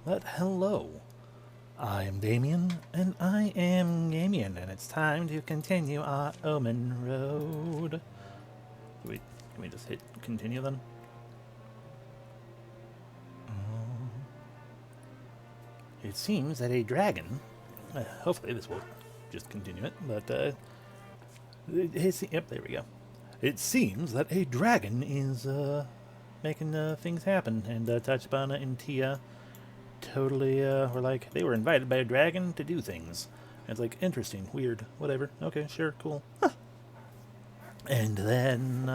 But hello, I am Damien, and I am Gamian, and it's time to continue our Omenroad. Can we just hit continue then? It seems that a dragon, hopefully this will just continue it, but yep, there we go. It seems that a dragon is making things happen, and Tachibana and Tia totally were like, they were invited by a dragon to do things. And it's like, interesting, weird, whatever, okay, sure, cool. And then,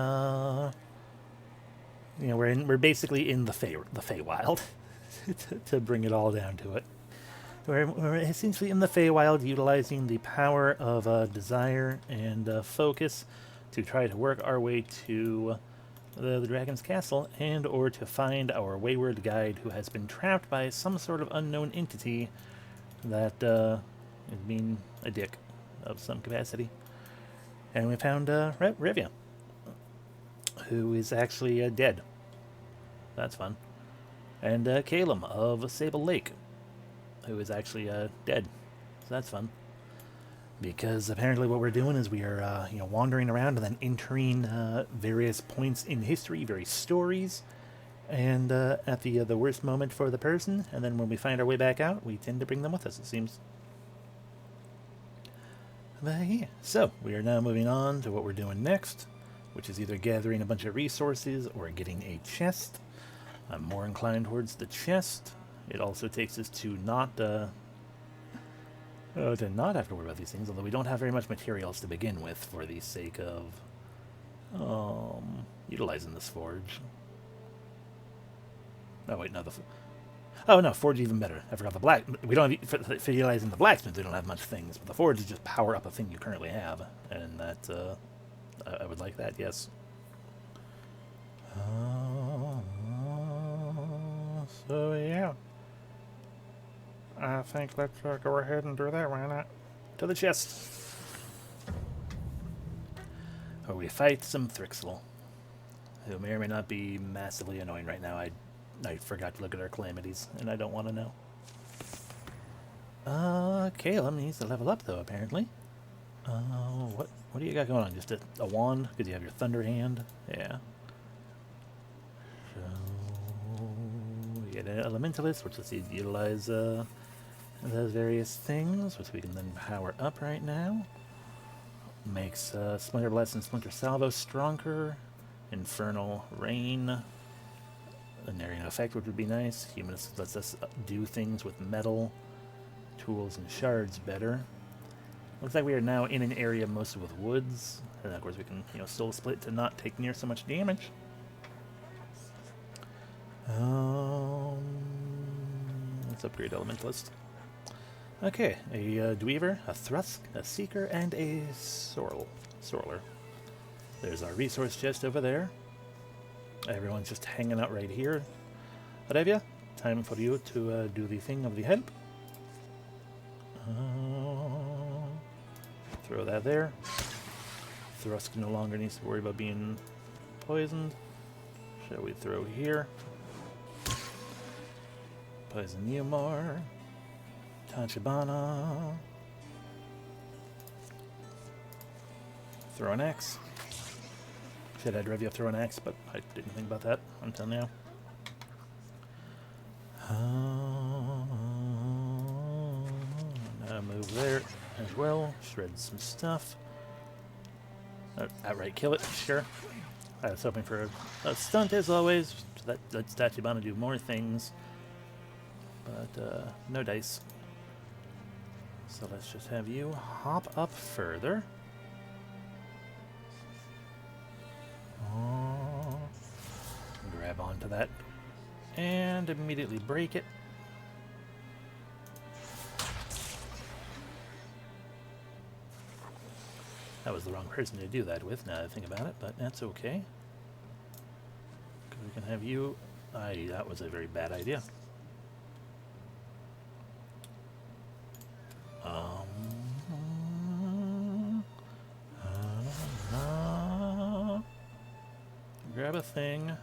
we're basically in the Feywild, to bring it all down to it. We're essentially in the Feywild, utilizing the power of desire and focus to try to work our way to the dragon's castle, and or to find our wayward guide who has been trapped by some sort of unknown entity that is being a dick of some capacity. And we found Revia, who is actually dead. That's fun. And Calum of Sable Lake, who is actually dead. So that's fun. Because apparently what we're doing is we are wandering around and then entering various points in history, various stories, and at the worst moment for the person, and then when we find our way back out, we tend to bring them with us, it seems. But yeah, so we are now moving on to what we're doing next, which is either gathering a bunch of resources or getting a chest. I'm more inclined towards the chest. It also takes us to not have to worry about these things, although we don't have very much materials to begin with for the sake of utilizing this forge. Oh wait, no, forge even better. I forgot the black. We don't have, for utilizing the blacksmith. We don't have much things, but the forge is just power up a thing you currently have, and that I would like that. Yes. So yeah. I think let's go ahead and do that, why not? To the chest. Or we fight some Thrixel, who may or may not be massively annoying right now. I forgot to look at our calamities, and I don't want to know. Caleb needs to level up, though, apparently. What do you got going on? Just a wand? Because you have your thunder hand? Yeah. So, we get an elementalist, which lets you utilize, those various things, which we can then power up right now. Makes Splinter Blast and Splinter Salvo stronger. Infernal Rain. An area effect, which would be nice. Humanist lets us do things with metal, tools, and shards better. Looks like we are now in an area mostly with woods. And of course we can, soul split to not take near so much damage. Let's upgrade Elementalist. Okay, a Dweaver, a Thrusk, a Seeker, and a Sorler. There's our resource chest over there. Everyone's just hanging out right here. Revia, time for you to do the thing of the help. Throw that there. Thrusk no longer needs to worry about being poisoned. Shall we throw here? Poison you more. Tachibana. Throw an axe. Should have had Revia throw an axe, but I didn't think about that until now. Now move there as well. Shred some stuff. Outright kill it, sure. I was hoping for a stunt as always. So that lets Tachibana do more things. But no dice. So let's just have you hop up further. Grab onto that and immediately break it. That was the wrong person to do that with, now that I think about it, but that's okay. We can have you... that was a very bad idea. Grab a thing.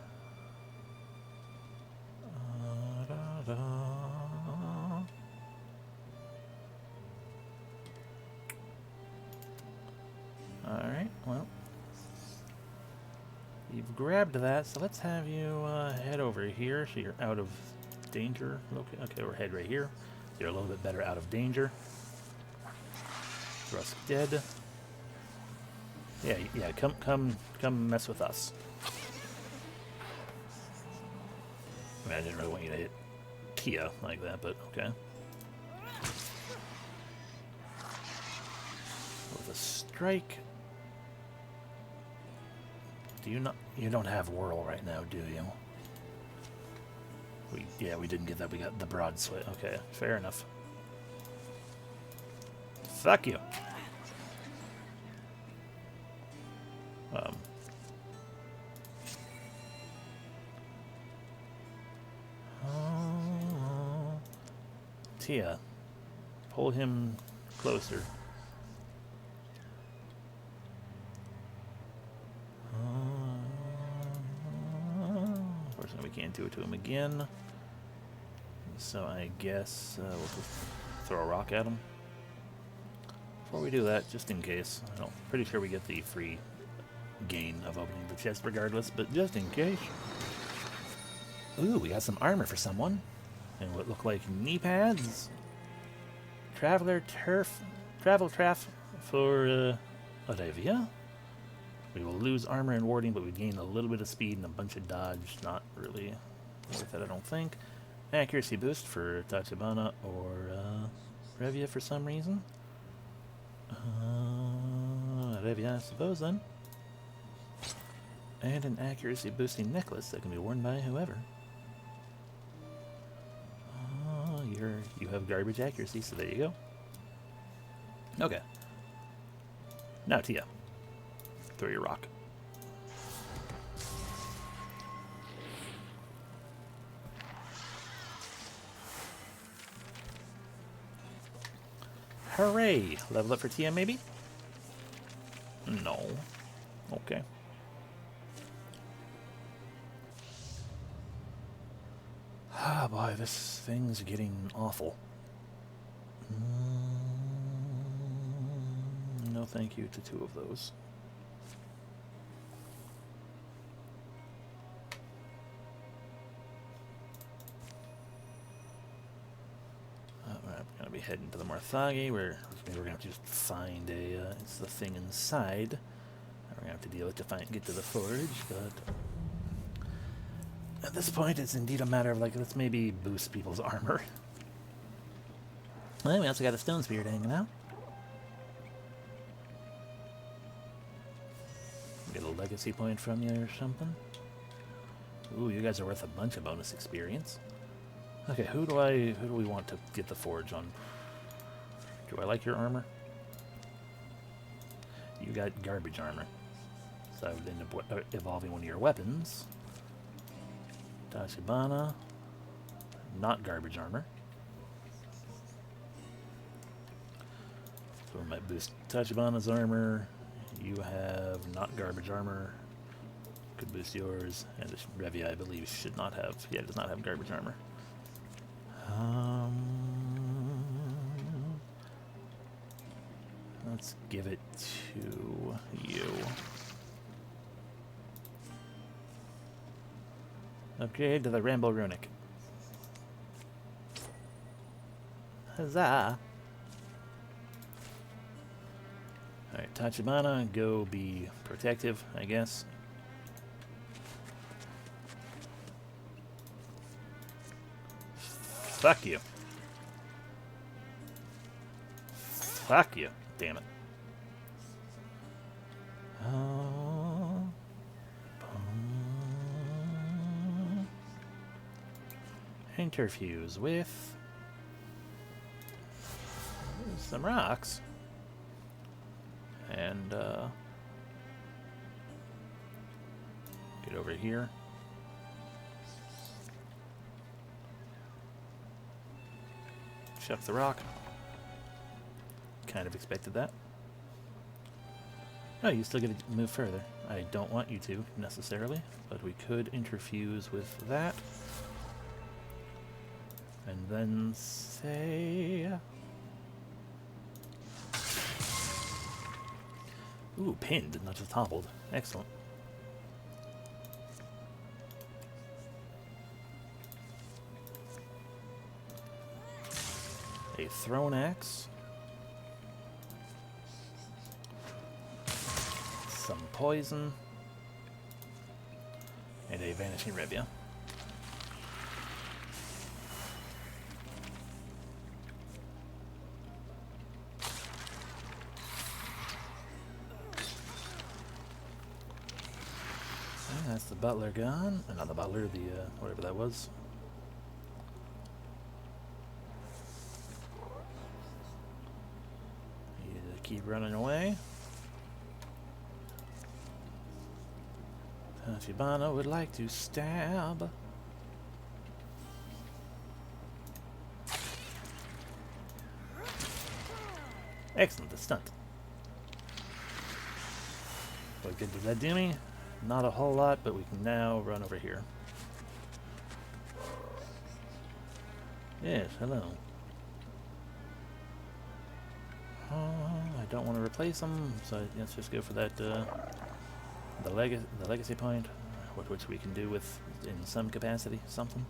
Alright, well. You've grabbed that, so let's have you head over here so you're out of danger. Okay, we'll head right here. So you're a little bit better out of danger. Rusk dead. Yeah, come mess with us. I mean, I didn't really want you to hit Kia like that, but okay. With a strike. Do you not? You don't have whirl right now, do you? We didn't get that. We got the broadsword. Okay, fair enough. Fuck you. Tia, pull him closer. Unfortunately, we can't do it to him again. So I guess we'll just throw a rock at him. Before we do that, just in case, I'm pretty sure we get the free gain of opening the chest regardless, but just in case. Ooh, we got some armor for someone. And what look like knee pads. Travel traff for Olivia. We will lose armor and warding, but we gain a little bit of speed and a bunch of dodge. Not really worth it, I don't think. Accuracy boost for Tachibana or Revia for some reason. Revia, I suppose, then. And an accuracy boosting necklace that can be worn by whoever. You have garbage accuracy, so there you go. Okay. Now, Tia. Throw your rock. Hooray! Level up for Tia, maybe? No. Okay. Ah, boy, this thing's getting awful. No thank you to 2 of those. We're going to be heading to the Marthagi, where maybe we're going to just find it's the thing inside. We're going to have to deal with it to get to the forge, but at this point, it's indeed a matter of, like, let's maybe boost people's armor. Well, we also got a stone spirit hanging out. Get a legacy point from you or something. Ooh, you guys are worth a bunch of bonus experience. Okay, who do we want to get the forge on? Do I like your armor? You got garbage armor. So I would end up evolving one of your weapons. Tachibana, not garbage armor. So we might boost Tachibana's armor. You have not garbage armor. Could boost yours. And Revia, I believe, should not have. Yeah, does not have garbage armor. Let's give it to you. Upgrade to the Rambo Runic. Huzzah! Alright, Tachibana, go be protective, I guess. Fuck you. Fuck you. Damn it. Interfuse with some rocks. And get over here. Chuck the rock. Kind of expected that. Oh, you still get to move further. I don't want you to, necessarily, but we could interfuse with that. And then say... Ooh, pinned, not just toppled. Excellent. A thrown axe. Some poison. And a vanishing revia. And that's the butler gone. Not the butler, the whatever that was. Keep running away. Fibana would like to stab. Excellent, the stunt. What good did that do me? Not a whole lot, but we can now run over here. Yes, hello. I don't want to replace them, so let's just go for that, the legacy point, which we can do with, in some capacity, something.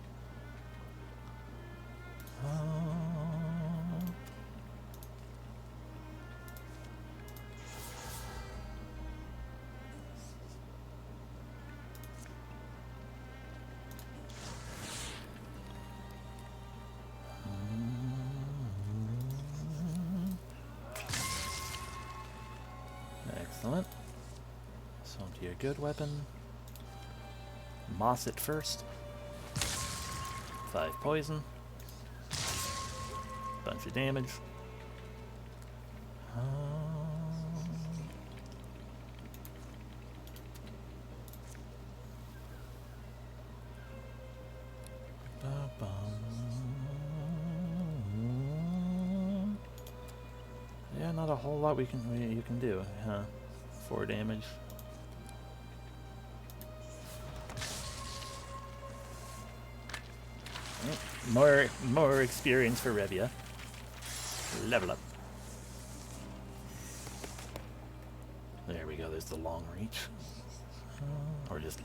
Excellent. So onto your good weapon. Moss it first. 5 poison. Bunch of damage. Yeah, not a whole lot you can do, huh? 4 damage. More experience for Revia. Level up. There we go, there's the long reach. Or just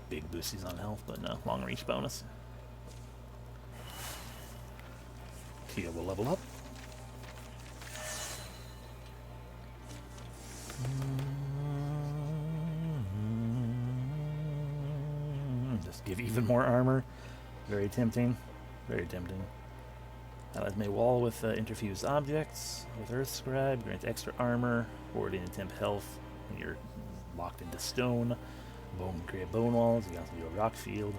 big boosties on health, but no, long reach bonus. Kia will level up. Just give even more armor. Very tempting. Very tempting. Allies may wall with interfused objects. With Earth Scribe, grants extra armor, forwarding and temp health when you're locked into stone. Bone, create bone walls. You can also do a rock field.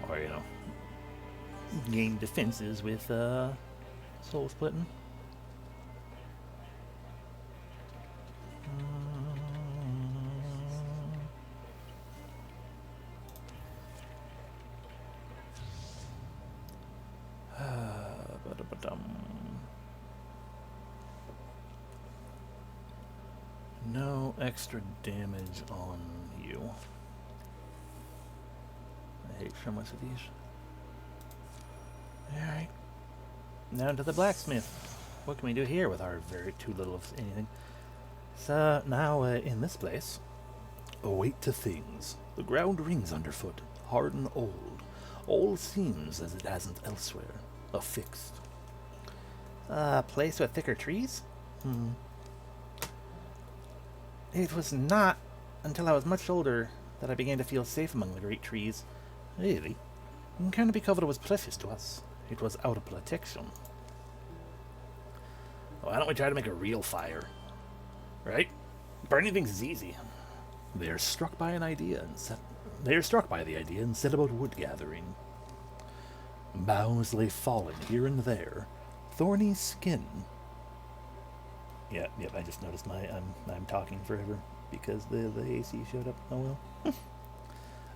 Or, you know, gain defenses with soul splitting. No extra damage on you. I hate so much of these. Alright. Now to the blacksmith. What can we do here with our very too little of anything? So now in this place, await to things. The ground rings underfoot, hard and old. All seems as it hasn't elsewhere. Affixed. A place with thicker trees? It was not until I was much older that I began to feel safe among the great trees. Really? Canopy cover was precious to us. It was out of protection. Why don't we try to make a real fire? Right? Burning things is easy. They are struck by the idea and set about wood gathering. Boughs lay fallen here and there. Thorny skin. Yep, I just noticed I'm talking forever because the AC showed up. Oh well.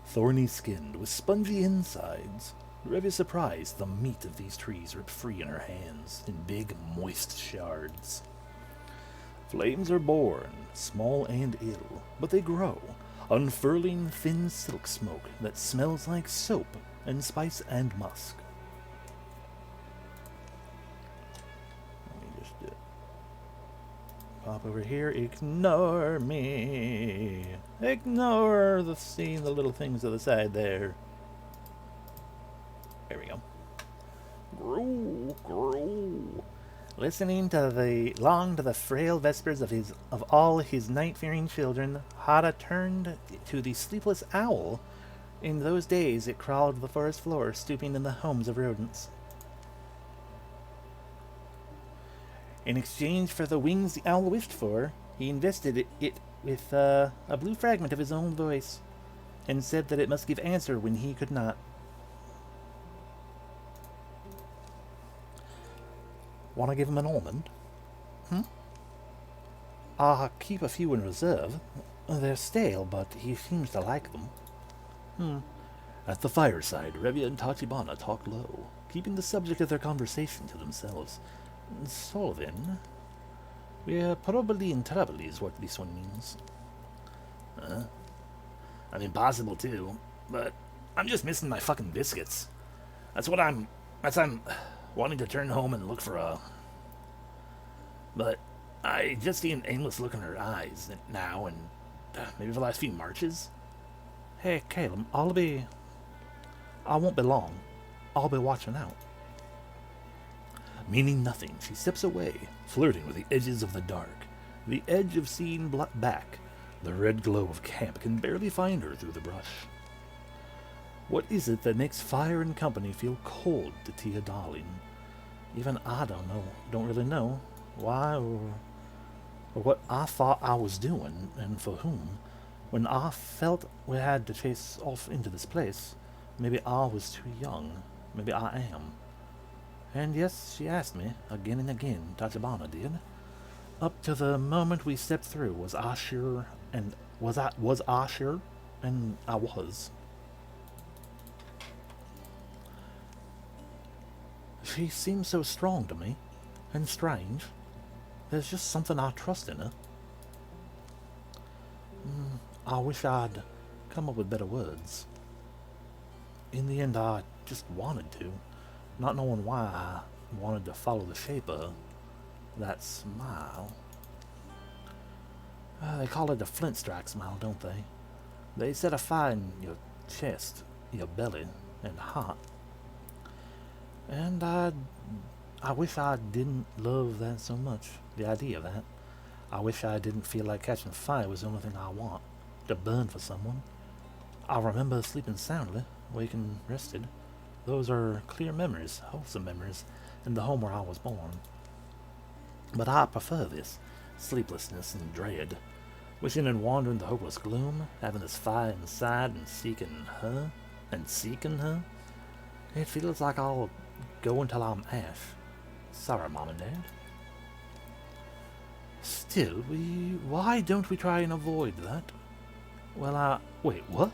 Thorny skinned with spongy insides. Rev is surprised the meat of these trees ripped free in her hands in big moist shards. Flames are born, small and ill, but they grow, unfurling thin silk smoke that smells like soap and spice and musk. Hop over here. Ignore me. Ignore the scene, the little things to the side there. There we go. Grow. Listening to the frail vespers of all his night-fearing children, Hada turned to the sleepless owl. In those days, it crawled the forest floor, stooping in the homes of rodents. In exchange for the wings the owl wished for, he invested it with a blue fragment of his own voice, and said that it must give answer when he could not. Want to give him an almond? I'll keep a few in reserve. They're stale, but he seems to like them. At the fireside, Revia and Tachibana talked low, keeping the subject of their conversation to themselves. So then, we're probably in trouble is what this one means. I mean, possible too, but I'm just missing my fucking biscuits. That's I'm wanting to turn home and look for a... But I just see an aimless look in her eyes now, and maybe for the last few marches. Hey, Caleb, I won't be long. I'll be watching out. Meaning nothing, she steps away, flirting with the edges of the dark, the edge of seeing back. The red glow of camp can barely find her through the brush. What is it that makes fire and company feel cold to Tia Darling? Even I don't really know why or what I thought I was doing, and for whom. When I felt we had to chase off into this place, maybe I was too young, maybe I am. And yes, she asked me, again and again, Tachibana did. Up to the moment we stepped through, was I sure? And was I sure? And I was. She seems so strong to me, and strange. There's just something I trust in her. I wish I'd come up with better words. In the end, I just wanted to, not knowing why I wanted to follow the shape of that smile. They call it a flint strike smile, don't they? They set a fire in your chest, your belly, and heart. And I wish I didn't love that so much, the idea of that. I wish I didn't feel like catching fire was the only thing I want, to burn for someone. I remember sleeping soundly, waking rested. Those are clear memories, wholesome memories, in the home where I was born. But I prefer this, sleeplessness and dread, wishing and wandering the hopeless gloom, having this fire inside and seeking her. It feels like I'll go until I'm ash. Sorry, Mom and Dad. Still, why don't we try and avoid that? Well, wait, what?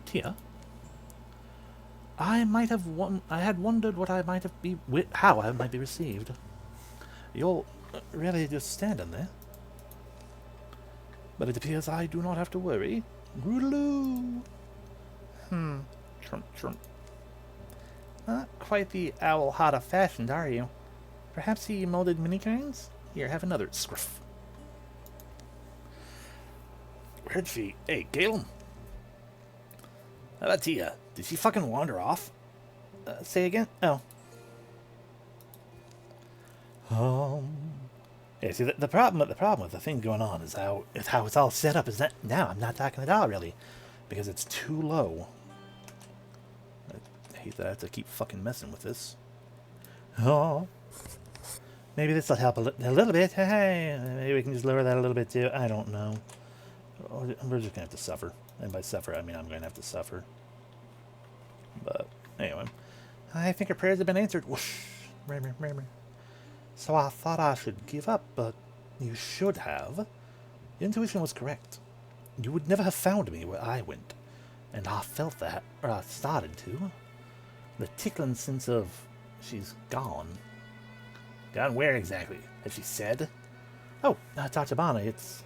Tia? I had wondered how I might be received. You're really just standing there. But it appears I do not have to worry. Groodaloo! Trump. Not quite the owl Hada fashioned, are you? Perhaps he molded mini-cranes? Here, have another scruff. Where'd she... Hey, Caleb? How about Tia? Did she fucking wander off? Say again? Oh. Yeah, see, the problem with the thing going on is how it's all set up. Is that now I'm not talking at all, really, because it's too low. I hate that I have to keep fucking messing with this. Oh. Maybe this will help a little bit. Hey, maybe we can just lower that a little bit too. I don't know. We're just gonna have to suffer. And by suffer, I mean I'm going to have to suffer. But, anyway. I think your prayers have been answered. Whoosh. So I thought I should give up, but you should have. Your intuition was correct. You would never have found me where I went. And I felt that, or I started to. The tickling sense of she's gone. Gone where exactly? Has she said? Oh, Tachibana, it's...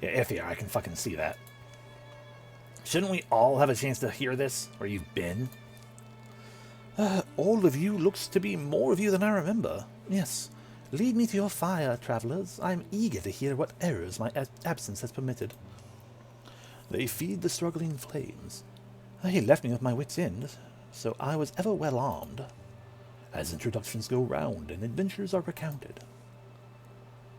Yeah, Ithia, I can fucking see that. Shouldn't we all have a chance to hear this, where you've been? All of you looks to be more of you than I remember. Yes, Lead me to your fire, travellers. I am eager to hear what errors my absence has permitted. They feed the struggling flames. He left me with my wits' end, so I was ever well armed. As introductions go round and adventures are recounted.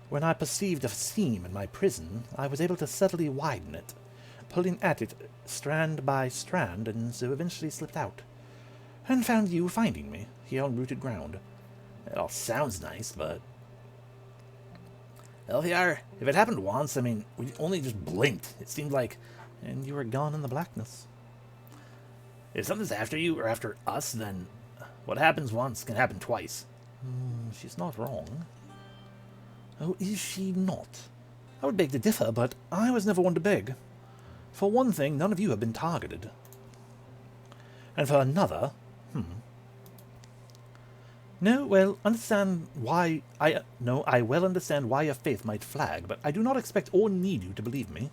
When I perceived a seam in my prison, I was able to subtly widen it, pulling at it strand by strand, and so eventually slipped out, and found you finding me here on rooted ground. It all sounds nice, but... Elviar, if it happened once, I mean, we only just blinked. It seemed like... And you were gone in the blackness. If something's after you, or after us, then what happens once can happen twice. She's not wrong. Oh, is she not? I would beg to differ, but I was never one to beg. For one thing, none of you have been targeted. And for another, No, well, understand why I well understand why your faith might flag, but I do not expect or need you to believe me.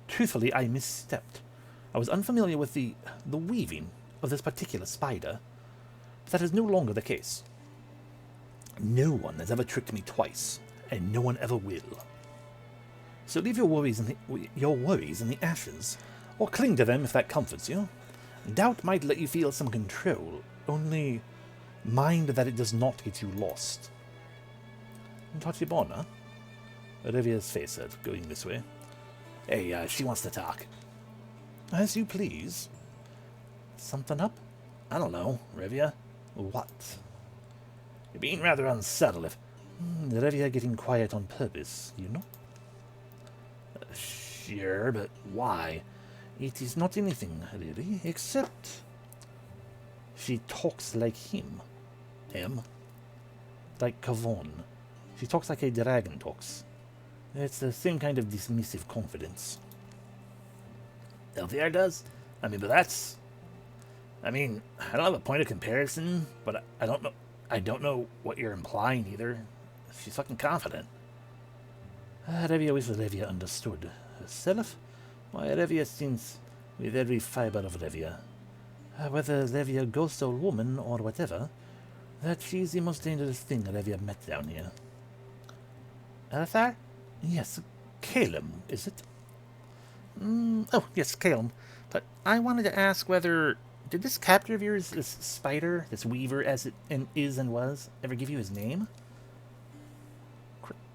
Truthfully, I misstepped. I was unfamiliar with the weaving of this particular spider, but that is no longer the case. No one has ever tricked me twice, and no one ever will. So leave your worries in the ashes, or cling to them if that comforts you. Doubt might let you feel some control, only mind that it does not get you lost. Tachibana? Olivia's face said, going this way. Hey, she wants to talk. As you please. Something up? I don't know, Revia. What? You're being rather unsettled if... Revia getting quiet on purpose, you know? Sure, but why? It is not anything, really, except... She talks like him. Him? Like Kavon. She talks like a dragon talks. It's the same kind of dismissive confidence. Elviar does? I mean, but that's... I mean, I don't have a point of comparison, but I don't know what you're implying either. She's fucking confident. Revia wishes Revia understood herself. Why, Revia sings with every fibre of Revia. Whether Revia ghost or woman or whatever, that she's the most dangerous thing Revia met down here. Arthar? Yes, Calum, is it? Oh, yes, Calum. But I wanted to ask whether... Did this captor of yours, this spider, this weaver as it is and was, ever give you his name?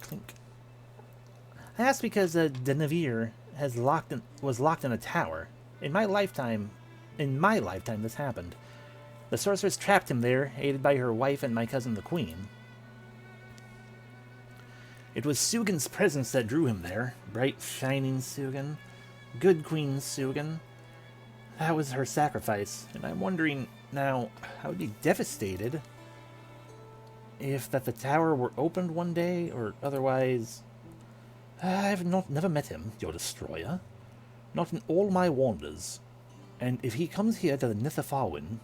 Clink. I asked because Denevere was locked in a tower. In my lifetime, this happened. The sorceress trapped him there, aided by her wife and my cousin the Queen. It was Sugan's presence that drew him there. Bright, shining Sugan. Good Queen Sugan. That was her sacrifice, and I'm wondering now, I would be devastated if the tower were opened one day, or otherwise... I've never met him, your destroyer. Not in all my wanders. And if he comes here to the Nithafarwin,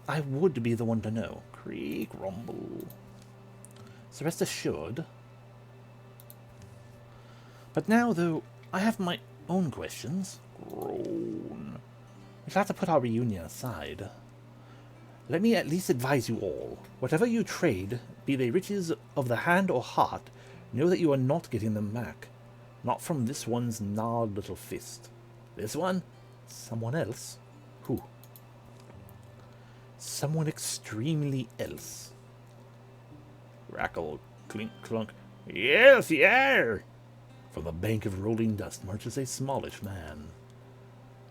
I would be the one to know. Creak, rumble. So rest assured. But now, though, I have my own questions. Groan. We'll have to put our reunion aside. Let me at least advise you all. Whatever you trade, be they riches of the hand or heart, know that you are not getting them back. Not from this one's gnarled little fist. This one? Someone else? Who? Someone extremely else. Crackle, clink, clunk. Yes, yeah! From a bank of rolling dust marches a smallish man,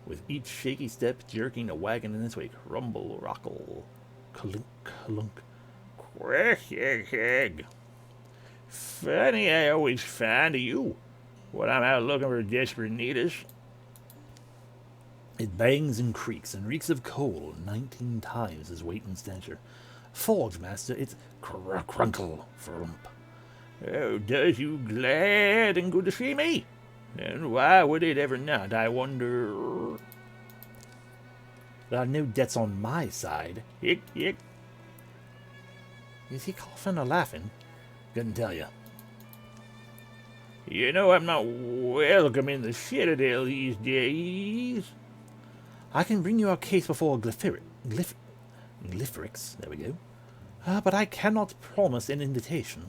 with each shaky step jerking a wagon in its wake. Rumble, rockle, clunk, clunk. Quack, funny, I always find you when I'm out looking for desperate needers. It bangs and creaks and reeks of coal 19 times his weight and stature. Forge master, it's crunkle, frump. Oh, does you glad and good to see me? And why would it ever not, I wonder? There are no debts on my side. Hick, hick. Is he coughing or laughing? Couldn't tell you. You know I'm not welcome in the Citadel these days. I can bring you our case before Glyphorix. There we go. But I cannot promise an invitation.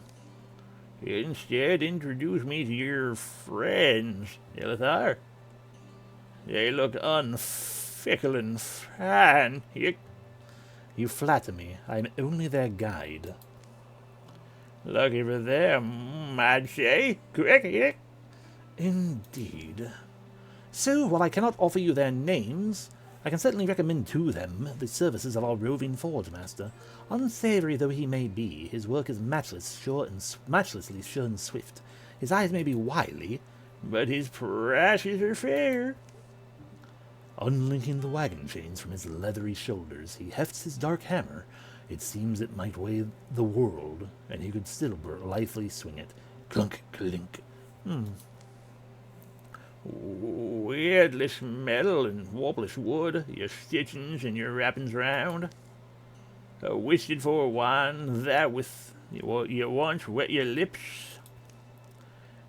Instead, introduce me to your friends, Ilithar. They look unfickle and fine. You flatter me. I am only their guide. Lucky for them, I'd say. Quick. Indeed. So, while I cannot offer you their names, I can certainly recommend to them the services of our roving forge master. Unsavory though he may be, his work is matchlessly sure and swift. His eyes may be wily, but his prices are fair. Unlinking the wagon chains from his leathery shoulders, he hefts his dark hammer. It seems it might weigh the world, and he could still blithely swing it. Clunk, clink. Weirdless metal and warbless wood, your stitchings and your wrappings round. Wished for wine that with what you once wet your lips.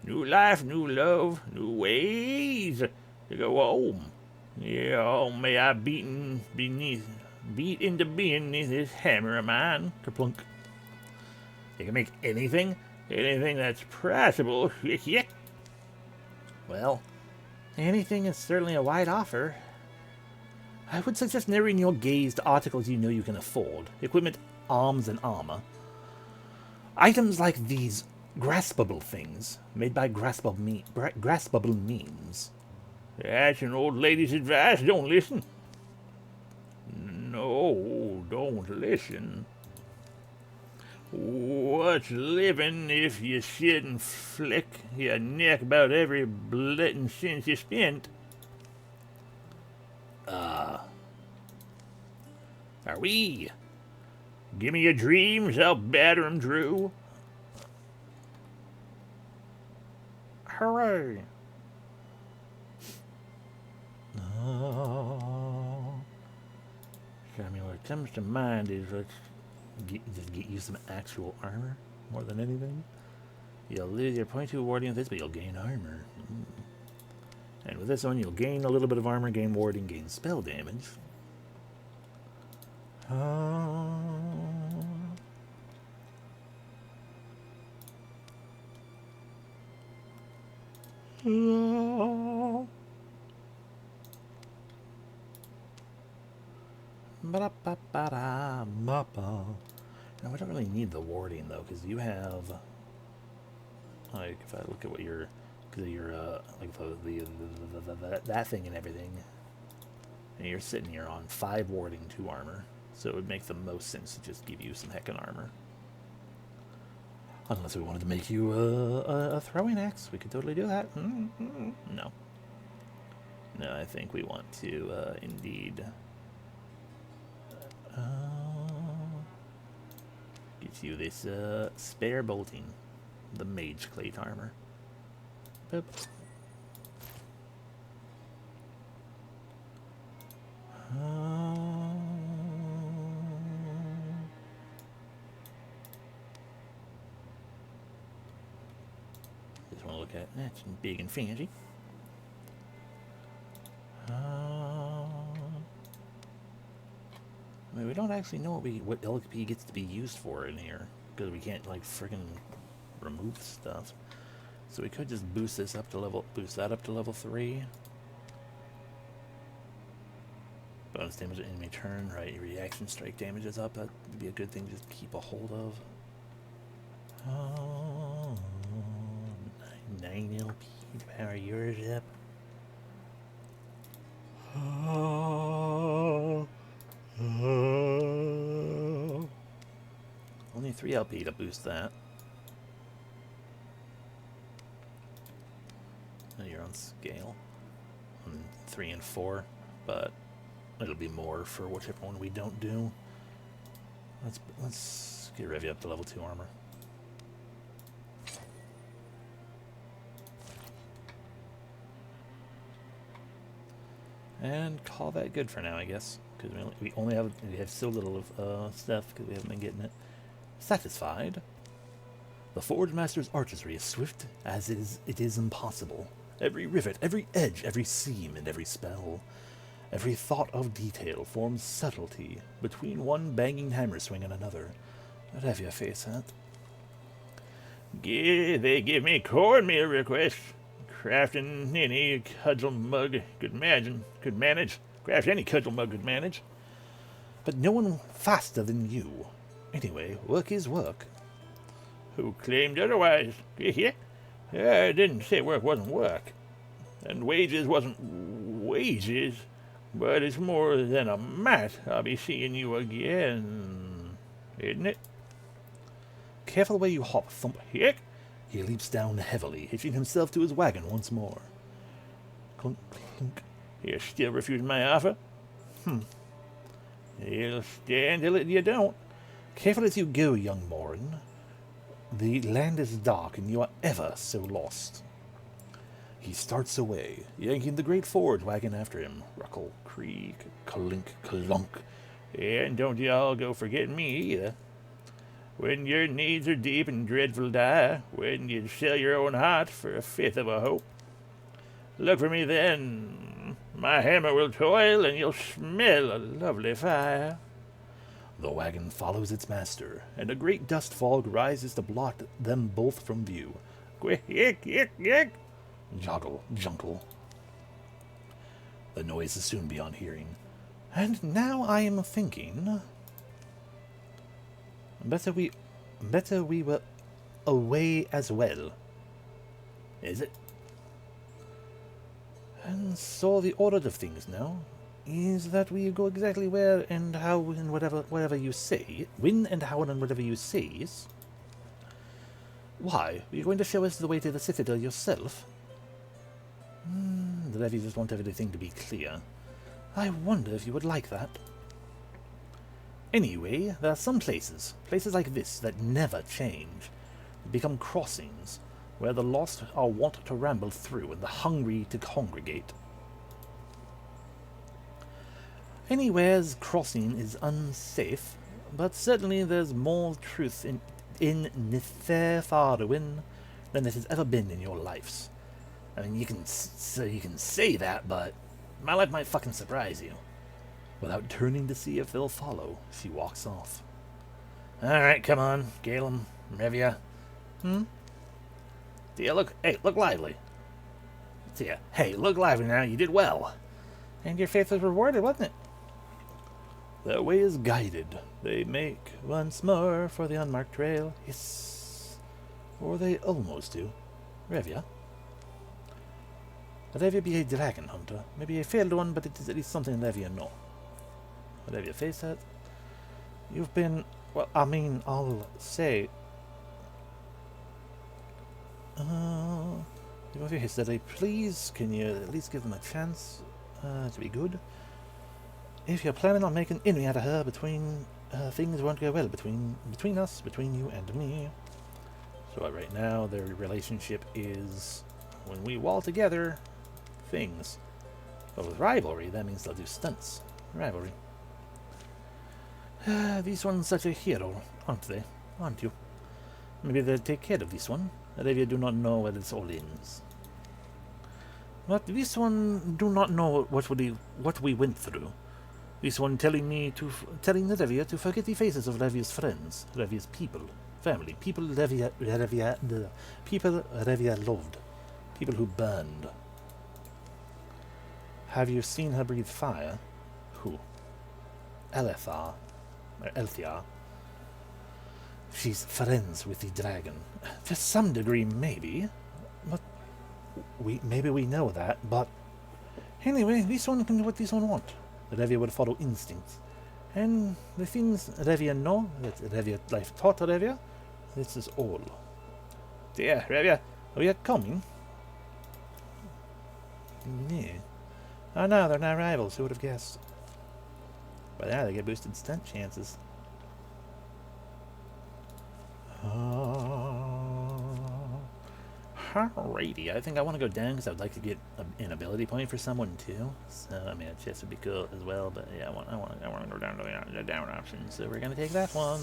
New life, new love, new ways to go home. Yeah, oh, may I beat into being beneath this hammer of mine. Kerplunk. You can make anything that's priceable. Well, anything is certainly a wide offer. I would suggest narrowing your gaze to articles you know you can afford. Equipment, arms, and armor. Items like these graspable things, made by graspable means. That's an old lady's advice. Don't listen. No, don't listen. What's living if you sit and flick your neck about every blittin' cent you spent? Are we? Give me your dreams, I'll batter 'em true. Hooray! Oh. I mean, what comes to mind is let's get you some actual armor more than anything. You'll lose your .2 warding with this, but you'll gain armor. And with this one, you'll gain a little bit of armor, gain warding, gain spell damage. Now, I don't really need the warding though, because you have, like, if I look at what you're, because you're like that thing and everything, and you're sitting here on 5 warding, 2 armor, so it would make the most sense to just give you some heckin' armor. Unless we wanted to make you a throwing axe, we could totally do that. No. No, I think we want to indeed get you this spare bolting, the mage plate armor. Boop. Just want to look at that's big and fancy. I mean, we don't actually know what LP gets to be used for in here, because we can't like friggin' remove stuff. So we could just boost that up to level 3. Bonus damage at enemy turn, right? Your reaction strike damage is up. That would be a good thing just to keep a hold of. 9 LP to power your zip. Only 3 LP to boost that. You're on scale on 3 and 4, but it'll be more for whichever one we don't do. Let's get Revy up to level 2 armor. And call that good for now, I guess, because we have so little of stuff because we haven't been getting it. Satisfied. The Forge Master's artistry is swift as it is impossible. Every rivet, every edge, every seam, and every spell, every thought of detail forms subtlety between one banging hammer swing and another. Whatever your face at. They give me cornmeal requests. Crafting any cudgel mug could manage. Craft any cudgel mug could manage. But no one faster than you. Anyway, work is work. Who claimed otherwise? I didn't say work wasn't work. And wages wasn't wages. But it's more than a mat. I'll be seeing you again. Isn't it? Careful where you hop, thump. Hick! He leaps down heavily, hitching himself to his wagon once more. Clunk, clunk. You still refuse my offer? You'll stand till you don't. Careful as you go, young Morin. The land is dark, and you are ever so lost. He starts away, yanking the great forage wagon after him. Ruckle, creak, clink, clunk. And don't y'all go forgetting me either. When your needs are deep and dreadful dire, when you sell your own heart for a fifth of a hope. Look for me then. My hammer will toil, and you'll smell a lovely fire. The wagon follows its master, and a great dust fog rises to blot them both from view. Quick, yick, yick, yick. Joggle, junkle. The noise is soon beyond hearing. And now I am thinking... Better we were away as well. Is it? And so the order of things now is that we go exactly where and how and whatever you say. When and how and whatever you say. Why? Are you going to show us the way to the citadel yourself? The levy just want everything to be clear. I wonder if you would like that. Anyway, there are some places like this, that never change. They become crossings, where the lost are wont to ramble through and the hungry to congregate. Anywhere's crossing is unsafe, but certainly there's more truth in Nitherfarwin than it has ever been in your lives. I mean, you can say that, but my life might fucking surprise you. Without turning to see if they'll follow, she walks off. Alright, come on, Galen, Revia. Look lively. Hey, look lively now, you did well. And your faith was rewarded, wasn't it? Their way is guided. They make once more for the unmarked trail. Hiss. Or they almost do. Revia. Revia be a dragon hunter. Maybe a failed one, but it is at least something Revia know. Whatever your face at. You've been... Well, I mean, I'll say... If you said, please, can you at least give them a chance to be good? If you're planning on making any out of her, things won't go well between us, between you and me. So right now, their relationship is, when we wall together, things. But with rivalry, that means they'll do stunts. Rivalry. This one's such a hero, aren't they? Aren't you? Maybe they'll take care of this one. Maybe you do not know where this all ends. But this one do not know what we went through. This one telling Revia to forget the faces of Revia's friends, Revia's people, family, people Revia loved, people who burned. Have you seen her breathe fire? Who? Elthia. She's friends with the dragon. To some degree, maybe. But maybe we know that, but... Anyway, this one can do what this one wants. Revia would follow instincts. And the things Revia know, that Revia life taught Revia, this is all. Dear Revia, are you coming? Yeah. Oh no, they're not rivals, who would have guessed? But now they get boosted stunt chances. Alrighty, I think I want to go down because I would like to get an ability point for someone too. So I mean, a chest would be cool as well. But yeah, I want to go down to the down option. So we're gonna take that one,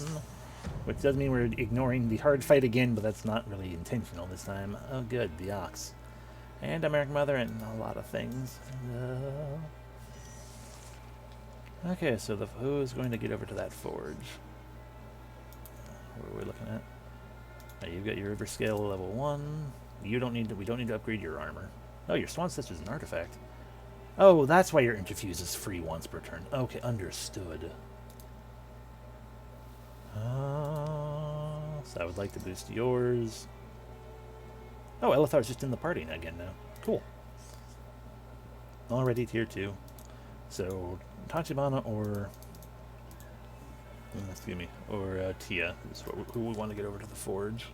which does mean we're ignoring the hard fight again, but that's not really intentional this time. Oh, good, the ox and American Mother and a lot of things. Okay, so who is going to get over to that forge? What are we looking at? You've got your river scale level 1. You don't need to. We don't need to upgrade your armor. Oh, your Swan Sister's an artifact. Oh, that's why your interfuse is free once per turn. Okay, understood. So I would like to boost yours. Oh, Elithar's just in the party again now. Cool. Already tier 2. So, Tachibana or... excuse me. Or Tia is who we want to get over to the Forge.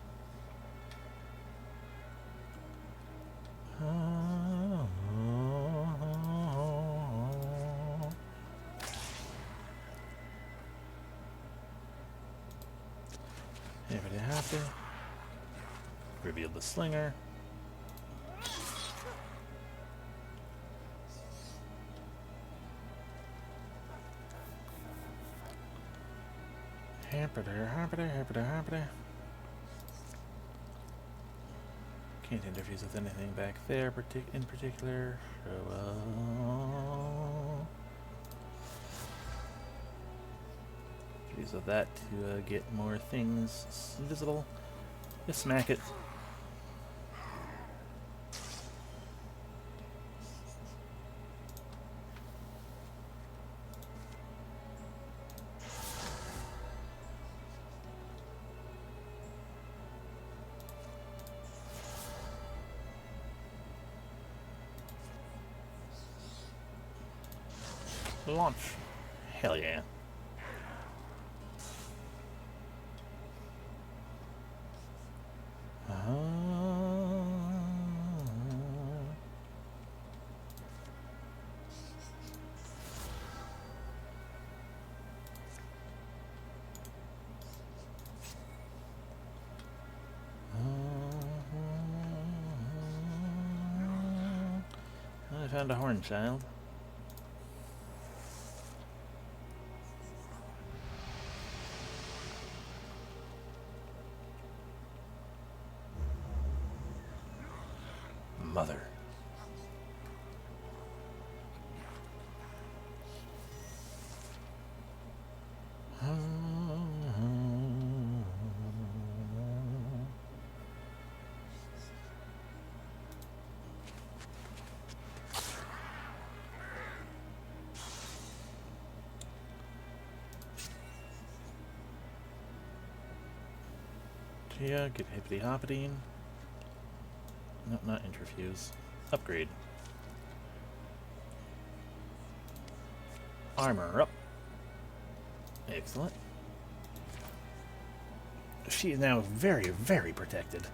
Everybody happy. Reveal the slinger. Can't interfuse with anything back there in particular. Use of that to get more things visible. Just smack it. Launch. Hell yeah. I found a horn child. Mother. Yeah, get hippity hoppity. No, not interfuse. Upgrade. Armor up. Excellent. She is now very, very protected.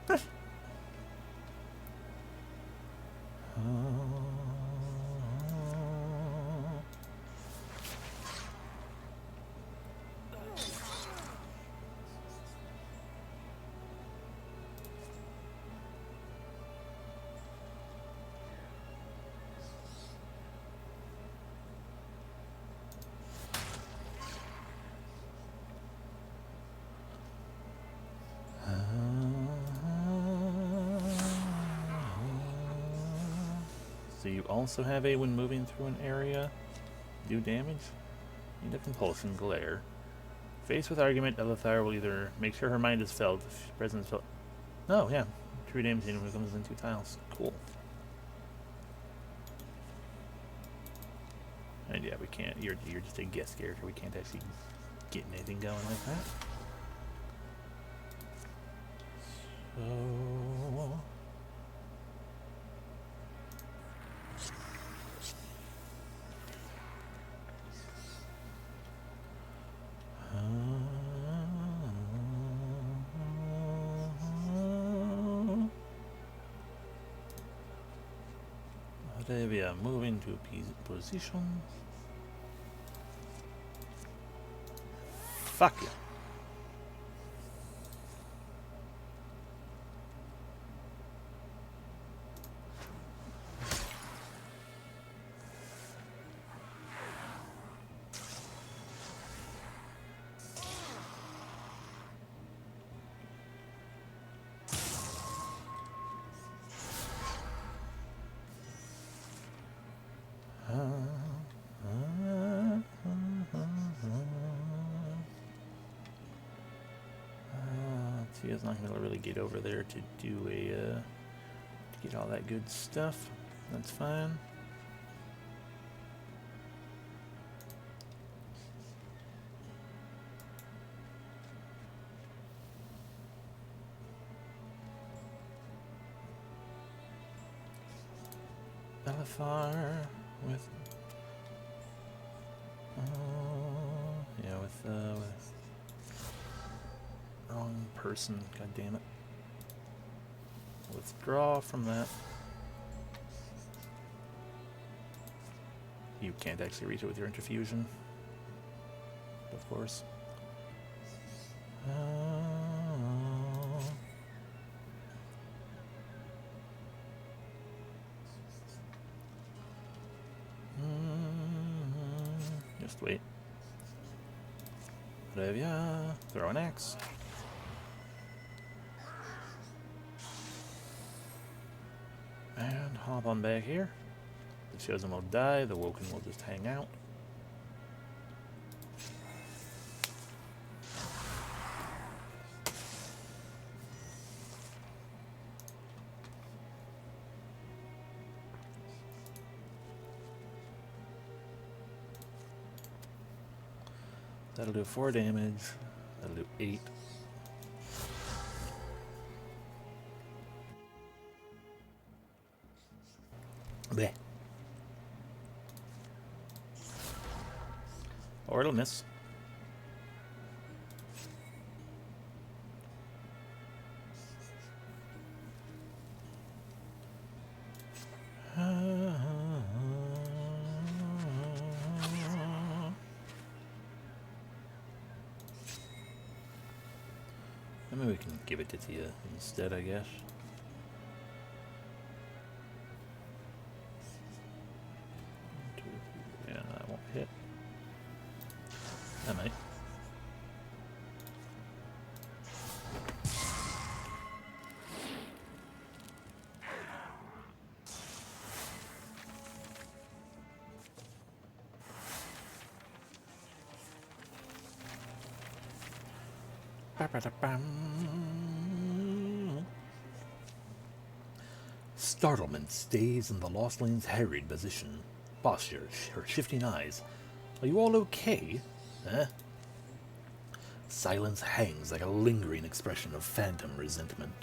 So you also have a, when moving through an area, do damage? Need a compulsion glare. Faced with argument, Elithar will either make sure her mind is felt, if presence felt. Oh, yeah. True damage when it comes in 2 tiles. Cool. And yeah, we can't. You're just a guest character. We can't actually get anything going like that. So. We are moving to position. Fuck you. So he's not going to really get over there to do a, to get all that good stuff. That's fine. Belifar with... yeah, with wrong person, god damn it. Withdraw from that. You can't actually reach it with your interfusion, of course. Just wait. Revia, throw an axe. And hop on back here. The chosen will die, the woken will just hang out. That'll do 4 damage. That'll do 8. Bleh. Or it'll miss. Maybe we can give it to Tia instead, I guess. Yeah, no, that won't hit. That might. Startlement stays in the Lost Lane's harried position. Posture, her shifting eyes. Are you all okay? Huh? Silence hangs like a lingering expression of phantom resentment.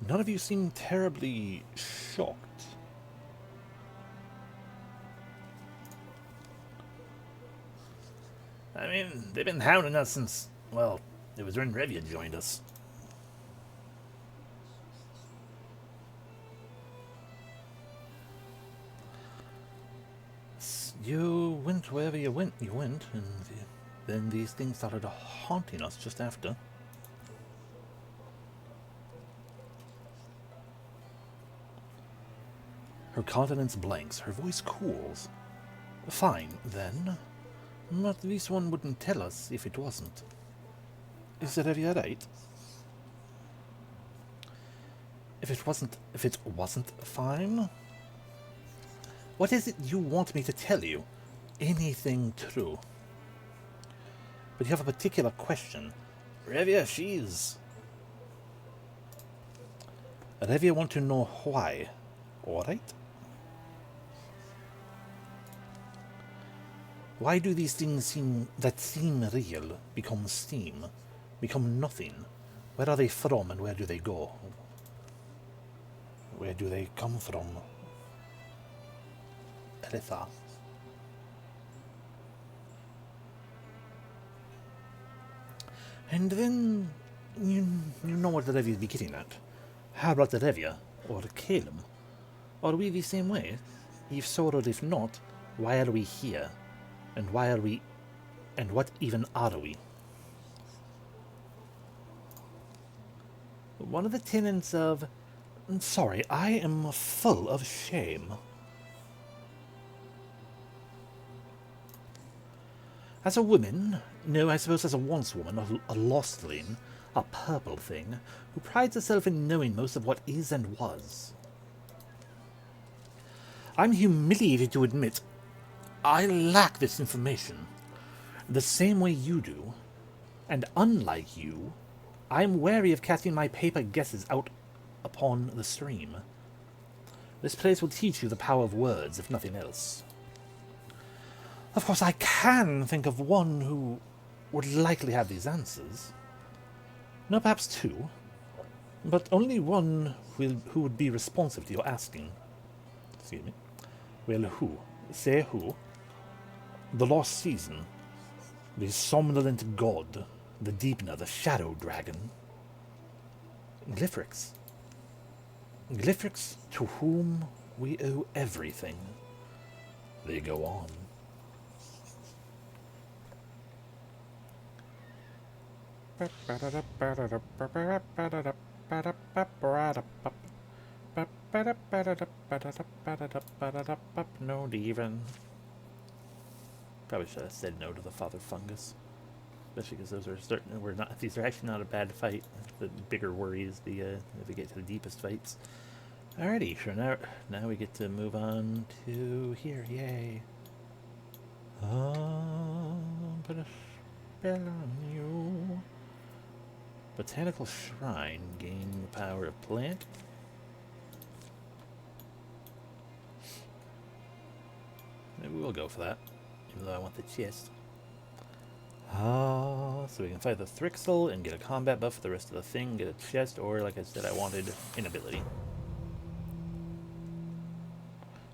None of you seem terribly shocked. I mean, they've been hounding us since, well, it was when Revia joined us. You went wherever you went, and then these things started haunting us just after. Her countenance blanks, her voice cools. Fine, then. But this one wouldn't tell us if it wasn't. Is Revia right? If it wasn't fine? What is it you want me to tell you? Anything true. But you have a particular question. Revia, she's... Revia want to know why. Alright? Why do these things seem real become steam? Become nothing? Where are they from and where do they go? Where do they come from? Eritha. And then you know what the Revia be getting at. How about the Revia? Or Calum? Are we the same way? If so or if not, why are we here? And why are we... and what even are we? One of the tenets of... Sorry, I am full of shame. As a woman, no, I suppose as a once woman, a lost lane, a purple thing, who prides herself in knowing most of what is and was. I'm humiliated to admit I lack this information. the same way you do. And unlike you, I am wary of casting my paper guesses out upon the stream. This place will teach you the power of words, if nothing else. Of course, I can think of one who would likely have these answers. No, perhaps two, but only one who would be responsive to your asking. Excuse me. Well, who? Say who? The lost season. The somnolent god. The Deepner, the shadow dragon. Glyphrix. Glyphrix, to whom we owe everything. They go on. No, even. Probably should have said no to the Father Fungus. Especially because those are starting. These are actually not a bad fight. The bigger worry is if we get to the deepest fights. Alrighty, so now we get to move on to here. Yay! Put a spell on you. Botanical Shrine. Gain the power of plant. Maybe we'll go for that, even though I want the chest. So we can fight the Thrixel and get a combat buff for the rest of the thing, get a chest, or like I said, I wanted an ability.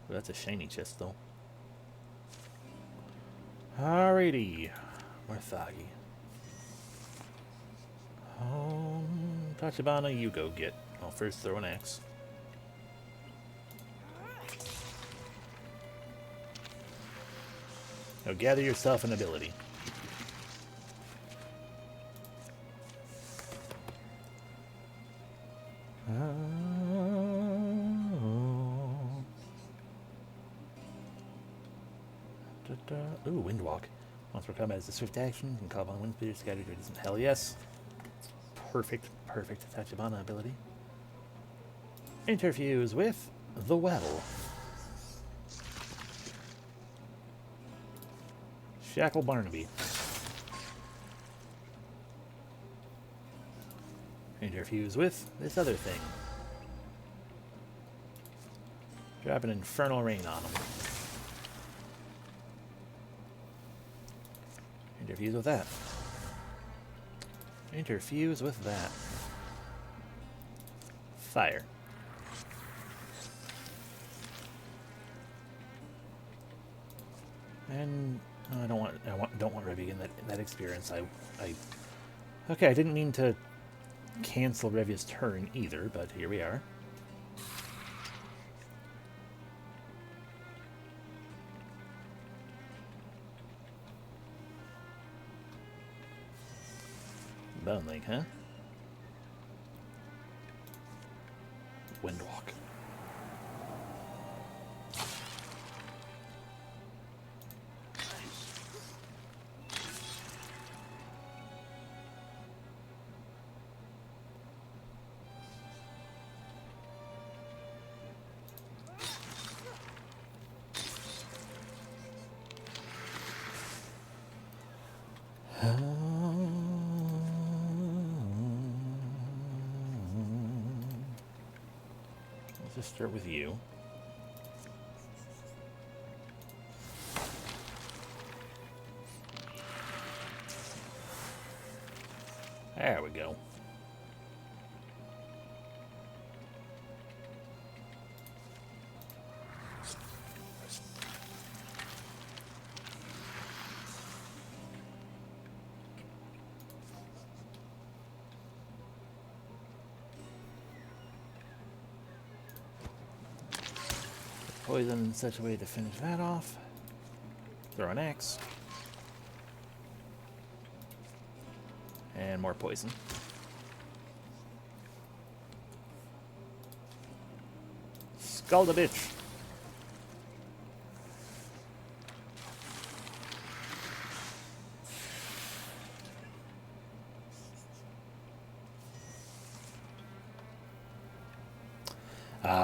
Well, that's a shiny chest, though. Alrighty. Marthagi. Tachibana, you go get. I'll first throw an axe. Now gather yourself an ability. Ooh, Windwalk. Once per combat is a swift action. You can call upon wind speeder, scattered or distant. Hell yes. Perfect Tachibana ability. Interfuse with the well. Shackle Barnaby. Interfuse with this other thing. Drop an infernal rain on them. Interfuse with that. Interfuse with that. Fire. And no, I don't want Revi in that experience. Okay, I didn't mean to cancel Revi's turn either, but here we are. Bone Link, huh? Windwalk. Let's just start with you. There we go. Poison in such a way to finish that off. Throw an axe. And more poison. Scald a bitch.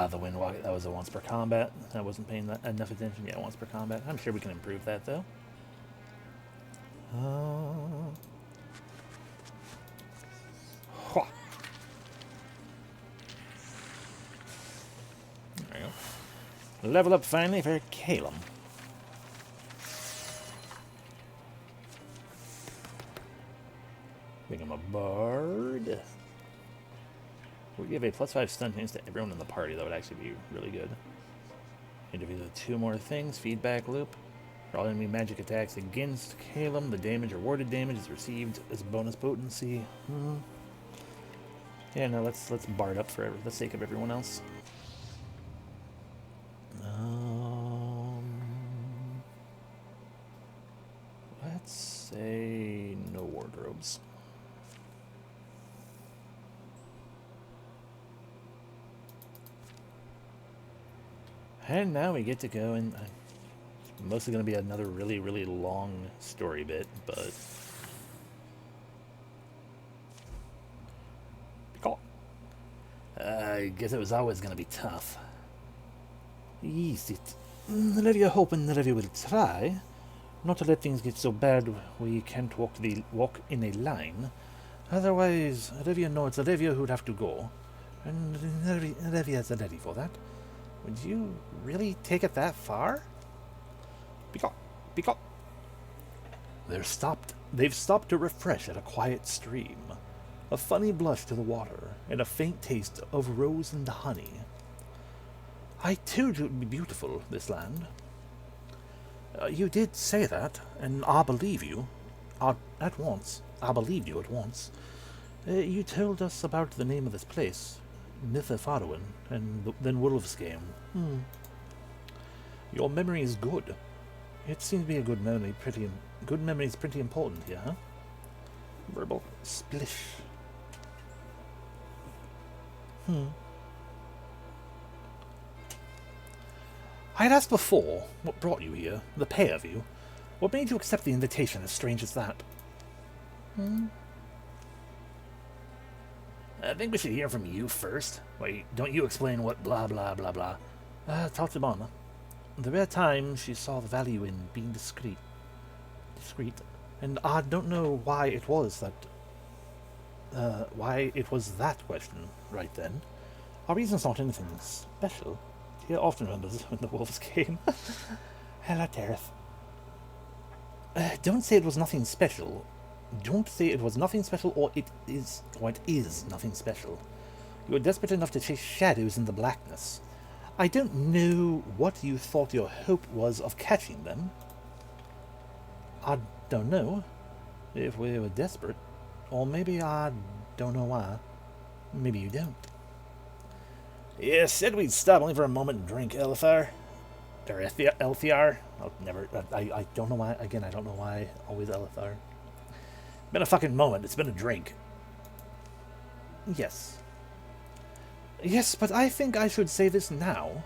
The Windwalk, that was a once per combat. I wasn't paying that enough attention. Yeah, once per combat. I'm sure we can improve that, though. Hua. There we go. Level up finally for Calum. Make him a bard. We'll give a +5 stun chance to everyone in the party. That would actually be really good. Interview the 2 more things. Feedback loop. For all enemy magic attacks against Calum, the damage, awarded damage, is received as bonus potency. Yeah, no, let's bard up for the sake of everyone else. Let's say no wardrobes. And now we get to go, and mostly going to be another really, really long story bit, but... I guess it was always going to be tough. Yes, it. Let you hope and let you will try. Not to let things get so bad we can't walk in a line. Otherwise, Olivia knows it's Olivia who'd have to go. And Olivia's ready for that. Would you really take it that far? Peacock. They've stopped to refresh at a quiet stream. A funny blush to the water, and a faint taste of rose and honey. I told you it would be beautiful, this land. You did say that, and I believe you. At once. I believed you at once. You told us about the name of this place, Nithafarwin, and then Wolf's Game. Your memory is good. It seems to be a good memory. Good memory is pretty important here, huh? Verbal splish. I had asked before what brought you here, the pair of you. What made you accept the invitation, as strange as that? I think we should hear from you first. Wait, don't you explain what blah blah blah blah? Talk to Mama. The rare time she saw the value in being discreet. And I don't know why it was that question right then. Our reason's not anything special. Tia often remembers when the wolves came. Hello, Tereth. Don't say it was nothing special. Don't say it was nothing special, or it is nothing special. You were desperate enough to chase shadows in the blackness. I don't know what you thought your hope was of catching them. I don't know if we were desperate, or maybe I don't know why. Maybe you don't. Yeah, said we'd stop only for a moment and drink, Elthar. Or Elthiar. I don't know why. Again, I don't know why. Always Elthar. Been a fucking moment. It's been a drink. Yes. Yes, but I think I should say this now.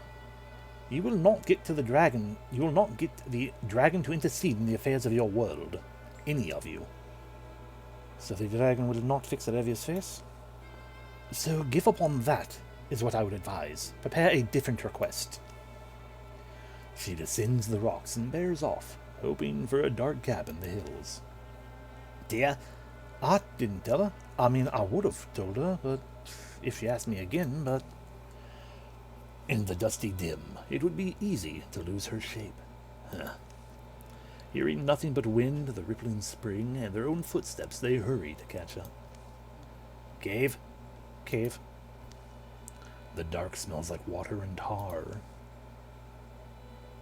You will not get to the dragon. You will not get the dragon to intercede in the affairs of your world. Any of you. So the dragon will not fix Olivia's face? So give up on that, is what I would advise. Prepare a different request. She descends the rocks and bears off, hoping for a dark gap in the hills. Dear, I didn't tell her. I mean, I would have told her, but if she asked me again, but... In the dusty dim, it would be easy to lose her shape. Hearing nothing but wind, the rippling spring, and their own footsteps, they hurry to catch up. Cave? Cave. The dark smells like water and tar.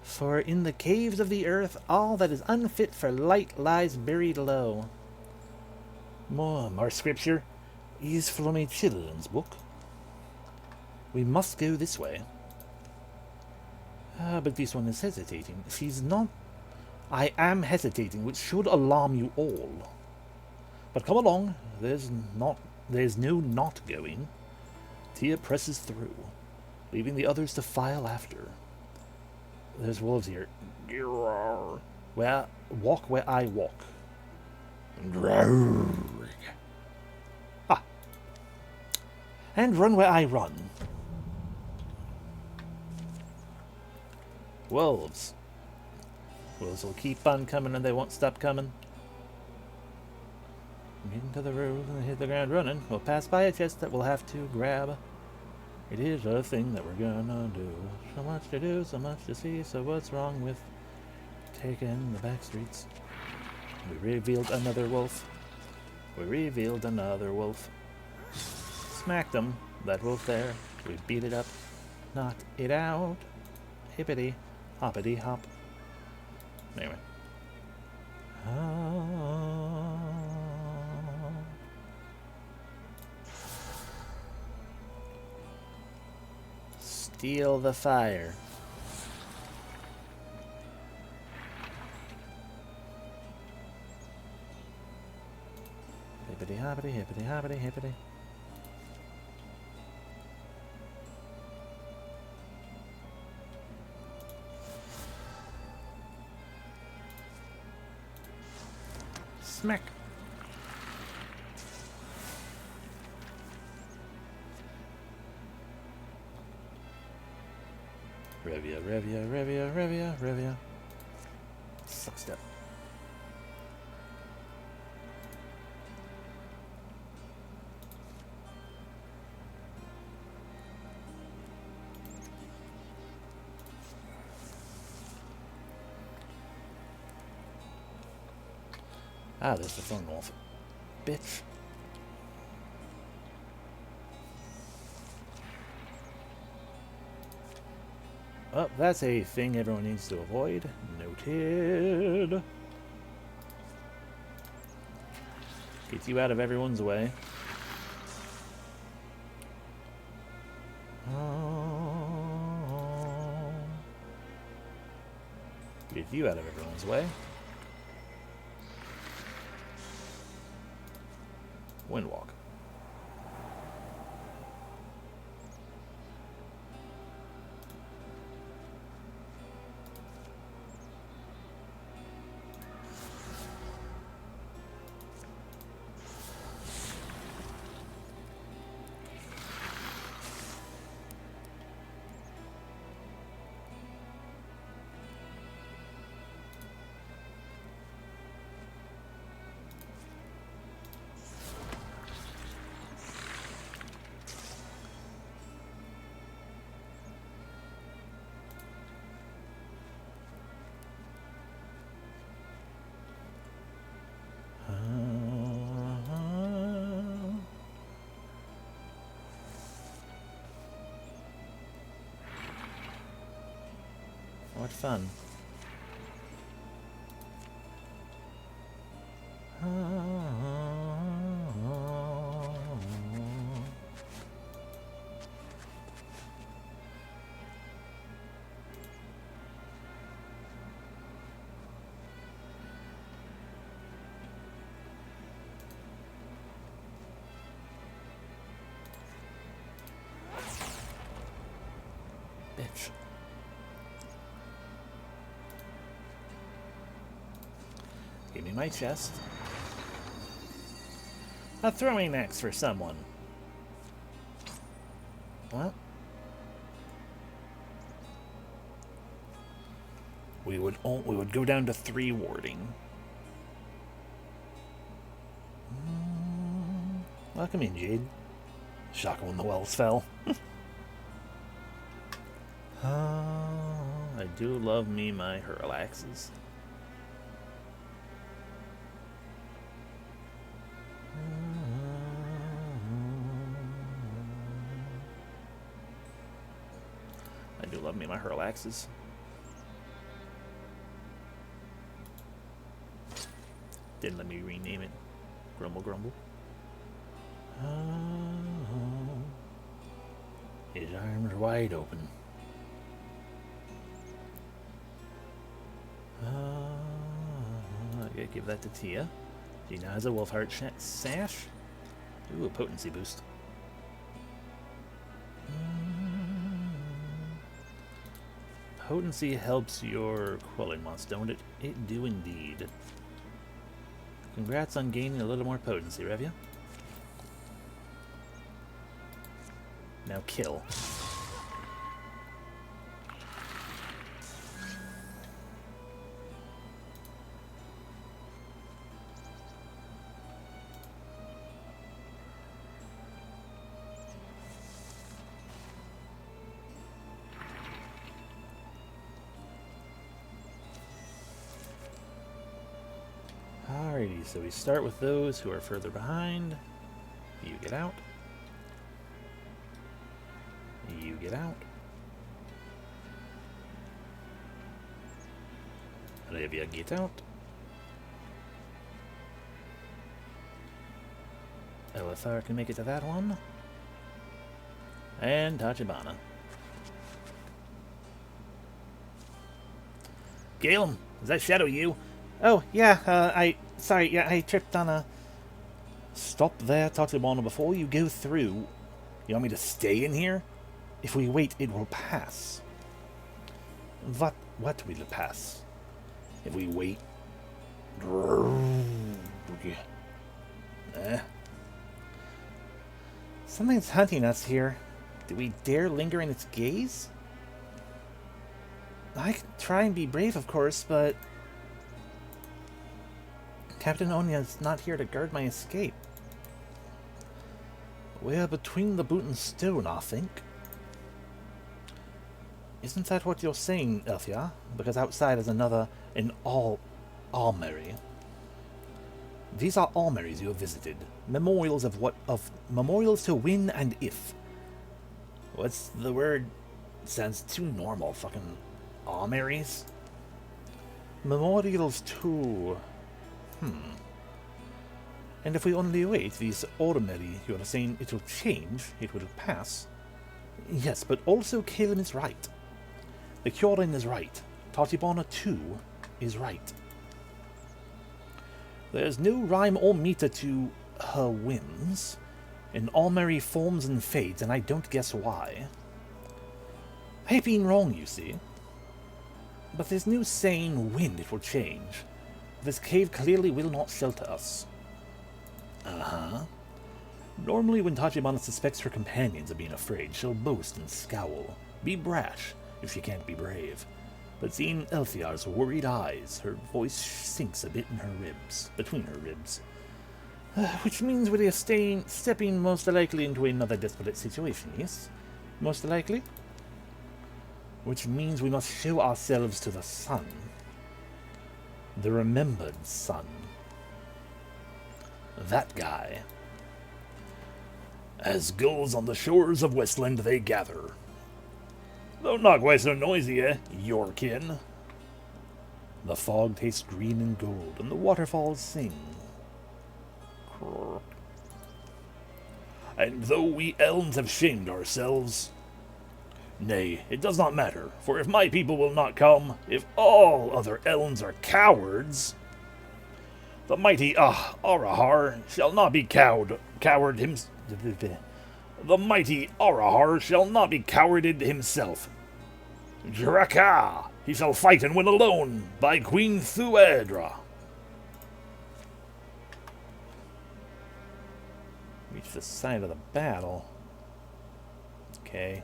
For in the caves of the earth, all that is unfit for light lies buried low. More scripture is from a children's book. We must go this way. But this one is hesitating. She's not... I am hesitating, which should alarm you all. But come along. There's no not going. Tia presses through, leaving the others to file after. There's wolves here. Walk where I walk. And run where I run. Wolves. Wolves will keep on coming and they won't stop coming. Get into the road and hit the ground running. We'll pass by a chest that we'll have to grab. It is a thing that we're gonna do. So much to do, so much to see. So what's wrong with taking the back streets? We revealed another wolf. We revealed another wolf. Smacked him. That wolf there. We beat it up. Knocked it out. Hippity. Hoppity hop. Anyway. Steal the fire. Hippity hoppity, hippity hoppity, hippity. Smack. Revia, Revia, Revia, Revia, Revia. Suck step. Ah, there's the phone wolf. Bitch. Oh, that's a thing everyone needs to avoid. Noted. Gets you out of everyone's way. Gets you out of everyone's way. Windwalk. What fun. Bitch. Give me my chest. A throwing axe for someone. What? We would go down to 3 warding. Welcome in, Jade. Shocker when the wells fell. I do love me my hurl axes. I do love me my hurl axes. Didn't let me rename it. Grumble, grumble. His arms wide open. I gotta give that to Tia. She now has a wolf heart sash. Ooh, a potency boost. Potency helps your quelling moths, don't it? It do indeed. Congrats on gaining a little more potency, Revia. Now kill. Alrighty, so we start with those who are further behind. You get out. You get out. Olivia, get out. Elithar can make it to that one. And Tachibana. Galen, is that Shadow you? Oh, yeah, sorry, I tripped on a... Stop there, Tachibana, before you go through. You want me to stay in here? If we wait, it will pass. What will pass? If we wait. Something's hunting us here. Do we dare linger in its gaze? I can try and be brave, of course, but... Captain Onya's not here to guard my escape. We're between the boot and stone, I think. Isn't that what you're saying, Elthia? Because outside is an armory. These are armories you have visited. Memorials of memorials to win and if. What's the word? Sounds too normal. Fucking armories. Memorials to... And if we only wait, these armory, you're saying it will change, it will pass. Yes, but also Kalin is right. The Kyorin is right. Tachibana too is right. There's no rhyme or meter to her whims. An armory forms and fades, and I don't guess why. I've been wrong, you see. But there's no saying when it will change. This cave clearly will not shelter us. Uh-huh. Normally when Tachibana suspects her companions of being afraid, she'll boast and scowl. Be brash, if she can't be brave. But seeing Elthiar's worried eyes, her voice sinks a bit in her ribs, between her ribs. Which means we are stepping most likely into another desperate situation, yes? Most likely? Which means we must show ourselves to the sun. The remembered sun. That guy. As gulls on the shores of Westland they gather. Though not quite so noisy, your kin. The fog tastes green and gold, and the waterfalls sing. And though we elms have shamed ourselves, nay, it does not matter, for if my people will not come, if all other elms are cowards, the mighty Arahar shall not be the mighty Arahar shall not be cowarded himself. Draka, he shall fight and win alone by Queen Thuedra. Reach the side of the battle. Okay.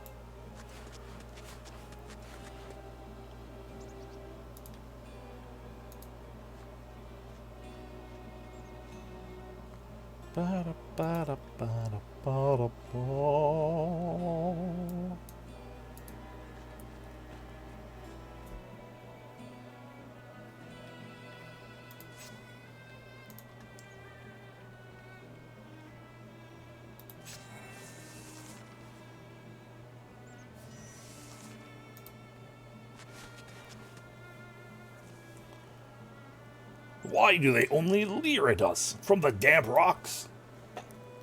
Why do they only leer at us from the damp rocks?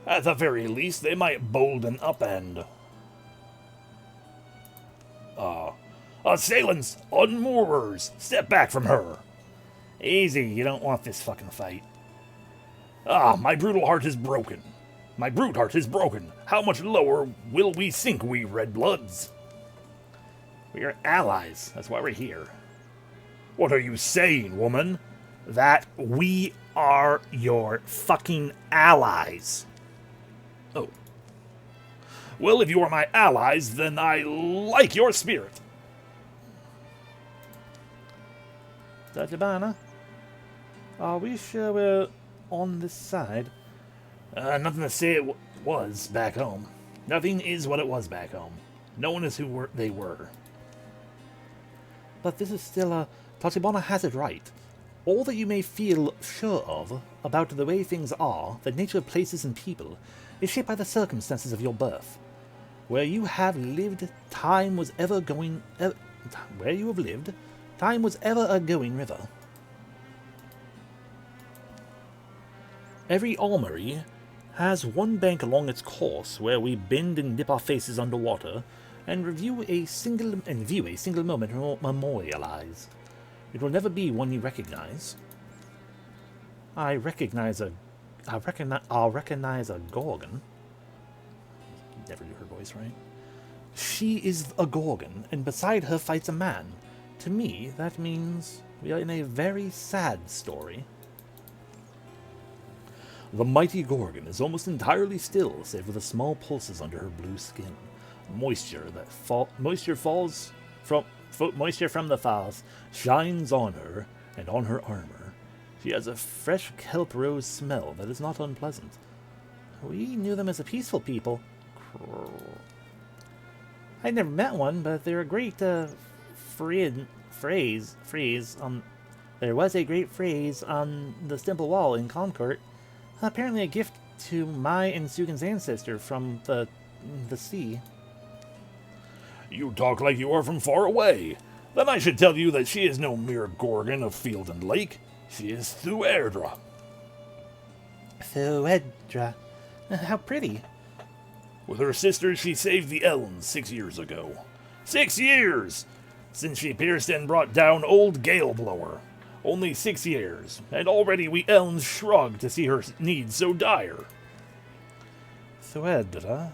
At the very least, they might bolden up and... assailants, unmoorers, step back from her. Easy, you don't want this fucking fight. My brutal heart is broken. My brute heart is broken. How much lower will we sink, we red bloods? We are allies, that's why we're here. What are you saying, woman? That we are your fucking allies. Oh. Well, if you are my allies, then I like your spirit. Tachibana, are we sure we're on this side? Nothing to say it was back home. Nothing is what it was back home. No one is who they were. But this is still a... Tachibana has it right. All that you may feel sure of about the way things are, the nature of places and people, is shaped by the circumstances of your birth. Where you have lived, time was ever going... where you have lived, time was ever a going river. Every armory has one bank along its course where we bend and dip our faces underwater and view a single moment memorialized. It will never be one you recognize. I'll recognize a Gorgon. Never do her voice right. She is a Gorgon, and beside her fights a man. To me, that means we are in a very sad story. The mighty Gorgon is almost entirely still, save for the small pulses under her blue skin. Moisture from the falls shines on her and on her armor. She has a fresh kelp rose smell that is not unpleasant. We knew them as a peaceful people. I never met one, but they're a great phrase on. There was a great phrase on the temple wall in Concord. Apparently a gift to my and Sugan's ancestor from the sea. You talk like you are from far away. Then I should tell you that she is no mere Gorgon of field and lake. She is Thuerdra. Thuerdra. How pretty. With her sister, she saved the Ellens 6 years ago. 6 years! Since she pierced and brought down old Galeblower. Only 6 years, and already we Ellens shrug to see her needs so dire. Thuerdra,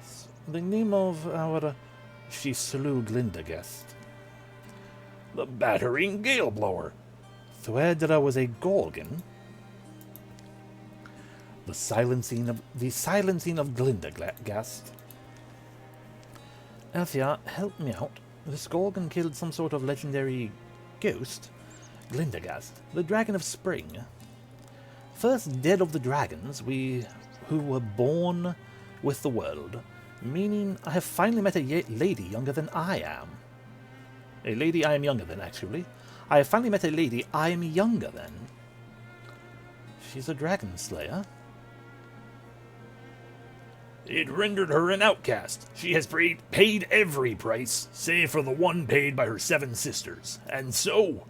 the name of our... She slew Glindagest. The battering Galeblower. Thuerdra was a Gorgon. The silencing of Glindagast. Althea, help me out. This Gorgon killed some sort of legendary ghost. Glindagast, the dragon of spring. First dead of the dragons, who were born with the world. Meaning, I have finally met a lady younger than I am. A lady I am younger than, actually. I have finally met a lady I am younger than. She's a dragon slayer. It rendered her an outcast. She has paid every price, save for the one paid by her 7 sisters. And so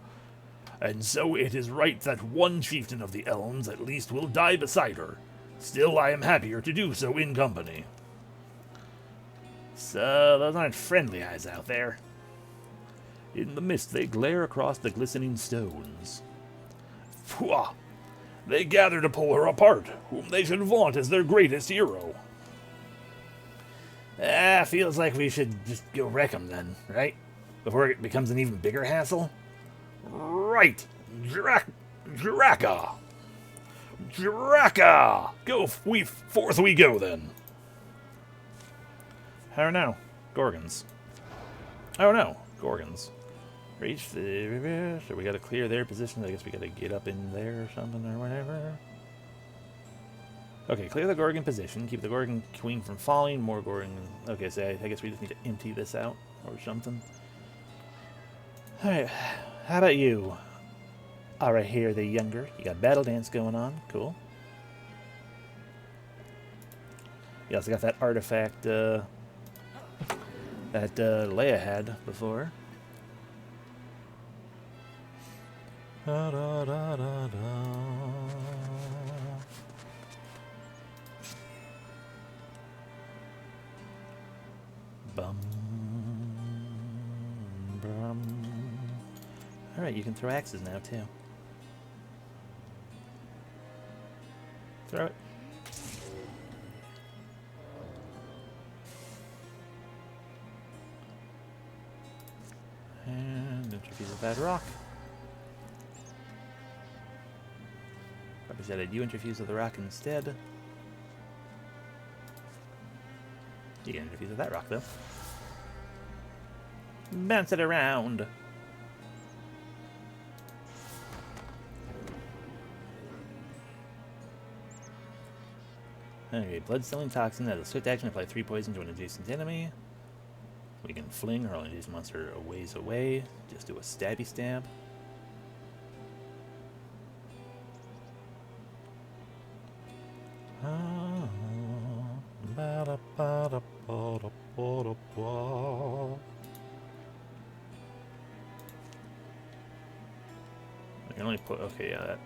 it is right that one chieftain of the Ellens at least will die beside her. Still, I am happier to do so in company. So, those aren't friendly eyes out there. In the mist they glare across the glistening stones. Pwah! They gather to pull her apart, whom they should vaunt as their greatest hero. Feels like we should just go wreck them then, right? Before it becomes an even bigger hassle? Right! Draka! Forth we go then. How now? Gorgons. Oh no, Gorgons. Reach the river. So we gotta clear their position. I guess we gotta get up in there or something or whatever. Okay, clear the Gorgon position. Keep the Gorgon queen from falling. More Gorgon. Okay, so I guess we just need to empty this out or something. Alright, how about you? Alright, here the younger. You got battle dance going on. Cool. You also got that artifact that Leia had before. Da, da, da, da, da. Bum, bum. Alright, you can throw axes now, too. Throw it. And interfuse with that rock. Probably said I'd interfuse with the rock instead. You can interfuse with that rock, though. Bounce it around. Okay, blood-stilling toxin. As a swift action, apply 3 poison to an adjacent enemy. We can fling hurl an adjacent monster a ways away. Just do a stabby stab. I can only put, okay, yeah, that.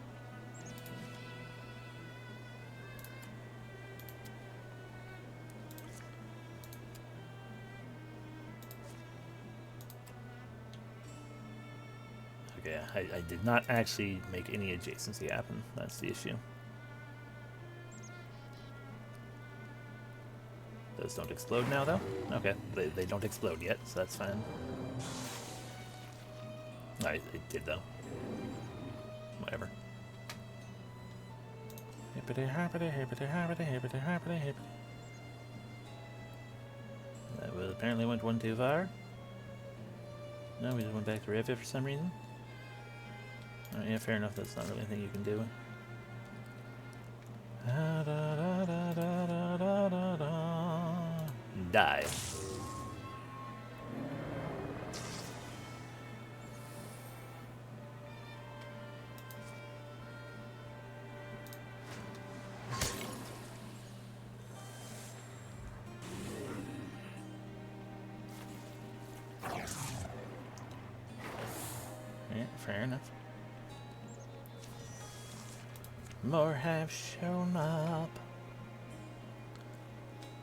Okay, I did not actually make any adjacency happen. That's the issue. Those don't explode now, though? Okay, they don't explode yet, so that's fine. It did, though. Whatever. Hippity hoppity hippity hoppity hippity hoppity hippity. That was apparently went one too far. No, we just went back to Rev for some reason. Oh, yeah, fair enough. That's not really anything you can do. Die. Yeah, fair enough. More have shown up.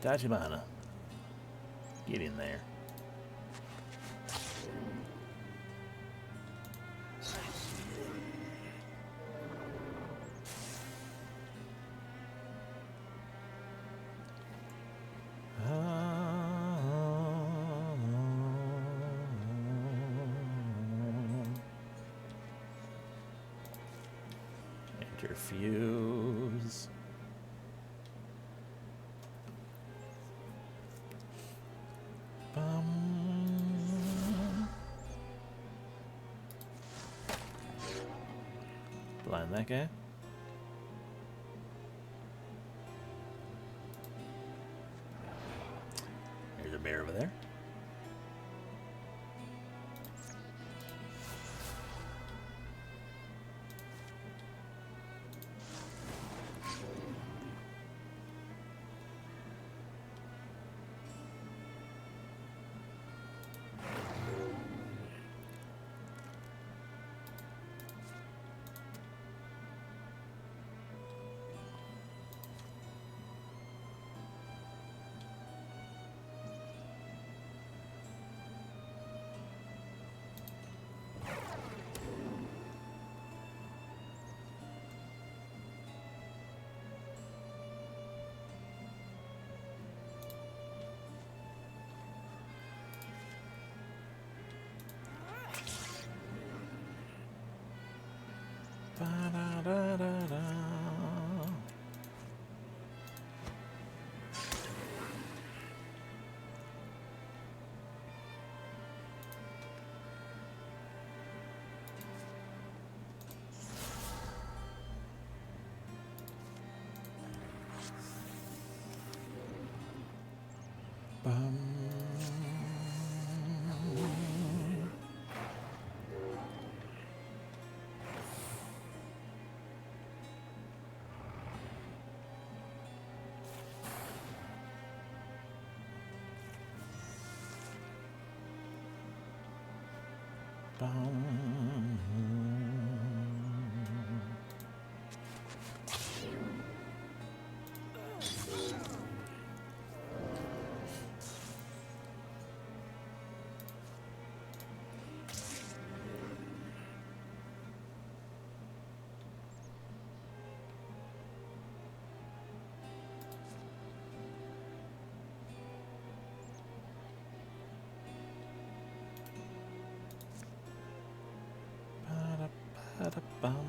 Tachibana. Get in there. Interfuse. Blind that guy. There's a bear over there. Ba-da-da-da-da. Bum. Bum. Ba-da-ba-da-bum.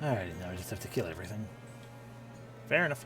Alrighty, now I just have to kill everything. Fair enough.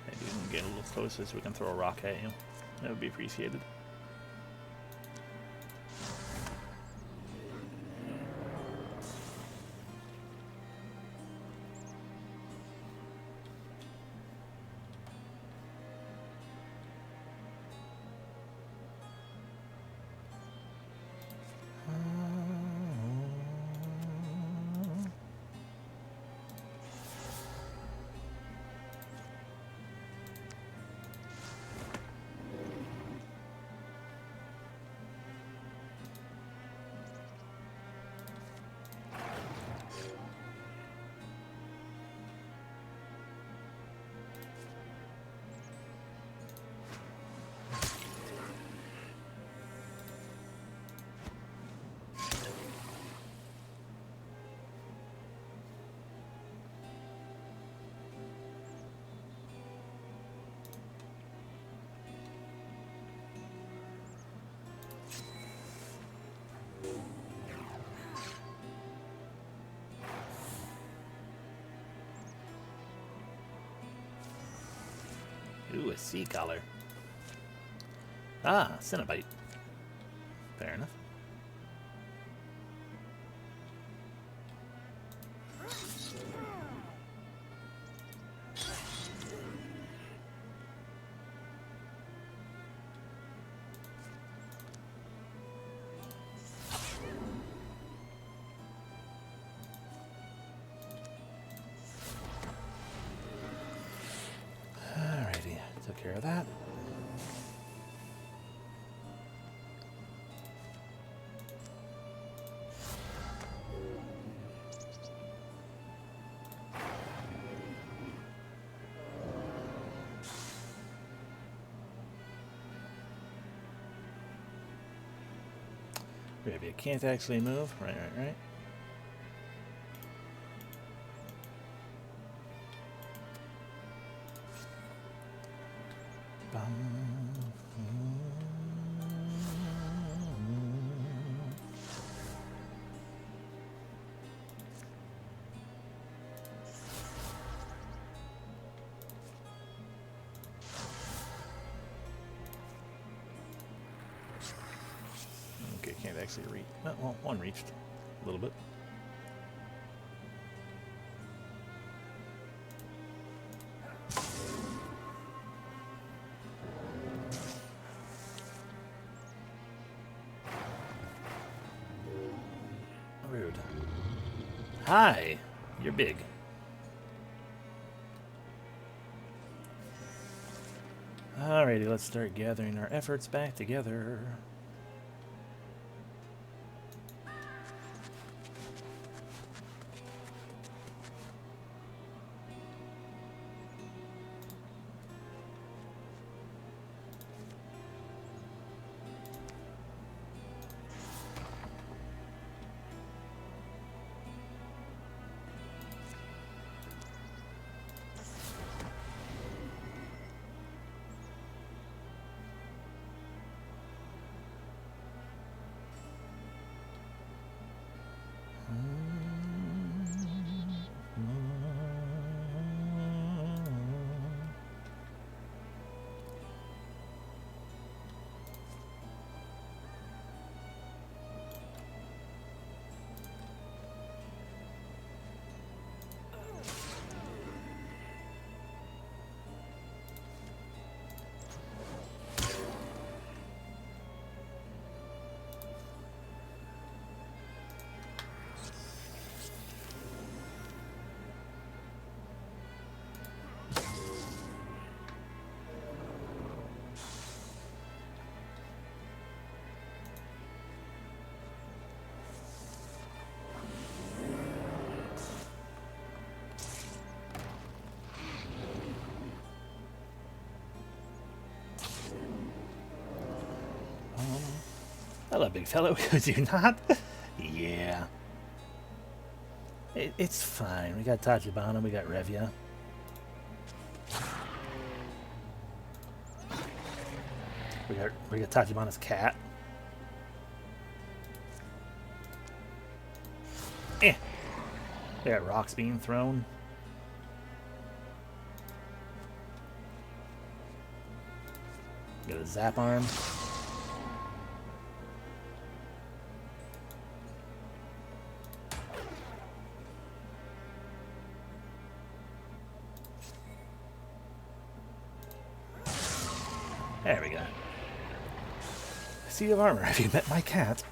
Maybe we can get a little closer so we can throw a rock at you. That would be appreciated. Ooh, a sea collar. Ah, Cinnabite. Fair enough. Alrighty, took care of that. Maybe it can't actually move. Right. Okay, can't actually reach. Well, one reached a little bit. Rude. Hi, you're big. Alrighty, let's start gathering our efforts back together. Hello, big fellow. Could you not? Yeah. It's fine. We got Tachibana, we got Revia. We got Tachibana's cat. Eh. We got rocks being thrown. Got a zap arm. There we go. Sea of armor. Have you met my cat?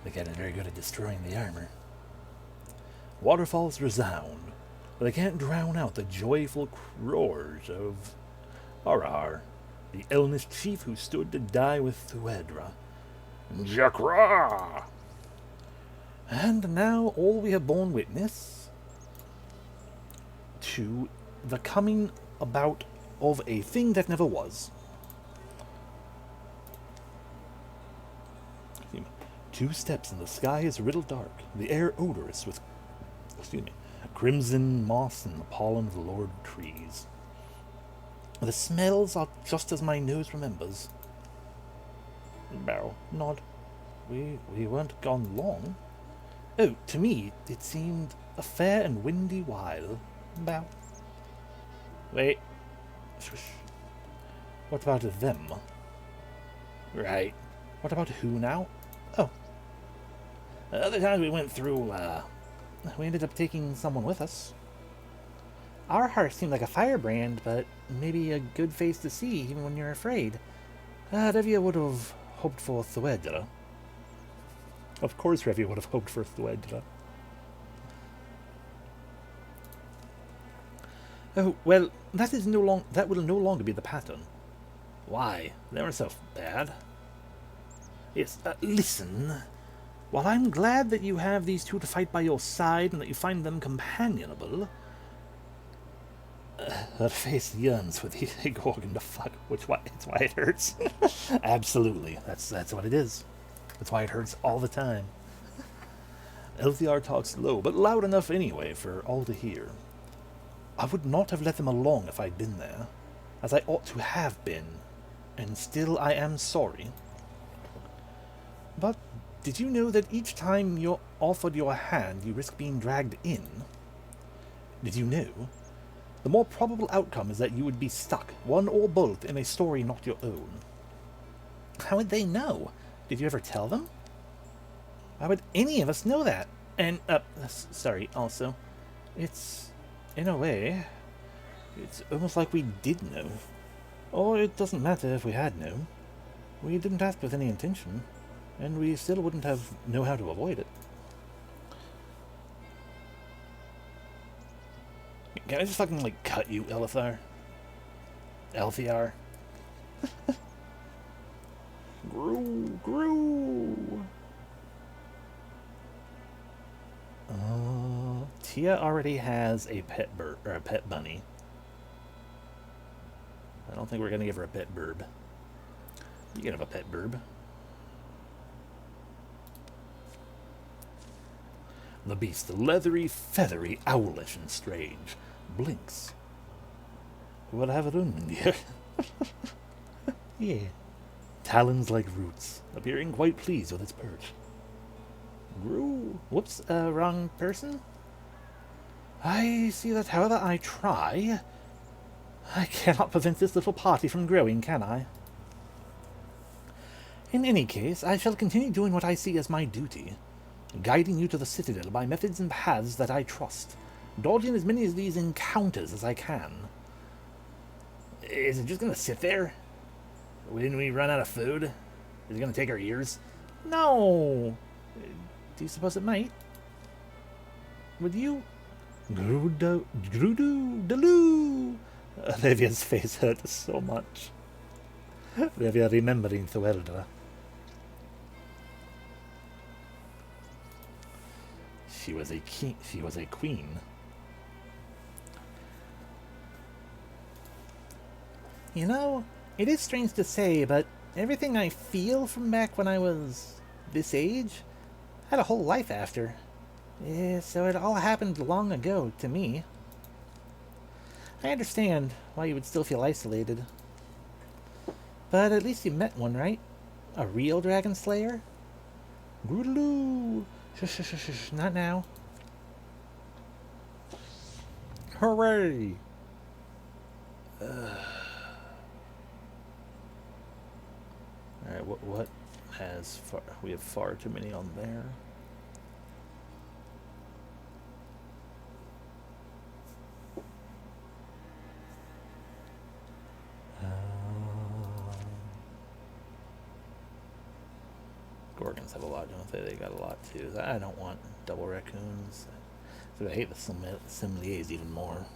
The cat is very good at destroying the armor. Waterfalls resound, but they can't drown out the joyful roars of Arar, the Elnish chief who stood to die with Thuedra. Jakra! And now all we have borne witness to the coming about of a thing that never was. 2 steps and the sky is riddled dark, the air odorous with, crimson moss and the pollen of the lord trees. The smells are just as my nose remembers. Bow, nod. We weren't gone long. Oh, to me, it seemed a fair and windy while. Bow. Wait. Swish. What about them? Right. What about who now? Oh. The other time we went through, we ended up taking someone with us. Our heart seemed like a firebrand, but maybe a good face to see even when you're afraid. Revia would have hoped for Thuedra. Of course Revia would have hoped for Thuedra. Oh, well, that will no longer be the pattern. Why? They were so bad. Yes, listen. While I'm glad that you have these 2 to fight by your side and that you find them companionable, her face yearns for the Gorgon to fuck, it's why it hurts. Absolutely, that's what it is. That's why it hurts all the time. Elthiar talks low, but loud enough anyway for all to hear. I would not have let them along if I'd been there, as I ought to have been, and still I am sorry. But did you know that each time you're offered your hand, you risk being dragged in? Did you know? The more probable outcome is that you would be stuck, one or both, in a story not your own. How would they know? Did you ever tell them? Why would any of us know that? And, sorry, also, it's, in a way, it's almost like we did know. Or it doesn't matter if we had known. We didn't act with any intention, and we still wouldn't have know how to avoid it. Can I just fucking, like, cut you, Elithar? Elthiar? Gru. Tia already has a pet bird, or a pet bunny. I don't think we're gonna give her a pet burb. You can have a pet burb. The beast, leathery, feathery, owlish, and strange, blinks. We'll have a room in here. Yeah. Talons like roots, appearing quite pleased with its perch. Grew. Whoops, wrong person? I see that however I try, I cannot prevent this little party from growing, can I? In any case, I shall continue doing what I see as my duty, guiding you to the Citadel by methods and paths that I trust, dodging as many of these encounters as I can. Is it just gonna sit there? When we run out of food? Is it gonna take our ears? No! Do you suppose it might? Would you? Grudu-daloo! Revia's face hurt so much. Revia remembering Thuedra. She was a queen. You know, it is strange to say, but everything I feel from back when I was this age had a whole life after. Yeah, so it all happened long ago to me. I understand why you would still feel isolated. But at least you met one, right? A real dragon slayer? Groodaloo! Shush, shush, shush, shush, not now. Hooray! Alright, what has far... We have far too many on there. Gorgons have a lot, don't they? They got a lot too. I don't want double raccoons. So I hate the sommeliers even more.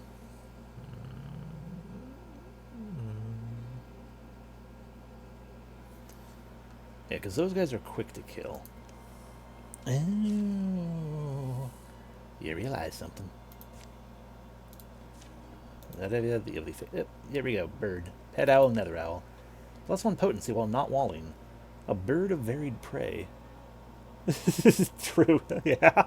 Yeah, because those guys are quick to kill. Oh, you realize something. Yep, here we go. Bird. Pet owl, nether owl. +1 potency while not walling. A bird of varied prey. This is true, yeah.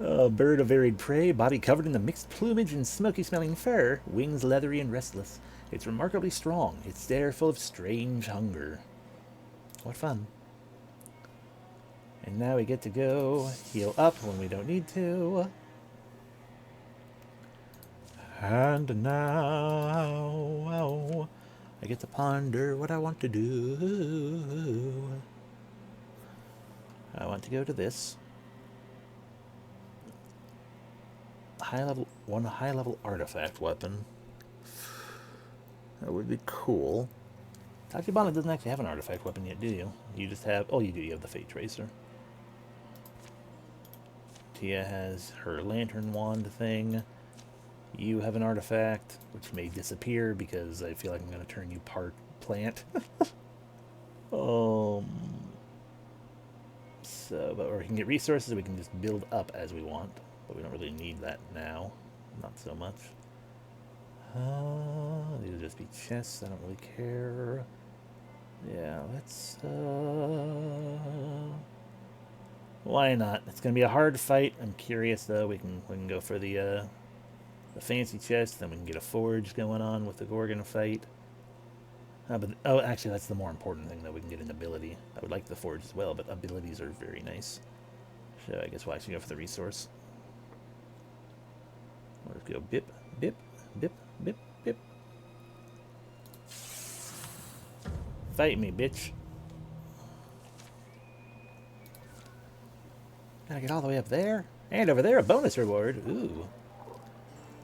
A bird of varied prey, body covered in the mixed plumage and smoky-smelling fur, wings leathery and restless. It's remarkably strong, its stare full of strange hunger. What fun. And now we get to go heal up when we don't need to. And now I get to ponder what I want to do. I want to go to this. One high level artifact weapon. That would be cool. Tachibana doesn't actually have an artifact weapon yet, do you? You just have... Oh, you do. You have the Fate Tracer. Tia has her lantern wand thing. You have an artifact, which may disappear because I feel like I'm going to turn you part plant. So, or we can get resources, we can just build up as we want. But we don't really need that now. Not so much. These will just be chests, I don't really care. Yeah, let's, why not? It's going to be a hard fight. I'm curious, though. We can go for the fancy chest, then we can get a forge going on with the Gorgon fight. Actually, that's the more important thing, though. We can get an ability. I would like the forge as well, but abilities are very nice. So I guess we'll actually go for the resource. Let's go bip, bip, bip, bip, bip. Fight me, bitch. Gotta get all the way up there. And over there, a bonus reward. Ooh.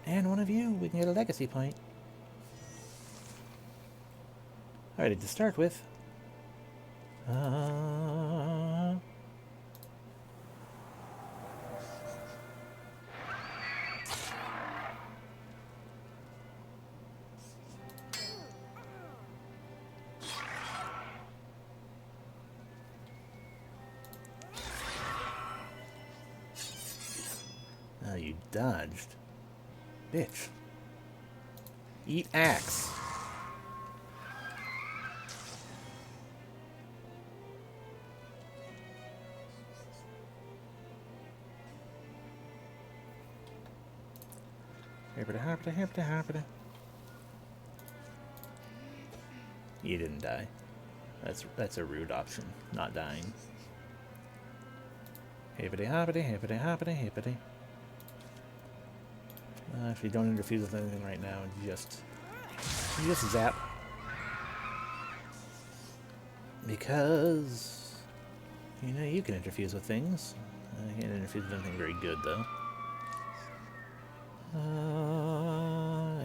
And one of you, we can get a legacy point. Alright, to start with. You dodged. Bitch. Eat axe. You didn't die. That's a rude option. Not dying. Hippity hoppity, hippity hoppity, hippity. If you don't interfuse with anything right now, just zap. Because, you know, you can interfuse with things. I can't interfuse with anything very good, though.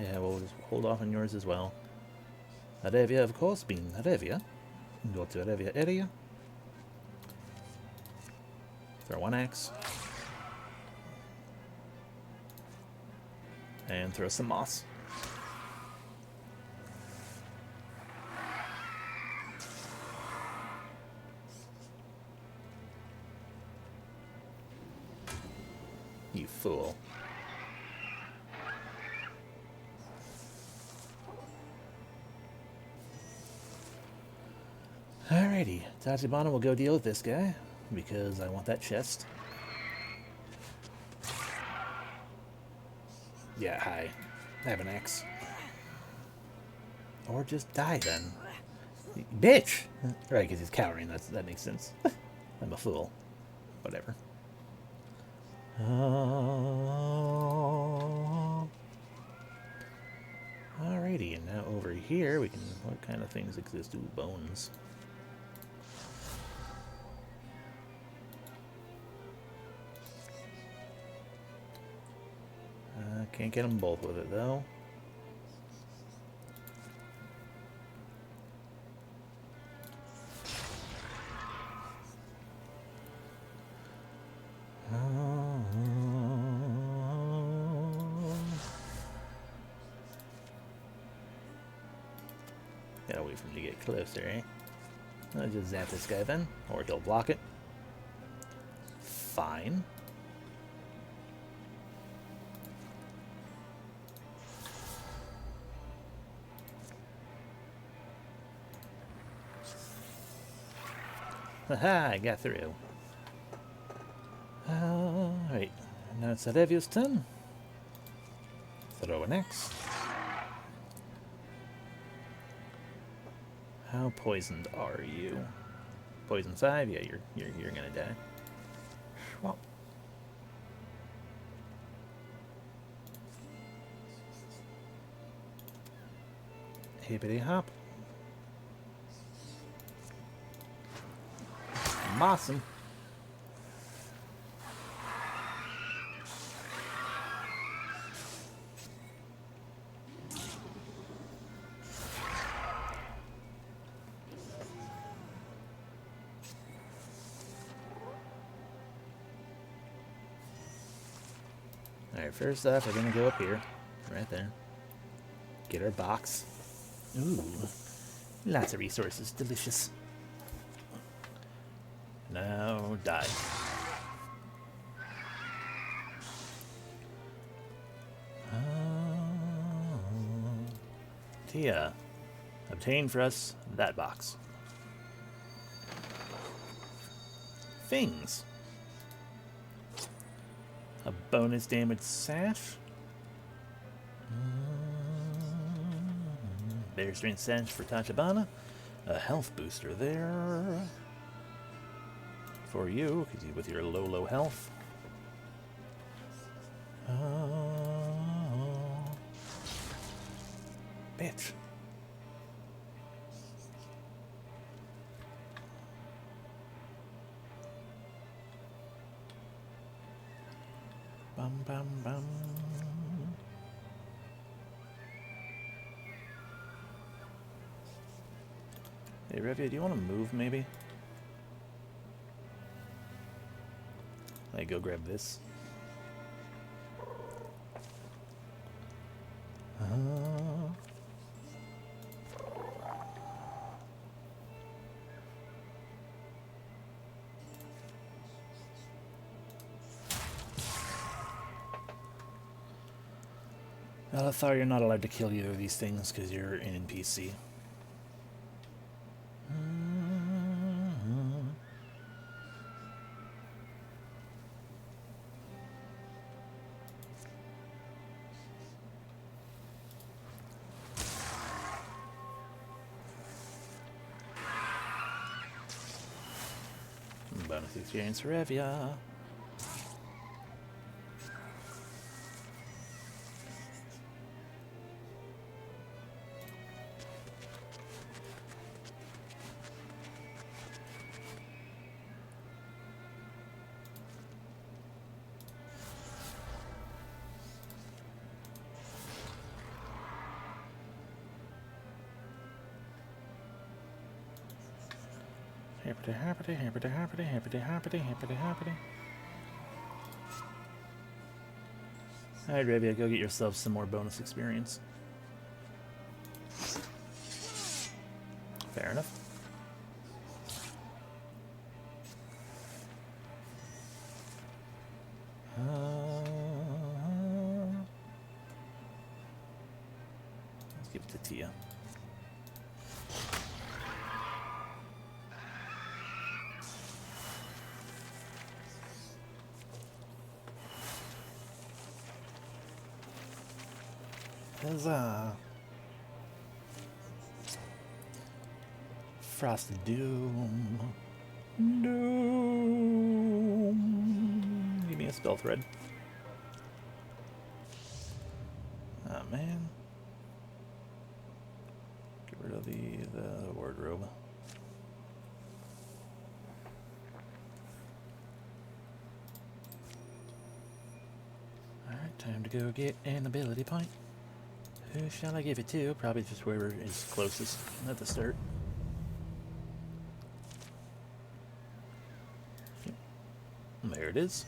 Yeah, we'll just hold off on yours as well. Arevia, of course, being Arevia. Go to Arevia area. Throw one axe. And throw some moss. You fool. Alrighty, Tachibana will go deal with this guy, because I want that chest. Yeah, hi. I have an axe. Or just die then. Bitch! Right, because he's cowering, that makes sense. I'm a fool. Whatever. Alrighty, and now over here we can... What kind of things exist? Ooh, bones. Can't get them both with it, though. Gotta wait for him to get closer, eh? I'll just zap this guy then, or he'll block it. Fine. Haha, I got through. Alright, now it's Arevio's turn. Throw an axe. How poisoned are you? Poison 5? Yeah, you're gonna die. Well. Hippity hop. Awesome. Alright, first off, we're gonna go up here. Right there. Get our box. Ooh. Lots of resources. Delicious. Now, die. Tia, obtain for us that box. Things. A bonus damage sash. Bear strength sash for Tachibana. A health booster there. For you, because you with your low health. Bitch. Bum bum bum. Hey Revia, do you want to move maybe? Like, go grab this. Alethar, you're not allowed to kill either of these things because you're an NPC. Bonus experience for Revia. Happity. Alright, Revia, go get yourself some more bonus experience. Fair enough. Let's give it to Tia. Huzzah! Frosted Doom. Doom. Give me a spell thread. Oh man. Get rid of the wardrobe. Alright, time to go get an ability point. Who shall I give it to? Probably just whoever is closest at the start. Yep. There it is.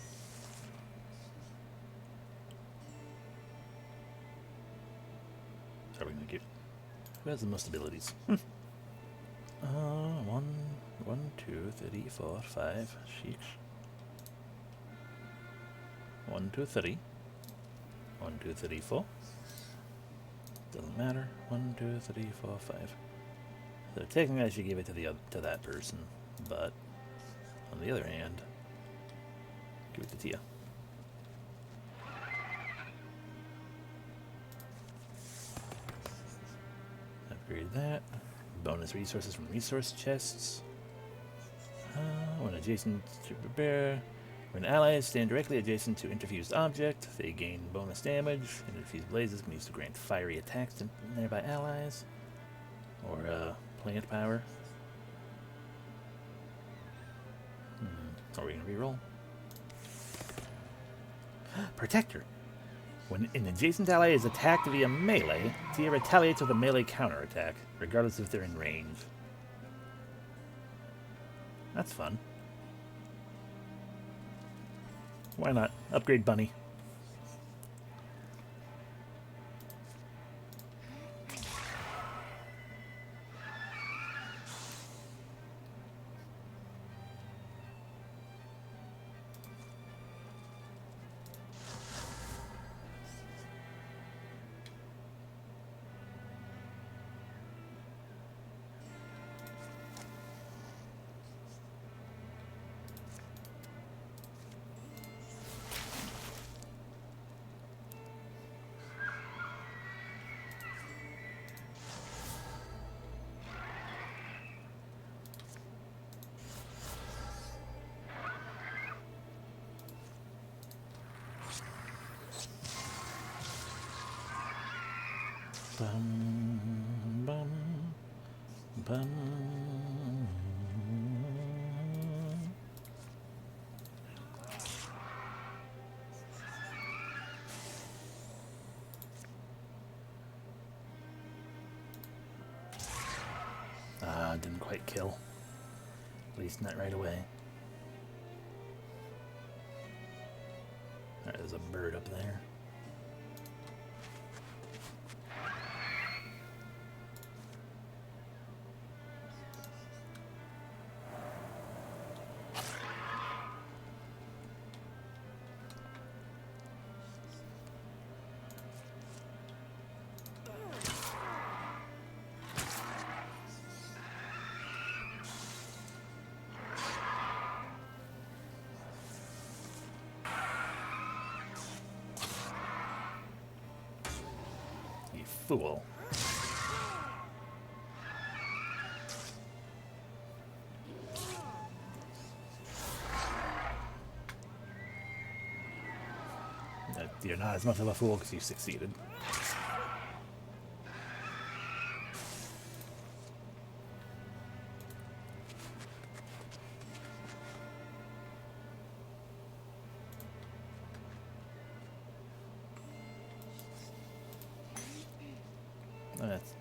So we're gonna give. Who has the most abilities? 1, 2, 3, 4, 5, 6. 1, 2, 3. 1, 2, 3, 4. Doesn't matter. 1, 2, 3, 4, 5. So technically I should give it to that person, but on the other hand, give it to Tia. Upgrade that. Bonus resources from resource chests. When adjacent to prepare. When allies stand directly adjacent to interfused object, they gain bonus damage. Interfused blazes can be used to grant fiery attacks to nearby allies. Or plant power. Are we going to reroll? Protector. When an adjacent ally is attacked via melee, Tia retaliates with a melee counterattack, regardless if they're in range. That's fun. Why not? Upgrade Bunny. Bum, bum, bum. Didn't quite kill. At least not right away. Alright, there's a bird up there. Fool. You're not as much of a fool because you succeeded.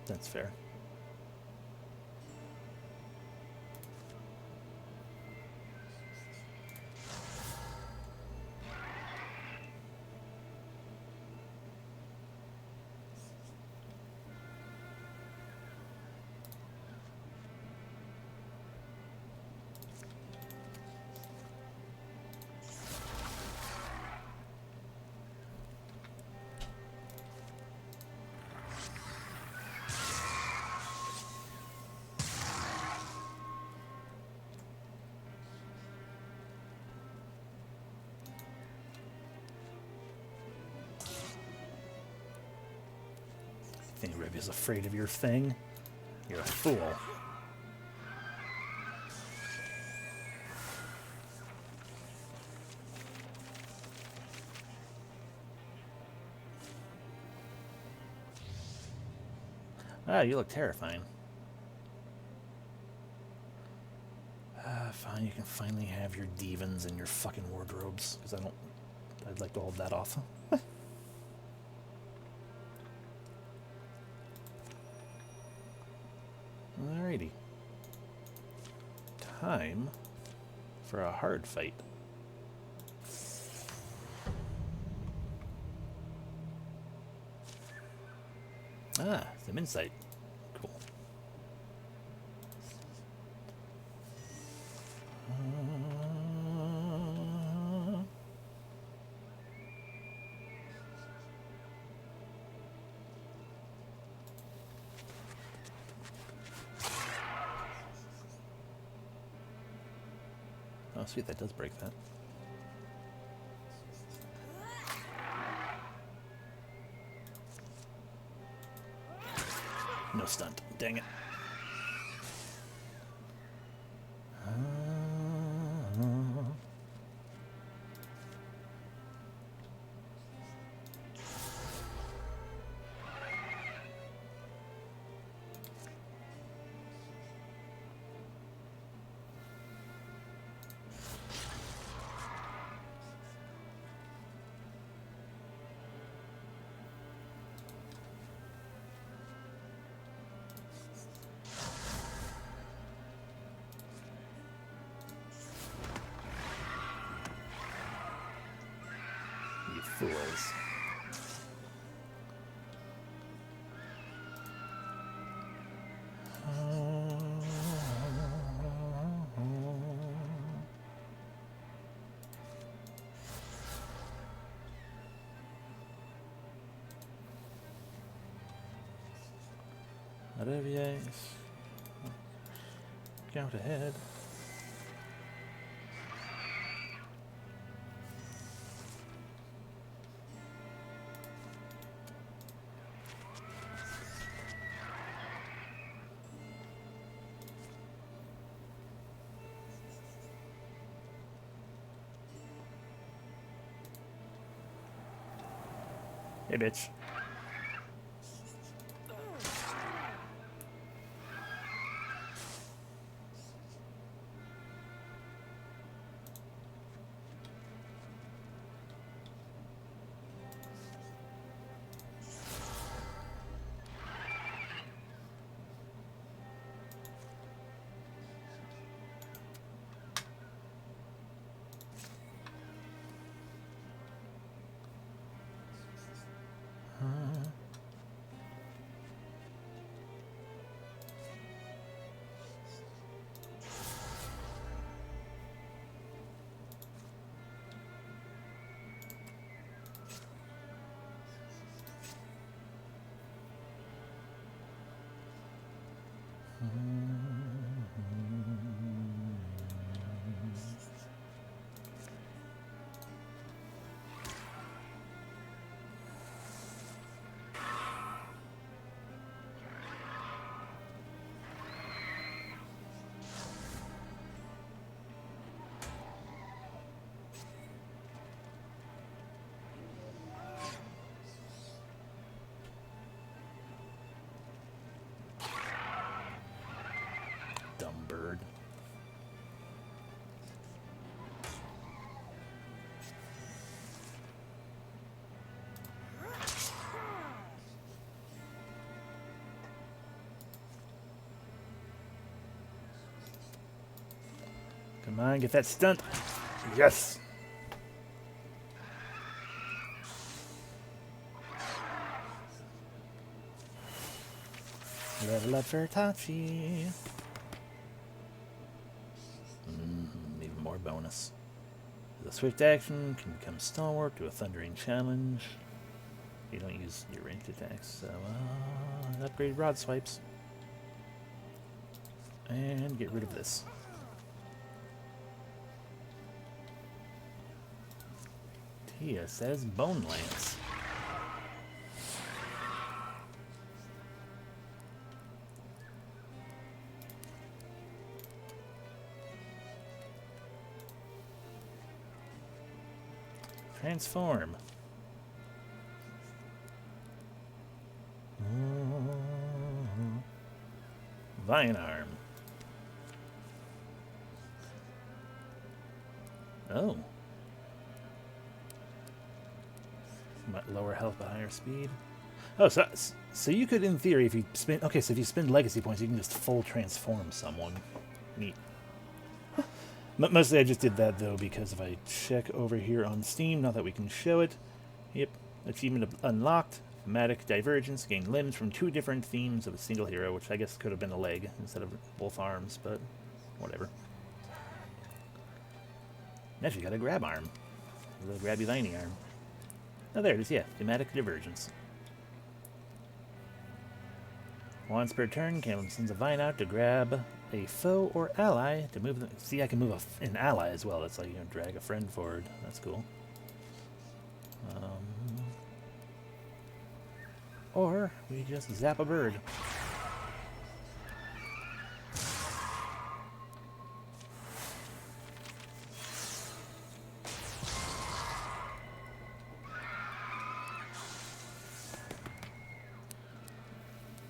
That's fair. Think Rivia's afraid of your thing? You're a fool. Ah, you look terrifying. Fine, you can finally have your divans and your fucking wardrobes, because I'd like to hold that off. Alrighty. Time for a hard fight. Ah, some insight. Cool. Oh, sweet, that does break that. No stunt. Dang it. You fools. Rivia's. Count ahead. Hey, bitch. Dumb bird. Come on, get that stunt. Yes. Level up for Tachi. Even more bonus. The swift action can become stalwart to a thundering challenge. You don't use your ranged attacks, so upgrade rod swipes. And get rid of this. Tia says Bone Lance. Transform. Vine Arm. Oh. Lower health but higher speed. Oh, so you could, in theory, if you spend... Okay, so if you spend legacy points, you can just full transform someone. Neat. Mostly I just did that, though, because if I check over here on Steam, not that we can show it. Yep. Achievement unlocked. Thematic divergence. Gain limbs from 2 different themes of a single hero, which I guess could have been a leg instead of both arms, but whatever. Actually got a grab arm. A little grabby liney arm. Oh, there it is, yeah. Thematic divergence. Once per turn, Caleb sends a vine out to grab a foe or ally to move them. See, I can move an ally as well. That's like, you know, drag a friend forward. That's cool. Or we just zap a bird.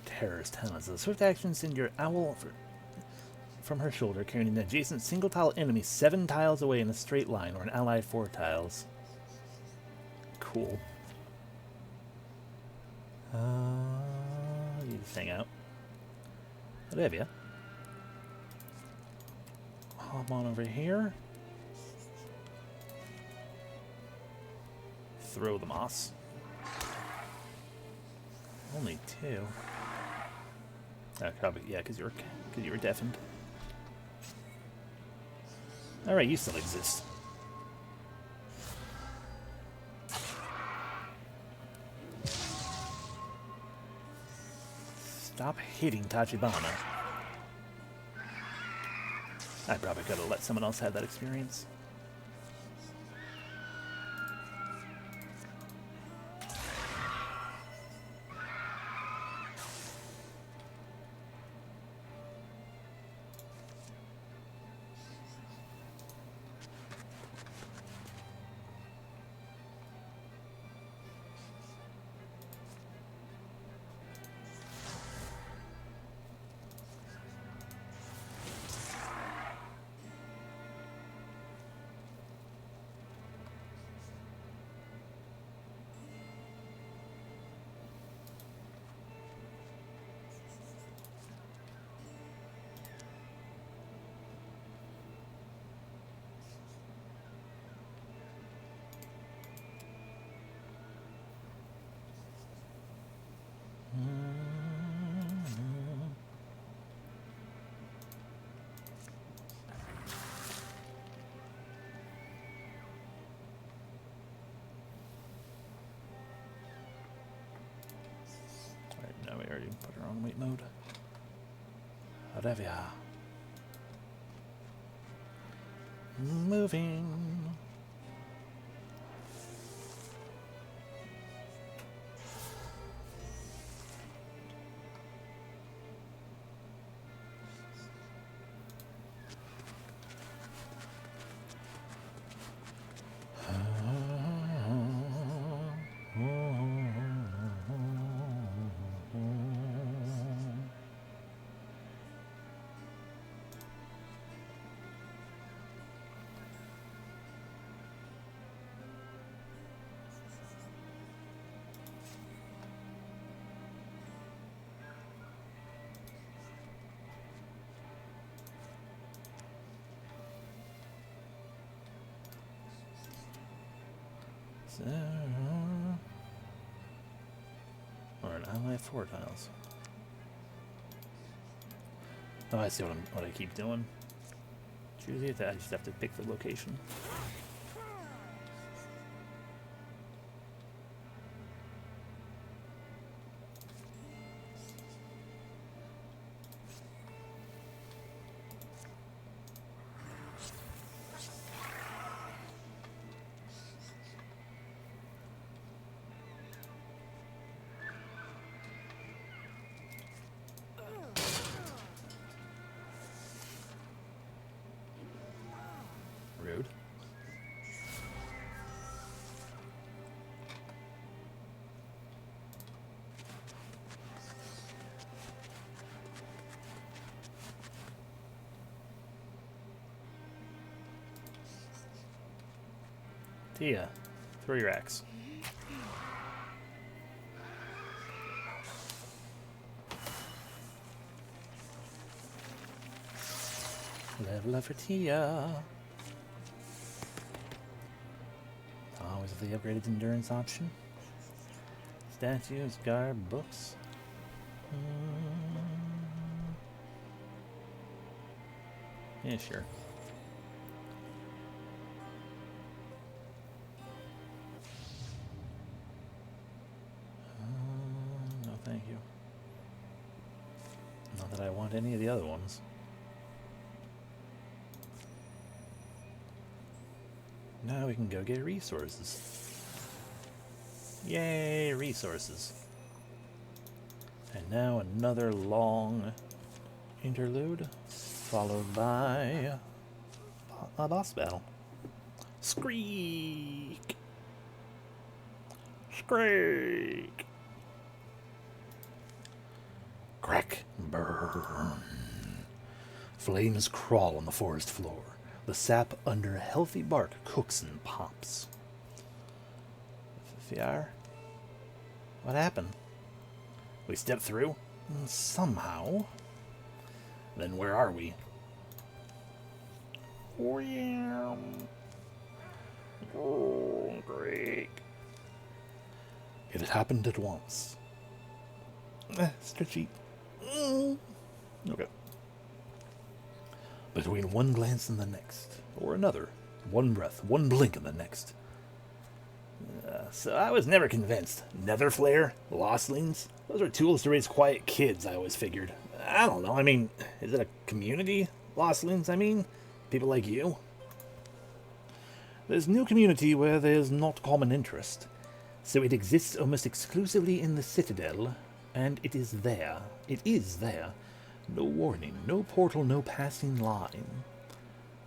Terror's talents. The swift action send your owl from her shoulder, carrying an adjacent single tile enemy 7 tiles away in a straight line, or an ally 4 tiles. Cool. You just hang out. Olivia. Hop on over here. Throw the moss. Only 2. Probably, yeah, because you were deafened. All right, you still exist. Stop hitting Tachibana. I probably could have let someone else have that experience. No, we already put her on wait mode. Whatever. Moving. So, or an ally 4 tiles. Oh, I see what I keep doing. Choose it. I just have to pick the location. Rude. Tia, throw your axe. Level up for Tia. Always have the upgraded endurance option. Statues, garb, books. Yeah, sure. No, thank you. Not that I want any of the other ones. Now we can go get resources. Yay, resources. And now another long interlude, followed by a boss battle. Skreek! Skreek! Crack, burn. Flames crawl on the forest floor. The sap under healthy bark cooks and pops. Fiar? What happened? We stepped through? Somehow. Then where are we? Oh, great. It had happened at once. Stretchy. Okay. Between one glance and the next, or another, one breath, one blink and the next. So I was never convinced. Nether flare, lostlings, those are tools to raise quiet kids, I always figured. I don't know, I mean, is it a community? Lostlings, I mean? People like you? There's no community where there's not common interest. So it exists almost exclusively in the Citadel, and it is there. It is there. No warning, no portal, no passing line.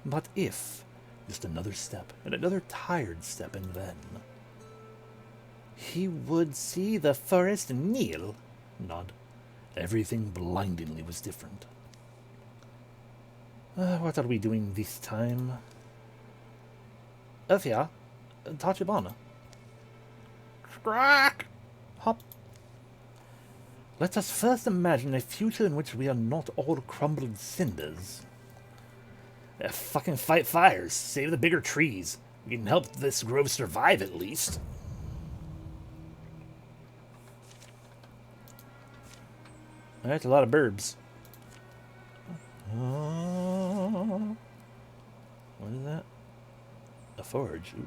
But if, just another step, and another tired step, and then... He would see the forest kneel. Nod. Everything blindingly was different. What are we doing this time? Earthia, Tachibana. Scrack! Hop. Let us first imagine a future in which we are not all crumbled cinders. Fucking fight fires. Save the bigger trees. We can help this grove survive at least. That's a lot of burbs. What is that? A forge. Ooh.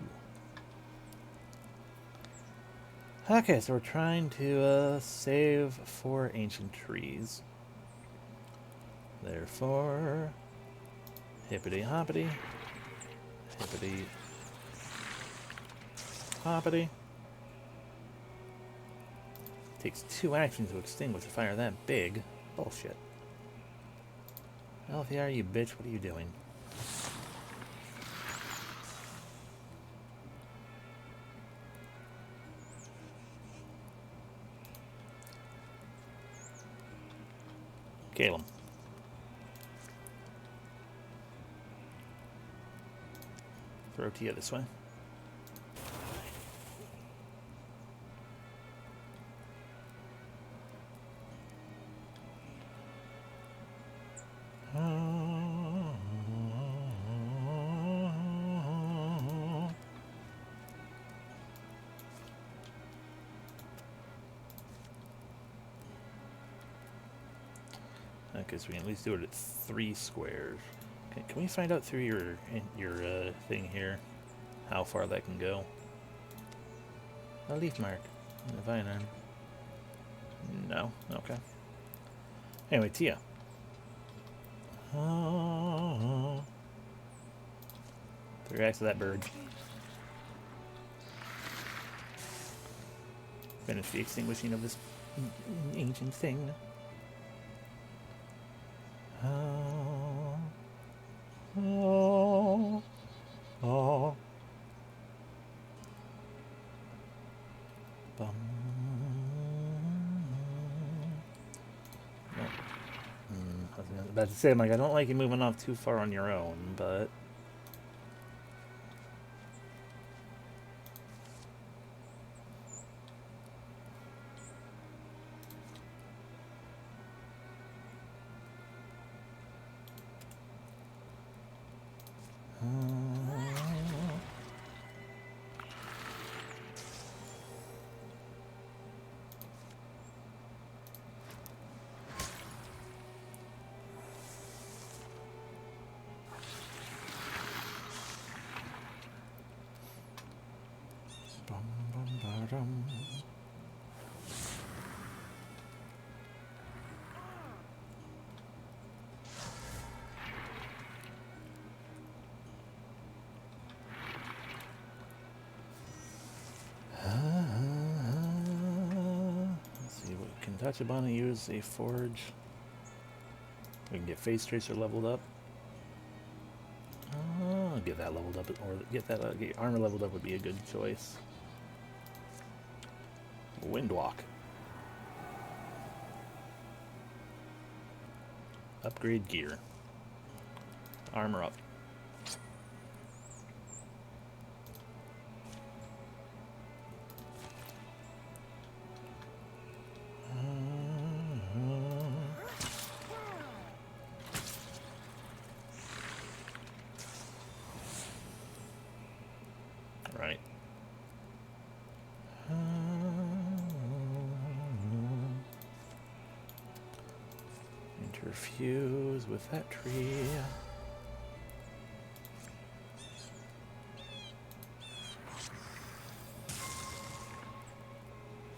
Okay, so we're trying to save 4 ancient trees. Therefore, hippity hoppity, hippity hoppity. Takes 2 actions to extinguish a fire that big. Bullshit. Althea, you bitch, what are you doing? Caleb. Throw Tia this way. Okay, so we can at least do it at 3 squares. Okay, can we find out through your thing here how far that can go? A leaf mark. A vine arm. No. Okay. Anyway, Tia. Throw your axe to that bird. Finish the extinguishing of this ancient thing. I was about to say, I'm like, I don't like you moving off too far on your own, but Let's see, what can Tachibana use? A forge. We can get Face Tracer leveled up. Get that leveled up, or get that get armor leveled up would be a good choice. Windwalk. Upgrade gear. Armor up. Right. Interfuse with that tree.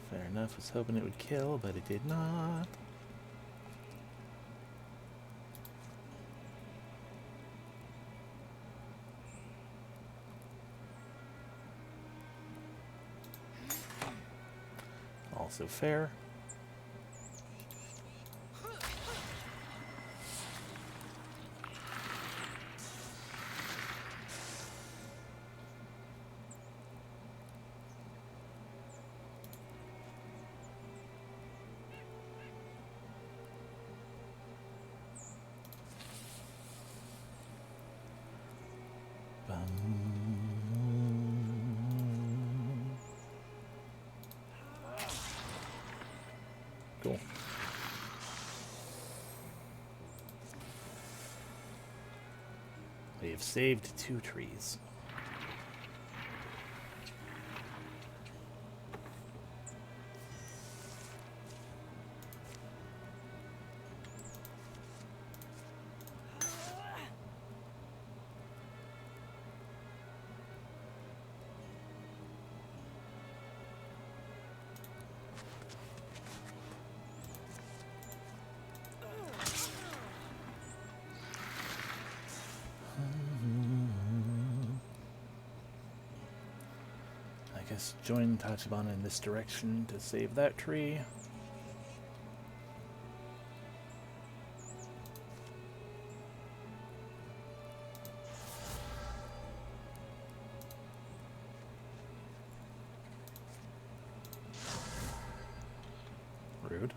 Fair enough, was hoping it would kill, but it did not. Also fair. Cool. We have saved 2 trees. I guess join Tachibana in this direction to save that tree. Rude.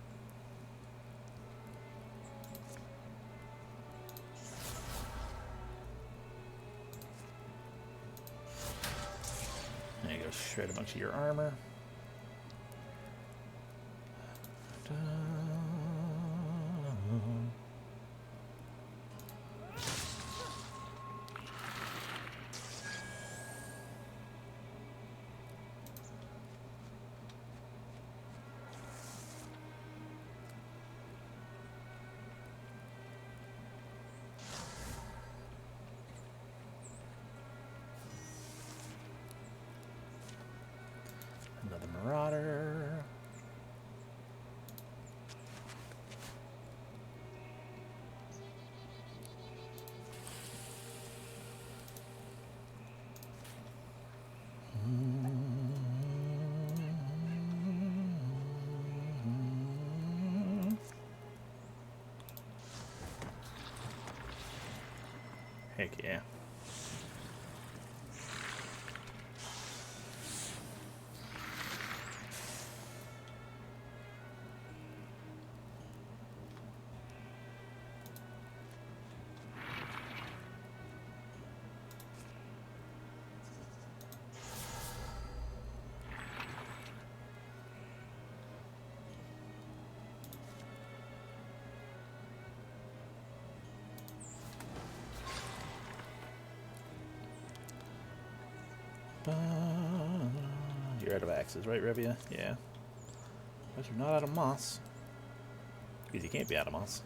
There you go, shred a bunch of your armor. Another Marauder. Heck yeah. You're out of axes, right, Revia? Yeah. But you're not out of moss. Because you can't be out of moss.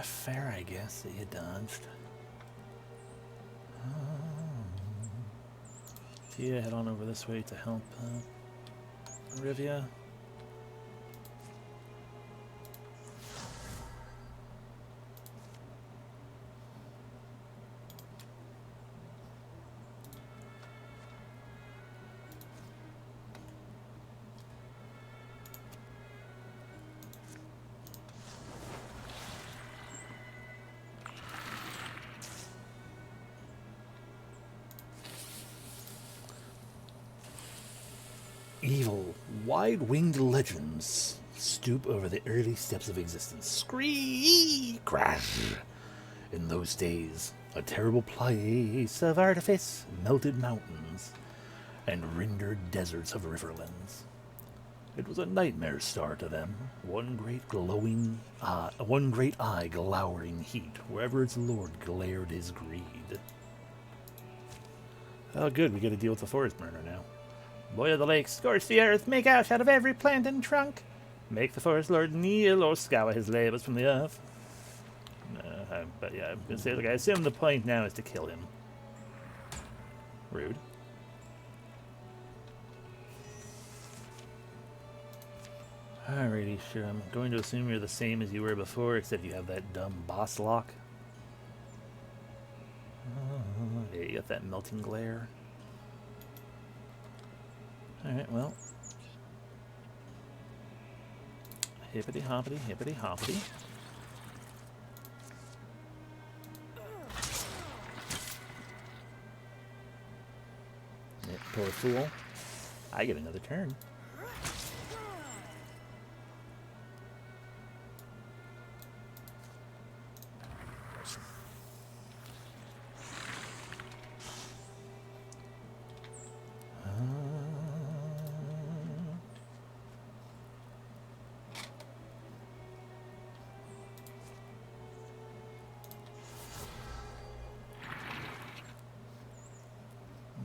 Fair, I guess, that you dodged. So yeah, head on over this way to help Rivia. Evil, wide-winged legends stoop over the early steps of existence. Scream! Crash! In those days, a terrible place of artifice melted mountains and rendered deserts of riverlands. It was a nightmare star to them, one great eye glowering heat wherever its lord glared his greed. Oh good, we get to deal with the forest burner now. Boil the lake, scorch the earth, make ash out of every plant and trunk. Make the forest lord kneel or scour his labors from the earth. But yeah, I'm gonna say, like, I assume the point now is to kill him. Rude. Alrighty, sure. I'm going to assume you're the same as you were before, except you have that dumb boss lock. Yeah, you got that melting glare. Alright, well. Hippity hoppity, hippity hoppity. Poor fool. I get another turn.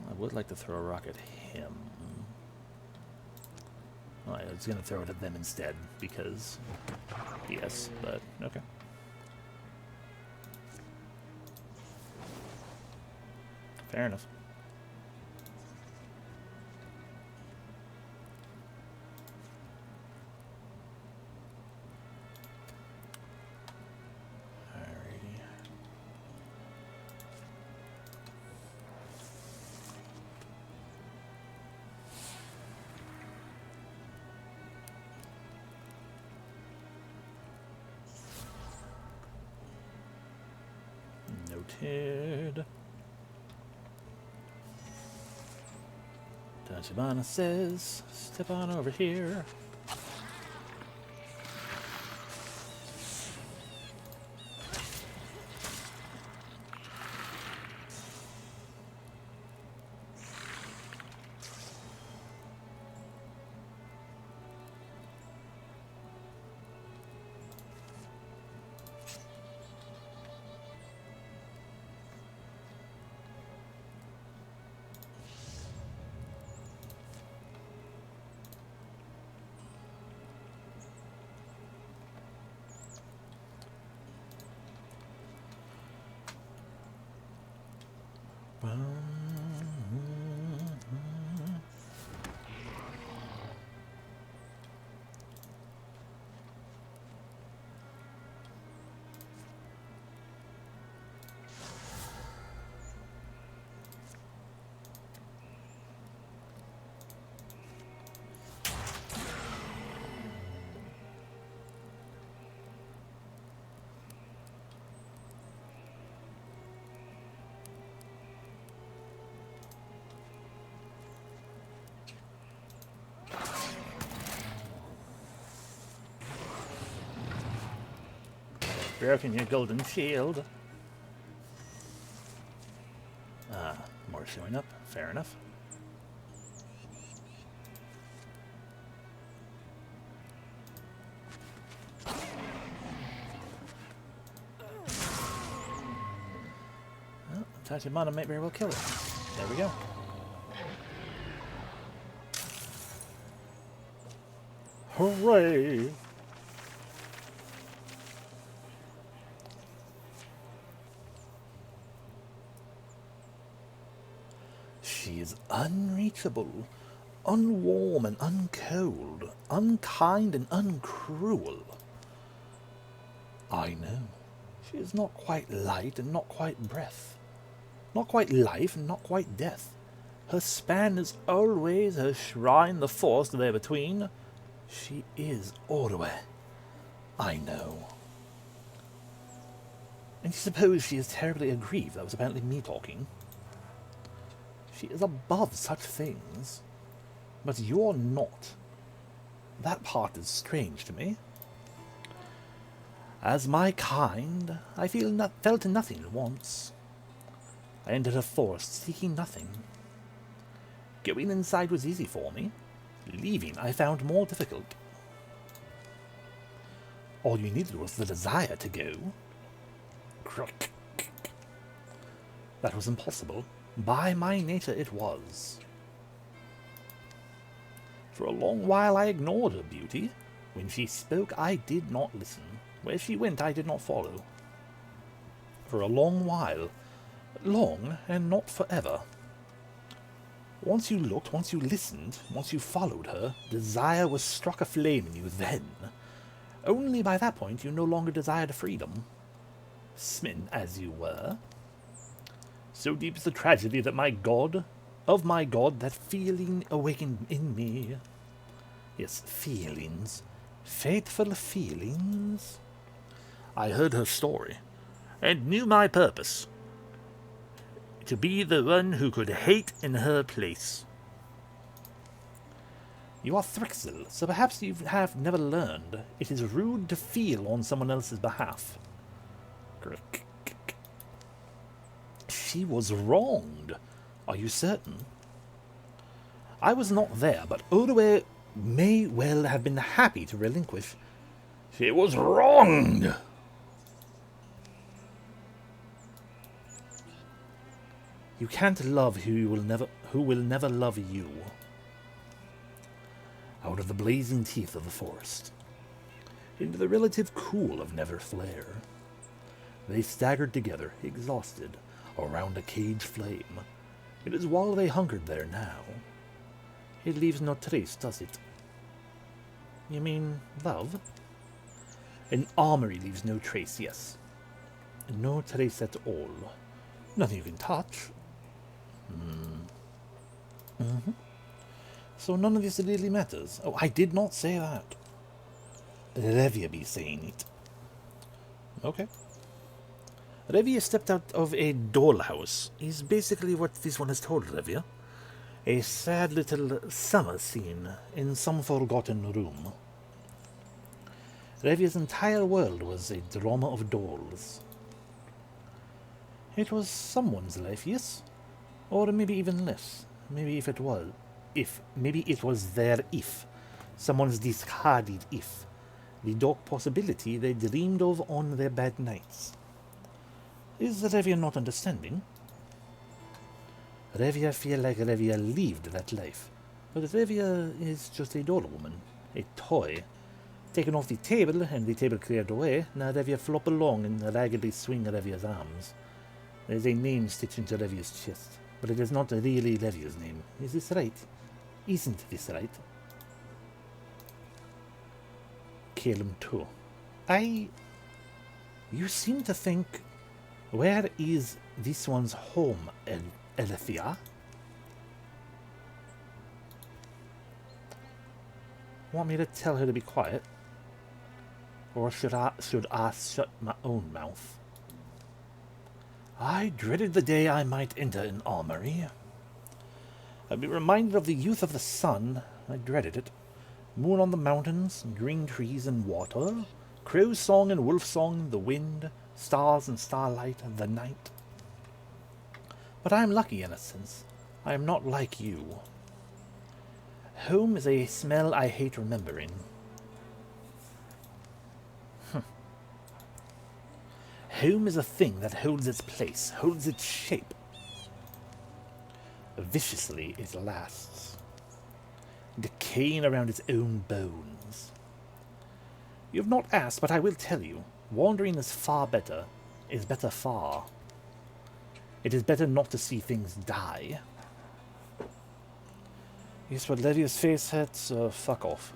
I would like to throw a rock at him. Well, I was going to throw it at them instead, because yes, but okay. Fair enough. Noted. Tachibana says, step on over here. Broken your golden shield. More showing up. Fair enough. Well, Tachibana might very well kill it. There we go. Hooray! She is unreachable, unwarm and uncold, unkind and uncruel. I know. She is not quite light and not quite breath. Not quite life and not quite death. Her span is always her shrine, the forest there between. She is Ordway. I know. And you suppose she is terribly aggrieved that was apparently me talking? She is above such things. But you're not. That part is strange to me. As my kind, I felt nothing once. I entered a forest seeking nothing. Going inside was easy for me. Leaving I found more difficult. All you needed was the desire to go. That was impossible. By my nature it was. For a long while I ignored her beauty. When she spoke, I did not listen. Where she went, I did not follow. For a long while. Long, and not forever. Once you looked, once you listened, once you followed her, desire was struck aflame in you then. Only by that point you no longer desired freedom. Smitten as you were. So deep is the tragedy that of my God, that feeling awakened in me. Yes, feelings. Fateful feelings. I heard her story, and knew my purpose. To be the one who could hate in her place. You are Thrixil, so perhaps you have never learned. It is rude to feel on someone else's behalf. She was wronged. Are you certain? I was not there, but Ordway may well have been happy to relinquish. She was wronged. You can't love who will never love you. Out of the blazing teeth of the forest, into the relative cool of Neverflare, they staggered together, exhausted, around a cage flame. It is while they hungered there now. It leaves no trace, does it? You mean love? An armory leaves no trace, yes. No trace at all. Nothing you can touch. So none of this really matters. Oh, I did not say that. Revia be saying it. Okay. Revia stepped out of a dollhouse is basically what this one has told Revia. A sad little summer scene in some forgotten room. Revia's entire world was a drama of dolls. It was someone's life, yes? Or maybe even less. Maybe it was their if. Someone's discarded if. The dark possibility they dreamed of on their bad nights. Is Revia not understanding? Revia feel like Revia lived that life. But Revia is just a doll woman. A toy. Taken off the table, and the table cleared away. Now Revia flop along and raggedly swing Revia's arms. There is a name stitched into Revia's chest. But it is not really Revia's name. Is this right? Isn't this right? Calum too. You seem to think... Where is this one's home, Elethia? Want me to tell her to be quiet? Or should I shut my own mouth? I dreaded the day I might enter an armory. I'd be reminded of the youth of the sun. I dreaded it. Moon on the mountains, green trees and water, crow song and wolf song, the wind, stars and starlight, the night. But I am lucky in a sense. I am not like you. Home is a smell I hate remembering. Home is a thing that holds its place, holds its shape. Viciously it lasts, decaying around its own bones. You have not asked, but I will tell you. Wandering is better far. It is better not to see things die. Here's what Levia's face had, so fuck off.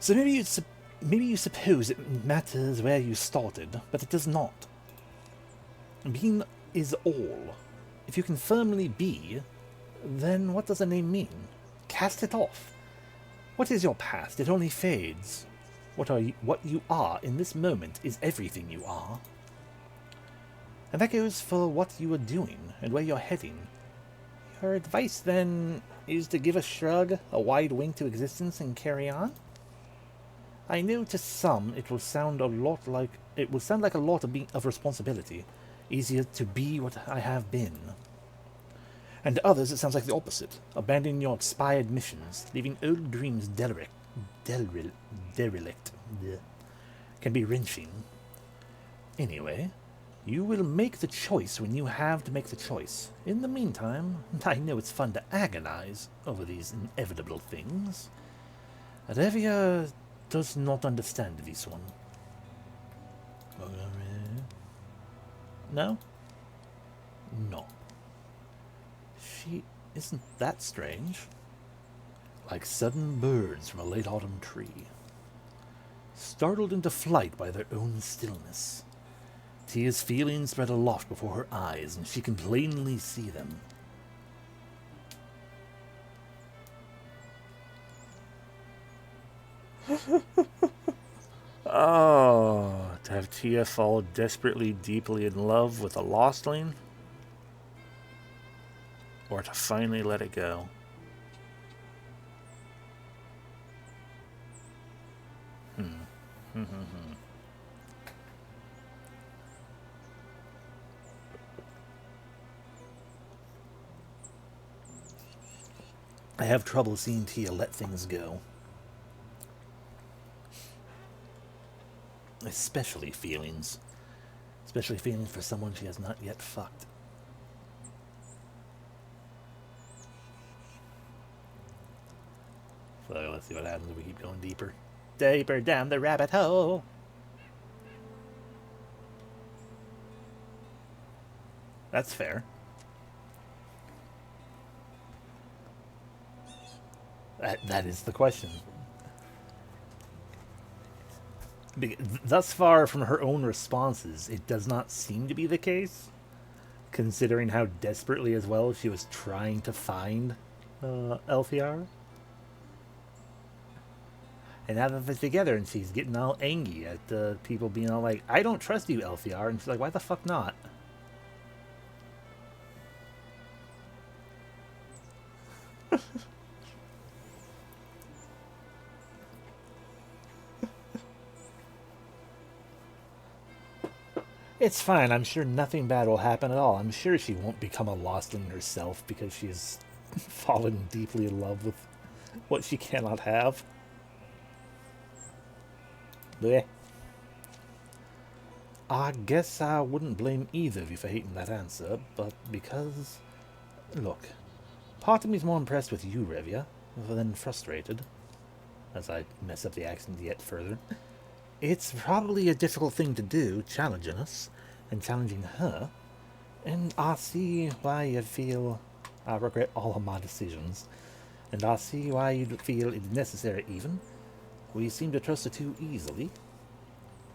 So maybe you suppose it matters where you started, but it does not. Being is all. If you can firmly be, then what does a name mean? Cast it off. What is your past? It only fades. What you are in this moment is everything you are. And that goes for what you are doing and where you're heading. Your advice, then, is to give a shrug, a wide wink to existence, and carry on? I know to some it will sound like a lot of responsibility, easier to be what I have been. And to others it sounds like the opposite, abandoning your expired missions, leaving old dreams derelict. Can be wrenching. Anyway, you will make the choice when you have to make the choice. In the meantime, I know it's fun to agonize over these inevitable things. Revia does not understand this one. No? No. She isn't that strange. Like sudden birds from a late autumn tree, startled into flight by their own stillness. Tia's feelings spread aloft before her eyes, and she can plainly see them. Oh, to have Tia fall desperately, deeply in love with a lostling? Or to finally let it go? I have trouble seeing Tia let things go. Especially feelings. Especially feelings for someone she has not yet fucked. So let's see what happens if we keep going deeper. Deeper down the rabbit hole. That's fair. That is the question. Thus far from her own responses, it does not seem to be the case, considering how desperately as well she was trying to find Elfiara. And now that they're together and she's getting all angry at people being all like, I don't trust you, Elfiara. And she's like, why the fuck not? It's fine. I'm sure nothing bad will happen at all. I'm sure she won't become a lostling herself because she has fallen deeply in love with what she cannot have. Blech. I guess I wouldn't blame either of you for hating that answer, but because... Look, part of me's more impressed with you, Revia, than frustrated, as I mess up the accent yet further. It's probably a difficult thing to do, challenging us, and challenging her, and I see why you feel I regret all of my decisions, and I see why you feel it's necessary even. We seem to trust her too easily,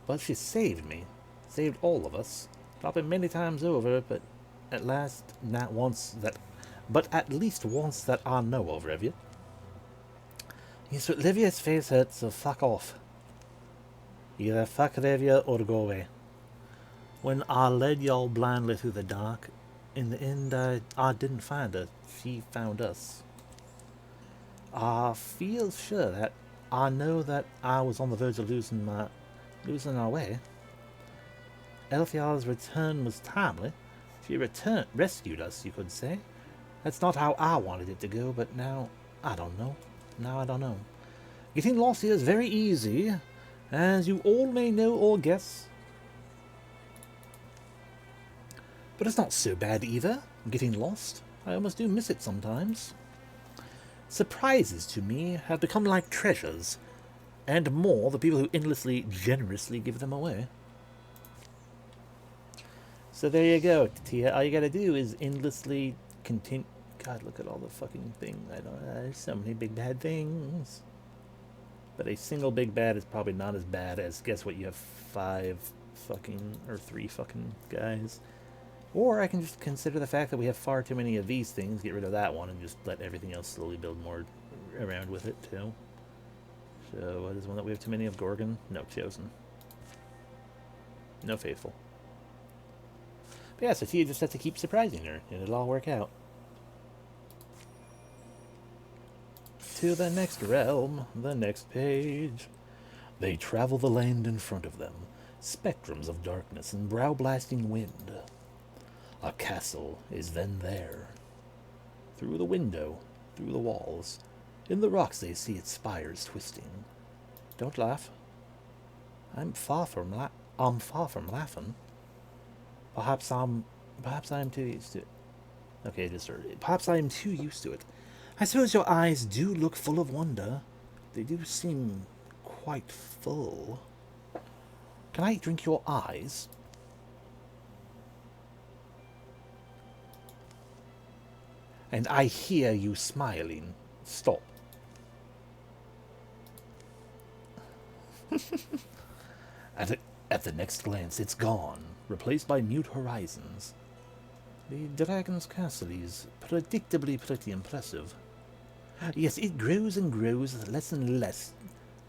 but she saved me, saved all of us, probably many times over, but at least once that I know of, Revia. Yes, but Livia's face hurts, so fuck off. Either fuck Revia or go away. When I led y'all blindly through the dark, in the end I didn't find her. She found us. I feel sure that I know that I was on the verge of losing our way. Elfiara's return was timely. She rescued us, you could say. That's not how I wanted it to go, but now I don't know. Getting lost here is very easy, as you all may know or guess. But it's not so bad either, getting lost. I almost do miss it sometimes. Surprises to me have become like treasures, and more the people who endlessly, generously give them away. So there you go, Tia. All you gotta do is endlessly God, look at all the fucking things. I don't. There's so many big bad things. But a single big bad is probably not as bad as, guess what, you have 5 fucking, or 3 fucking guys. Or I can just consider the fact that we have far too many of these things, get rid of that one, and just let everything else slowly build more around with it, too. So, what is one that we have too many of? Gorgon? No, Chosen. No Faithful. But yeah, so Tia just has to keep surprising her, and it'll all work out. To the next realm, the next page. They travel the land in front of them, spectrums of darkness and brow-blasting wind. A castle is then there. Through the window, through the walls, in the rocks they see its spires twisting. Don't laugh. I'm far from laughing. Perhaps I'm too used to it. Okay, just perhaps I am too used to it. I suppose your eyes do look full of wonder. They do seem quite full. Can I drink your eyes? And I hear you smiling. Stop. At the next glance, it's gone, replaced by mute horizons. The dragon's castle is predictably pretty impressive. Yes, it grows and grows, less and less.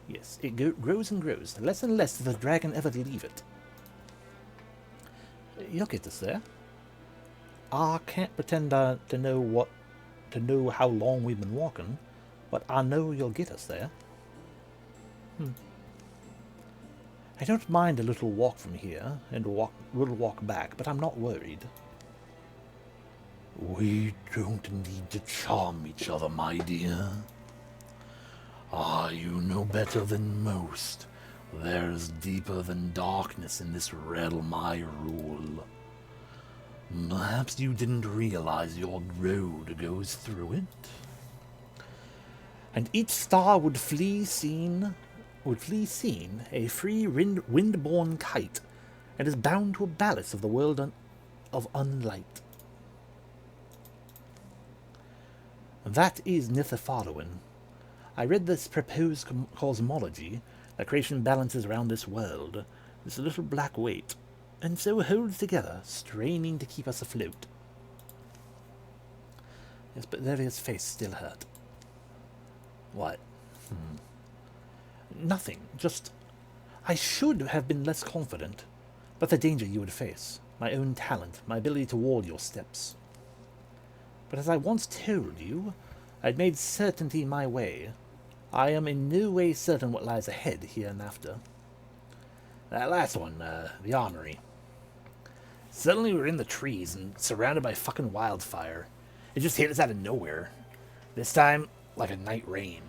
Yes, it grows and grows, less and less does the dragon ever leave it. You'll get us there. I can't pretend to know how long we've been walking, but I know you'll get us there. I don't mind a little walk from here, and we'll walk back, but I'm not worried. We don't need to charm each other, my dear. Ah, you know better than most. There's deeper than darkness in this realm I rule. Perhaps you didn't realize your road goes through it. And each star would flee seen, a free wind-borne kite, and is bound to a ballast of the world of unlight. That is Nithafaruin. I read this proposed cosmology, that creation balances around this world, this little black weight, and so holds together, straining to keep us afloat. Yes, but Leria's face still hurt. What? Nothing, just... I should have been less confident, but the danger you would face, my own talent, my ability to ward your steps. But as I once told you, I'd made certainty my way. I am in no way certain what lies ahead here and after. That last one, the armory. Suddenly we were in the trees and surrounded by fucking wildfire. It just hit us out of nowhere. This time, like a night rain.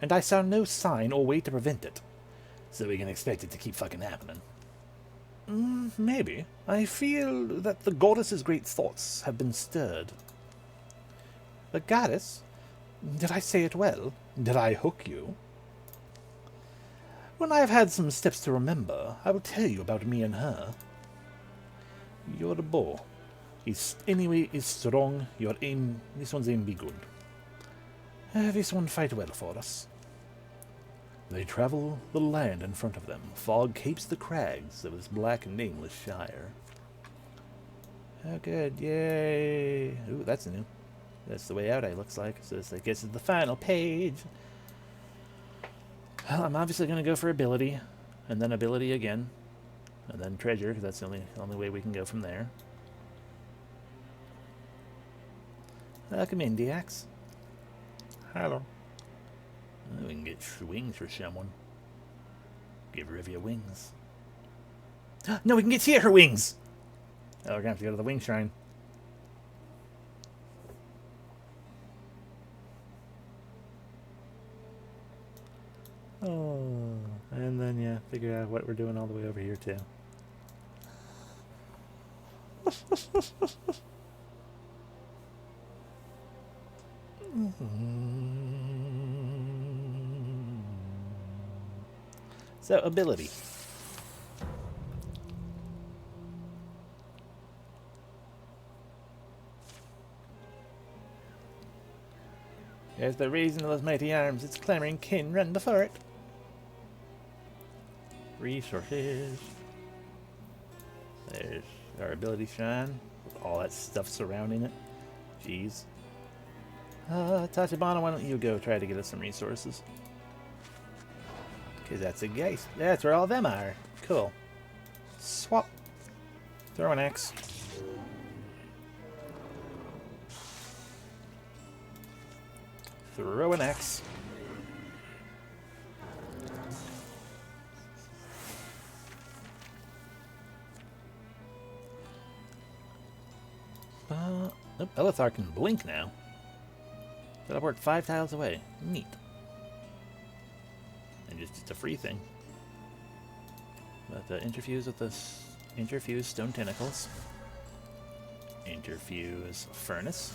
And I saw no sign or way to prevent it. So we can expect it to keep fucking happening. Maybe. I feel that the goddess's great thoughts have been stirred. The goddess? Did I say it well? Did I hook you? When I have had some steps to remember, I will tell you about me and her. Your bow is strong. Your aim, this one's aim be good. This one fight well for us. They travel the land in front of them. Fog capes the crags of this black and nameless shire. Oh, good. Yay. Ooh, that's new. That's the way out, it looks like. So this, I guess, is the final page. Well, I'm obviously going to go for ability. And then ability again. And then treasure, because that's the only way we can go from there. Welcome in, DX. Hello. Oh, we can get wings for someone. Give Rivia wings. No, we can get Tia her wings! Oh, we're going to have to go to the wing shrine. Oh, and then, yeah, figure out what we're doing all the way over here, too. So, ability. There's the reason of those mighty arms. It's clamoring kin, run before it. Resources. There's our ability shrine with all that stuff surrounding it. Jeez. Tachibana, why don't you go try to get us some resources? Because that's a geist. That's where all them are. Cool. Swap. Throw an axe. Throw an axe. Oh, Elithar can blink now. Teleport 5 tiles away. Neat. And just a free thing. But interfuse with this. Interfuse stone tentacles. Interfuse furnace.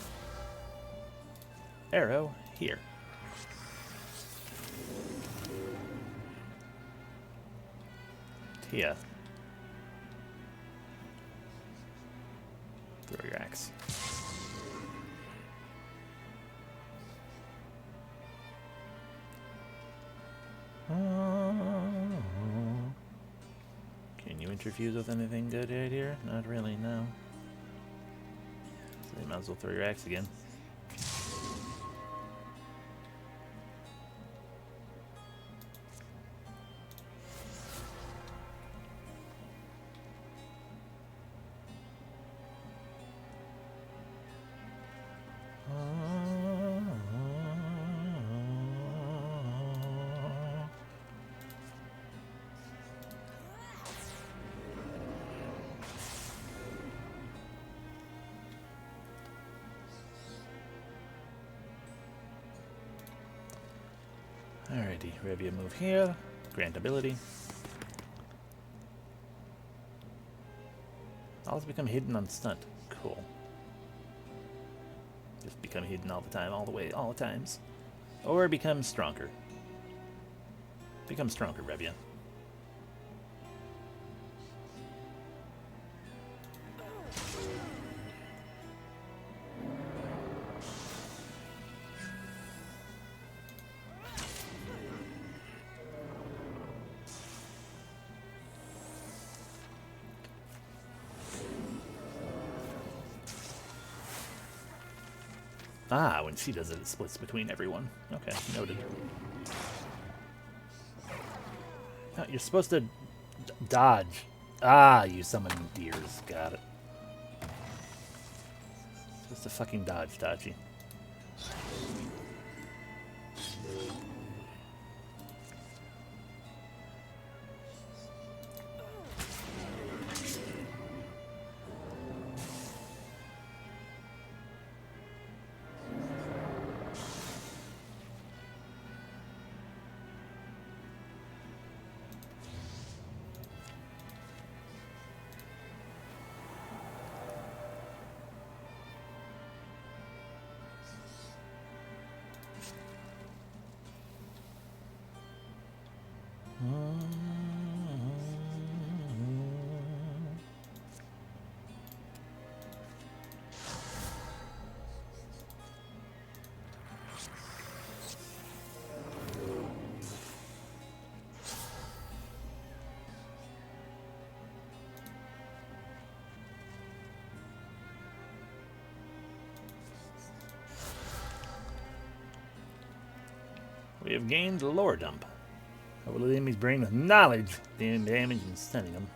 Arrow here. Tia. Throw your axe. Can you interfuse with anything good right here? Not really, no. So you might as well throw your axe again. Alrighty, Revia move here. Grant ability. Always become hidden on stunt. Cool. Just become hidden all the time, all the times. Or become stronger. Become stronger, Revia. Ah, when she does it, it splits between everyone. Okay, noted. Oh, you're supposed to dodge. Ah, you summoning deers. Got it. Supposed to fucking dodge, Tachi. We have gained a lore dump. Cover the enemy's brain with knowledge, dealing damage and stunning them.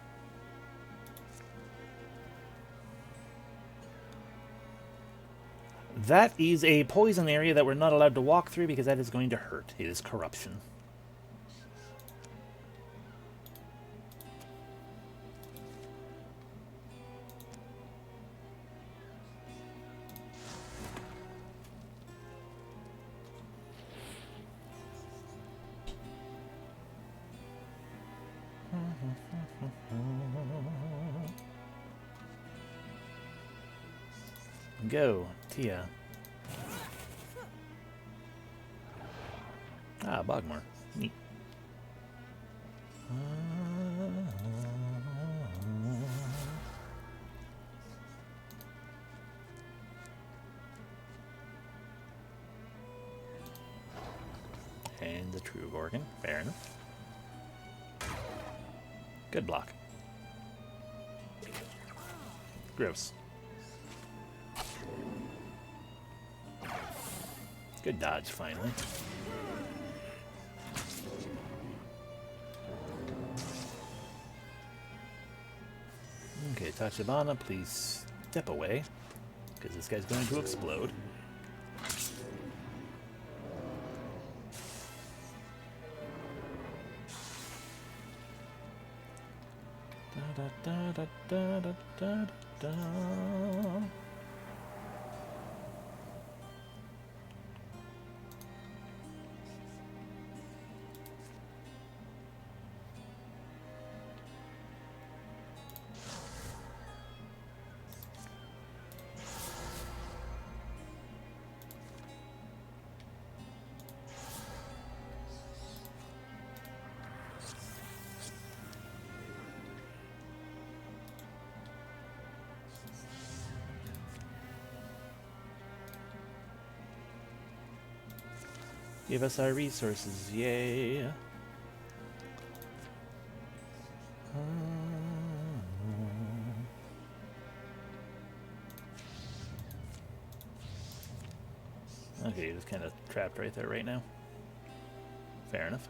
That is a poison area that we're not allowed to walk through because that is going to hurt. It is corruption. Go, Tia. Ah, Bogmore. Neat. And the True Gorgon. Fair enough. Good block. Gross. Good dodge, finally. Okay, Tachibana, please step away, because this guy's going to explode. Da da da da da da da da. Give us our resources, yay! Okay, you're just kind of trapped right there right now. Fair enough.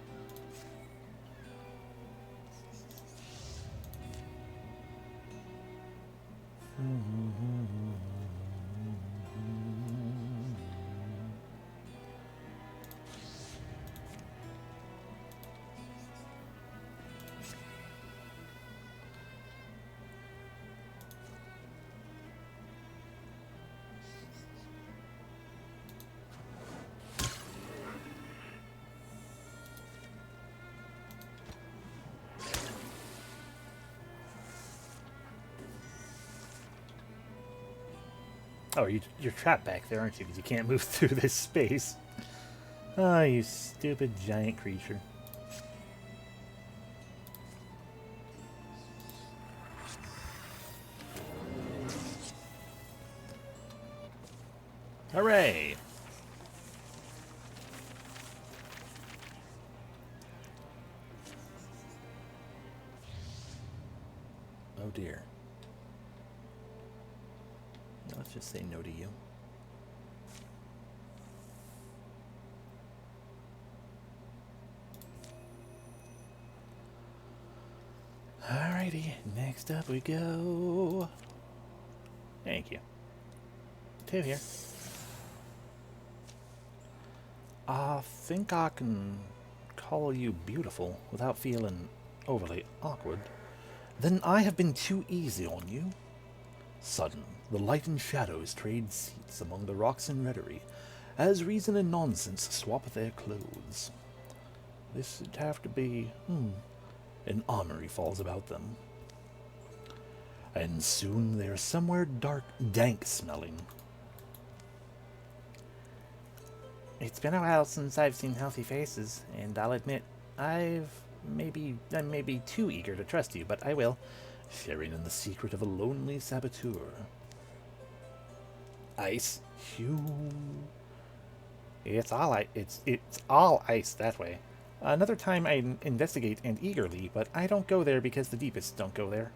Oh, you're trapped back there, aren't you? Because you can't move through this space. Oh, you stupid giant creature. Hooray! Oh dear. Let's just say no to you. Alrighty, next up we go. Thank you. 2 here. I think I can call you beautiful without feeling overly awkward. Then I have been too easy on you. Sudden, the light and shadows trade seats among the rocks in Reddery, as reason and nonsense swap their clothes. This would have to be, an armory falls about them. And soon they are somewhere dark, dank smelling. It's been a while since I've seen healthy faces, and I'll admit, I'm maybe too eager to trust you, but I will. Sharing in the secret of a lonely saboteur. Ice. Phew. It's all ice that way. Another time I investigate and eagerly, but I don't go there because the deepest don't go there.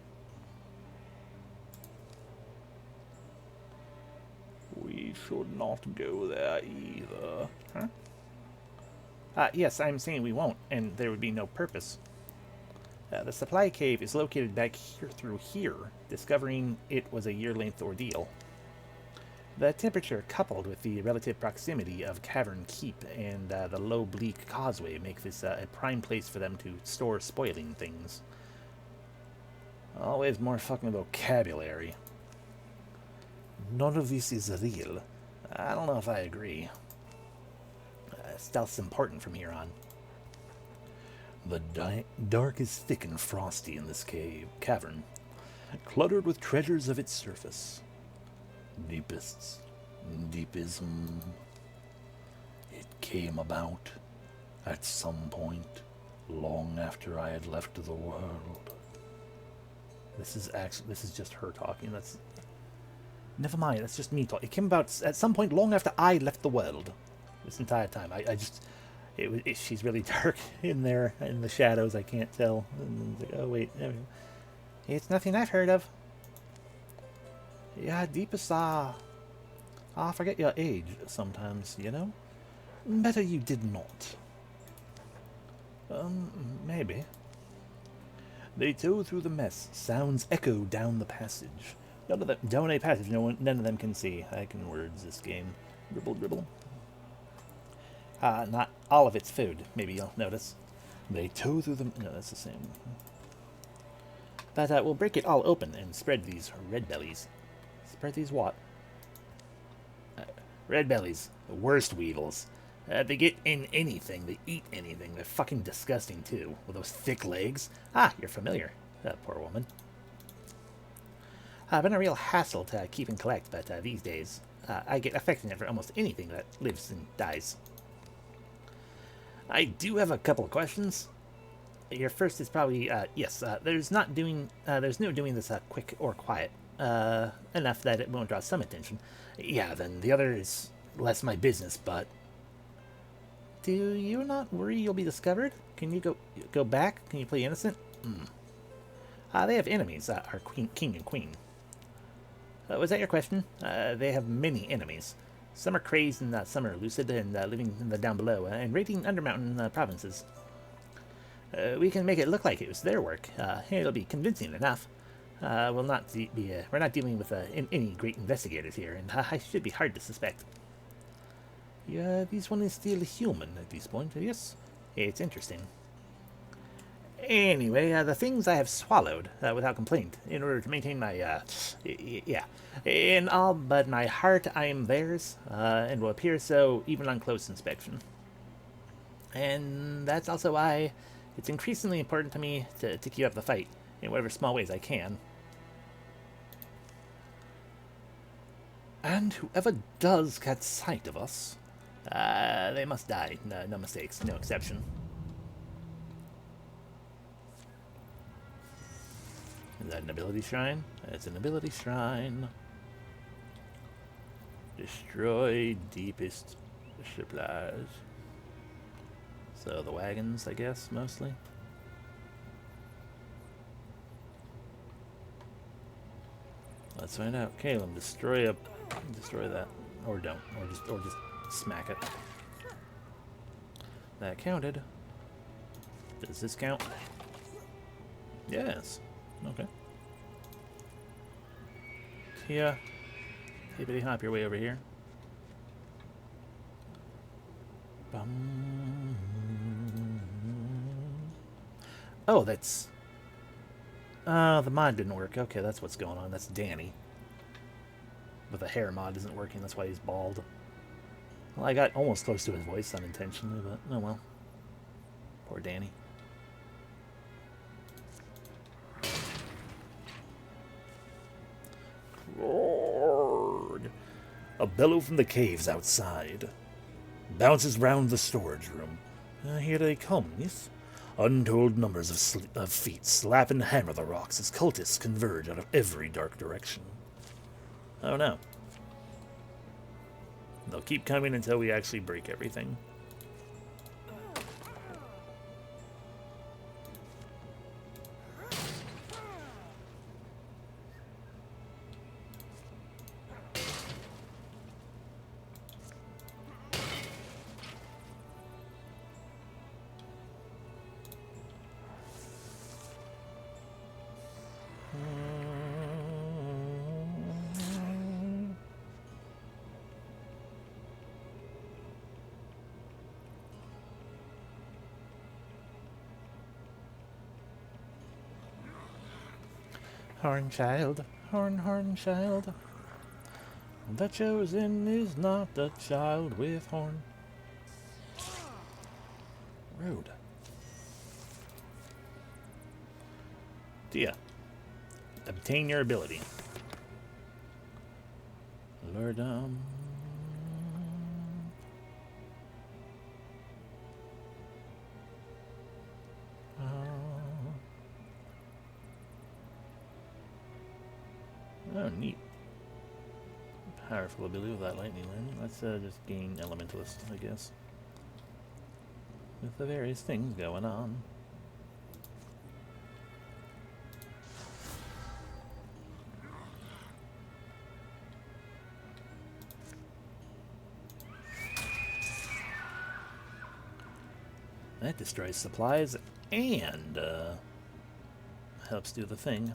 We should not go there either. Huh? Yes, I'm saying we won't, and there would be no purpose. The supply cave is located back here through here. Discovering it was a year-length ordeal. The temperature, coupled with the relative proximity of Cavern Keep and the low, bleak causeway, make this a prime place for them to store spoiling things. Always more fucking vocabulary. None of this is real. I don't know if I agree. Stealth's important from here on. The dark is thick and frosty in this cavern, cluttered with treasures of its surface. Deepism. It came about at some point long after I had left the world. This is just her talking. Never mind, that's just me talking. It came about at some point long after I left the world. This entire time. she's really dark in there in the shadows. I can't tell. And then it's like, oh wait, it's nothing I've heard of. Yeah, deepest I forget your age sometimes, you know. Better you did not. Maybe. They tow through the mess. Sounds echo down the passage. Down a passage none of them can see. I can words this game. Dribble, dribble. Not all of it's food, maybe you'll notice. They tow through the... No, that's the same. But we'll break it all open and spread these red bellies. Spread these what? Red bellies. The worst weevils. They get in anything. They eat anything. They're fucking disgusting, too. With those thick legs. Ah, you're familiar. Poor woman. Been a real hassle to keep and collect, but these days, I get affectionate for almost anything that lives and dies. I do have a couple of questions. Your first is probably, yes, there's no doing this quick or quiet. Enough that it won't draw some attention. Yeah, then the other is less my business, but... Do you not worry you'll be discovered? Can you go back? Can you play innocent? They have enemies, our king and queen. Was that your question? They have many enemies. Some are crazed and some are lucid and living in the down below and raiding undermountain provinces. We can make it look like it was their work. It'll be convincing enough. We're not dealing with any great investigators here, and I should be hard to suspect. Yeah, this one is still human at this point, yes? It's interesting. Anyway, the things I have swallowed without complaint in order to maintain my, yeah. In all but my heart, I am theirs, and will appear so even on close inspection. And that's also why it's increasingly important to me to keep up the fight in whatever small ways I can. And whoever does catch sight of us, they must die. No mistakes, no exception. Is that an ability shrine? It's an ability shrine. Destroy deepest supplies. So the wagons, I guess, mostly. Let's find out. Caleb, destroy that, or don't, or just smack it. That counted. Does this count? Yes. Okay. Tia, hippity hop your way over here. Bum. Oh, that's... the mod didn't work. Okay, that's what's going on. That's Danny. But the hair mod isn't working. That's why he's bald. Well, I got almost close to his voice unintentionally, but oh well. Poor Danny. Lord. A bellow from the caves outside. Bounces round the storage room. Here they come, yes? Untold numbers of feet slap and hammer the rocks as cultists converge out of every dark direction. Oh no. They'll keep coming until we actually break everything. Horn child, horn child. The chosen is not the child with horn. Rude. Tia, obtain your ability. Lordum. Oh, neat. Powerful ability with that lightning landing. Let's just gain Elementalist, I guess. with the various things going on. That destroys supplies and helps do the thing.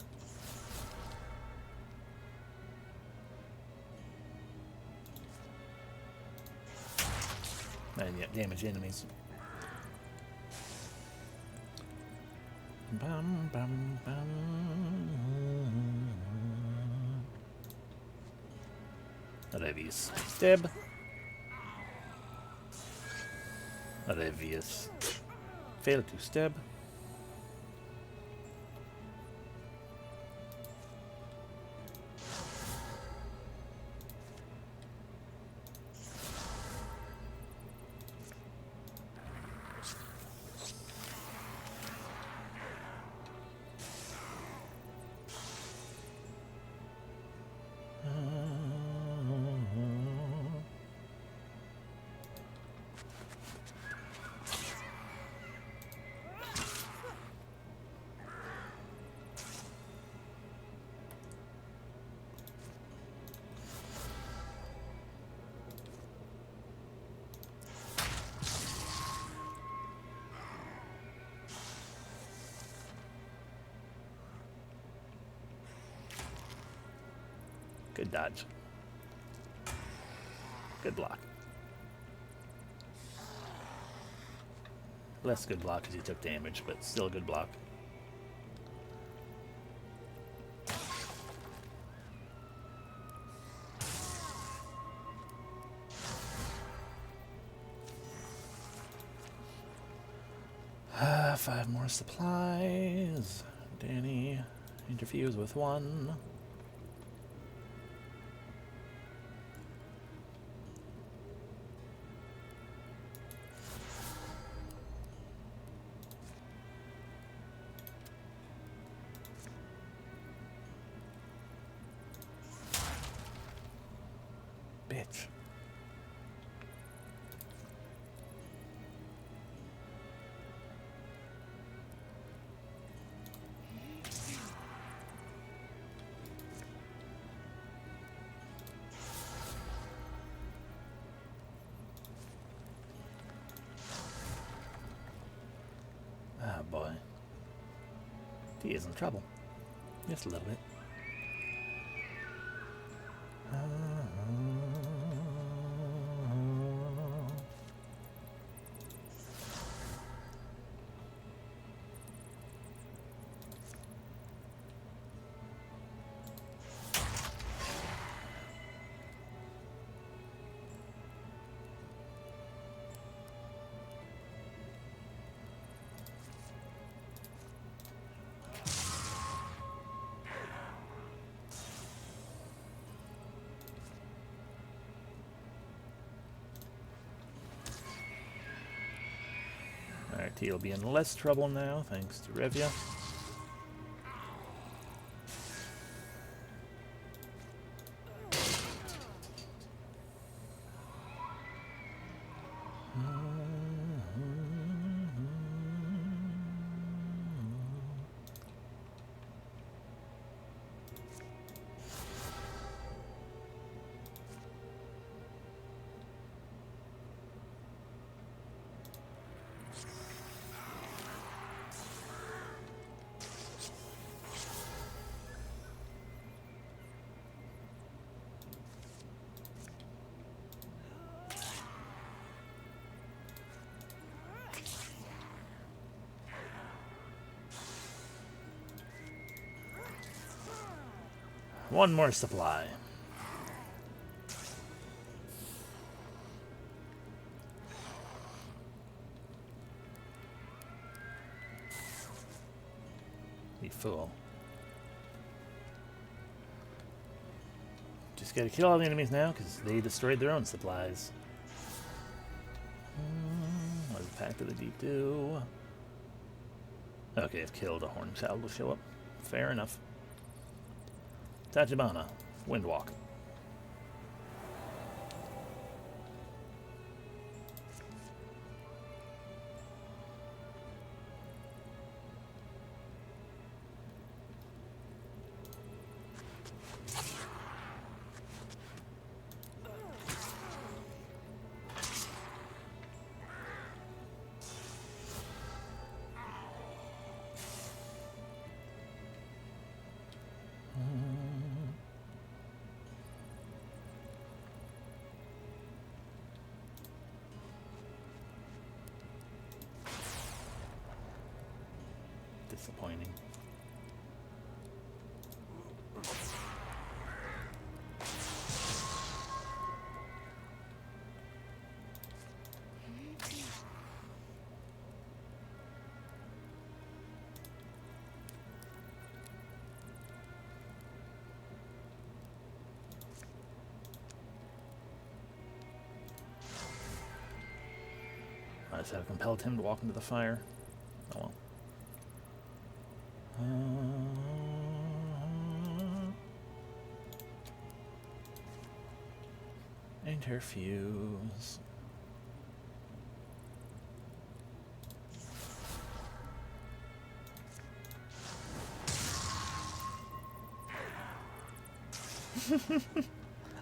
And yep, damage enemies. Bum, bum, bum. Oblivious stab. Oblivious fail to stab. Good dodge. Good block. Less good block because you took damage, but still a good block. Five more supplies. Danny interferes with one. Bitch. Oh boy. He is in trouble. Just a little bit. Alright, he'll be in less trouble now, thanks to Revia. One more supply. You fool. Just gotta kill all the enemies now, because they destroyed their own supplies. What does Pact of the Deep do? Okay, I've killed a horned child will show up. Fair enough. Tachibana, Windwalk. disappointing. I just have compelled him to walk into the fire. Oh well. Interfuse.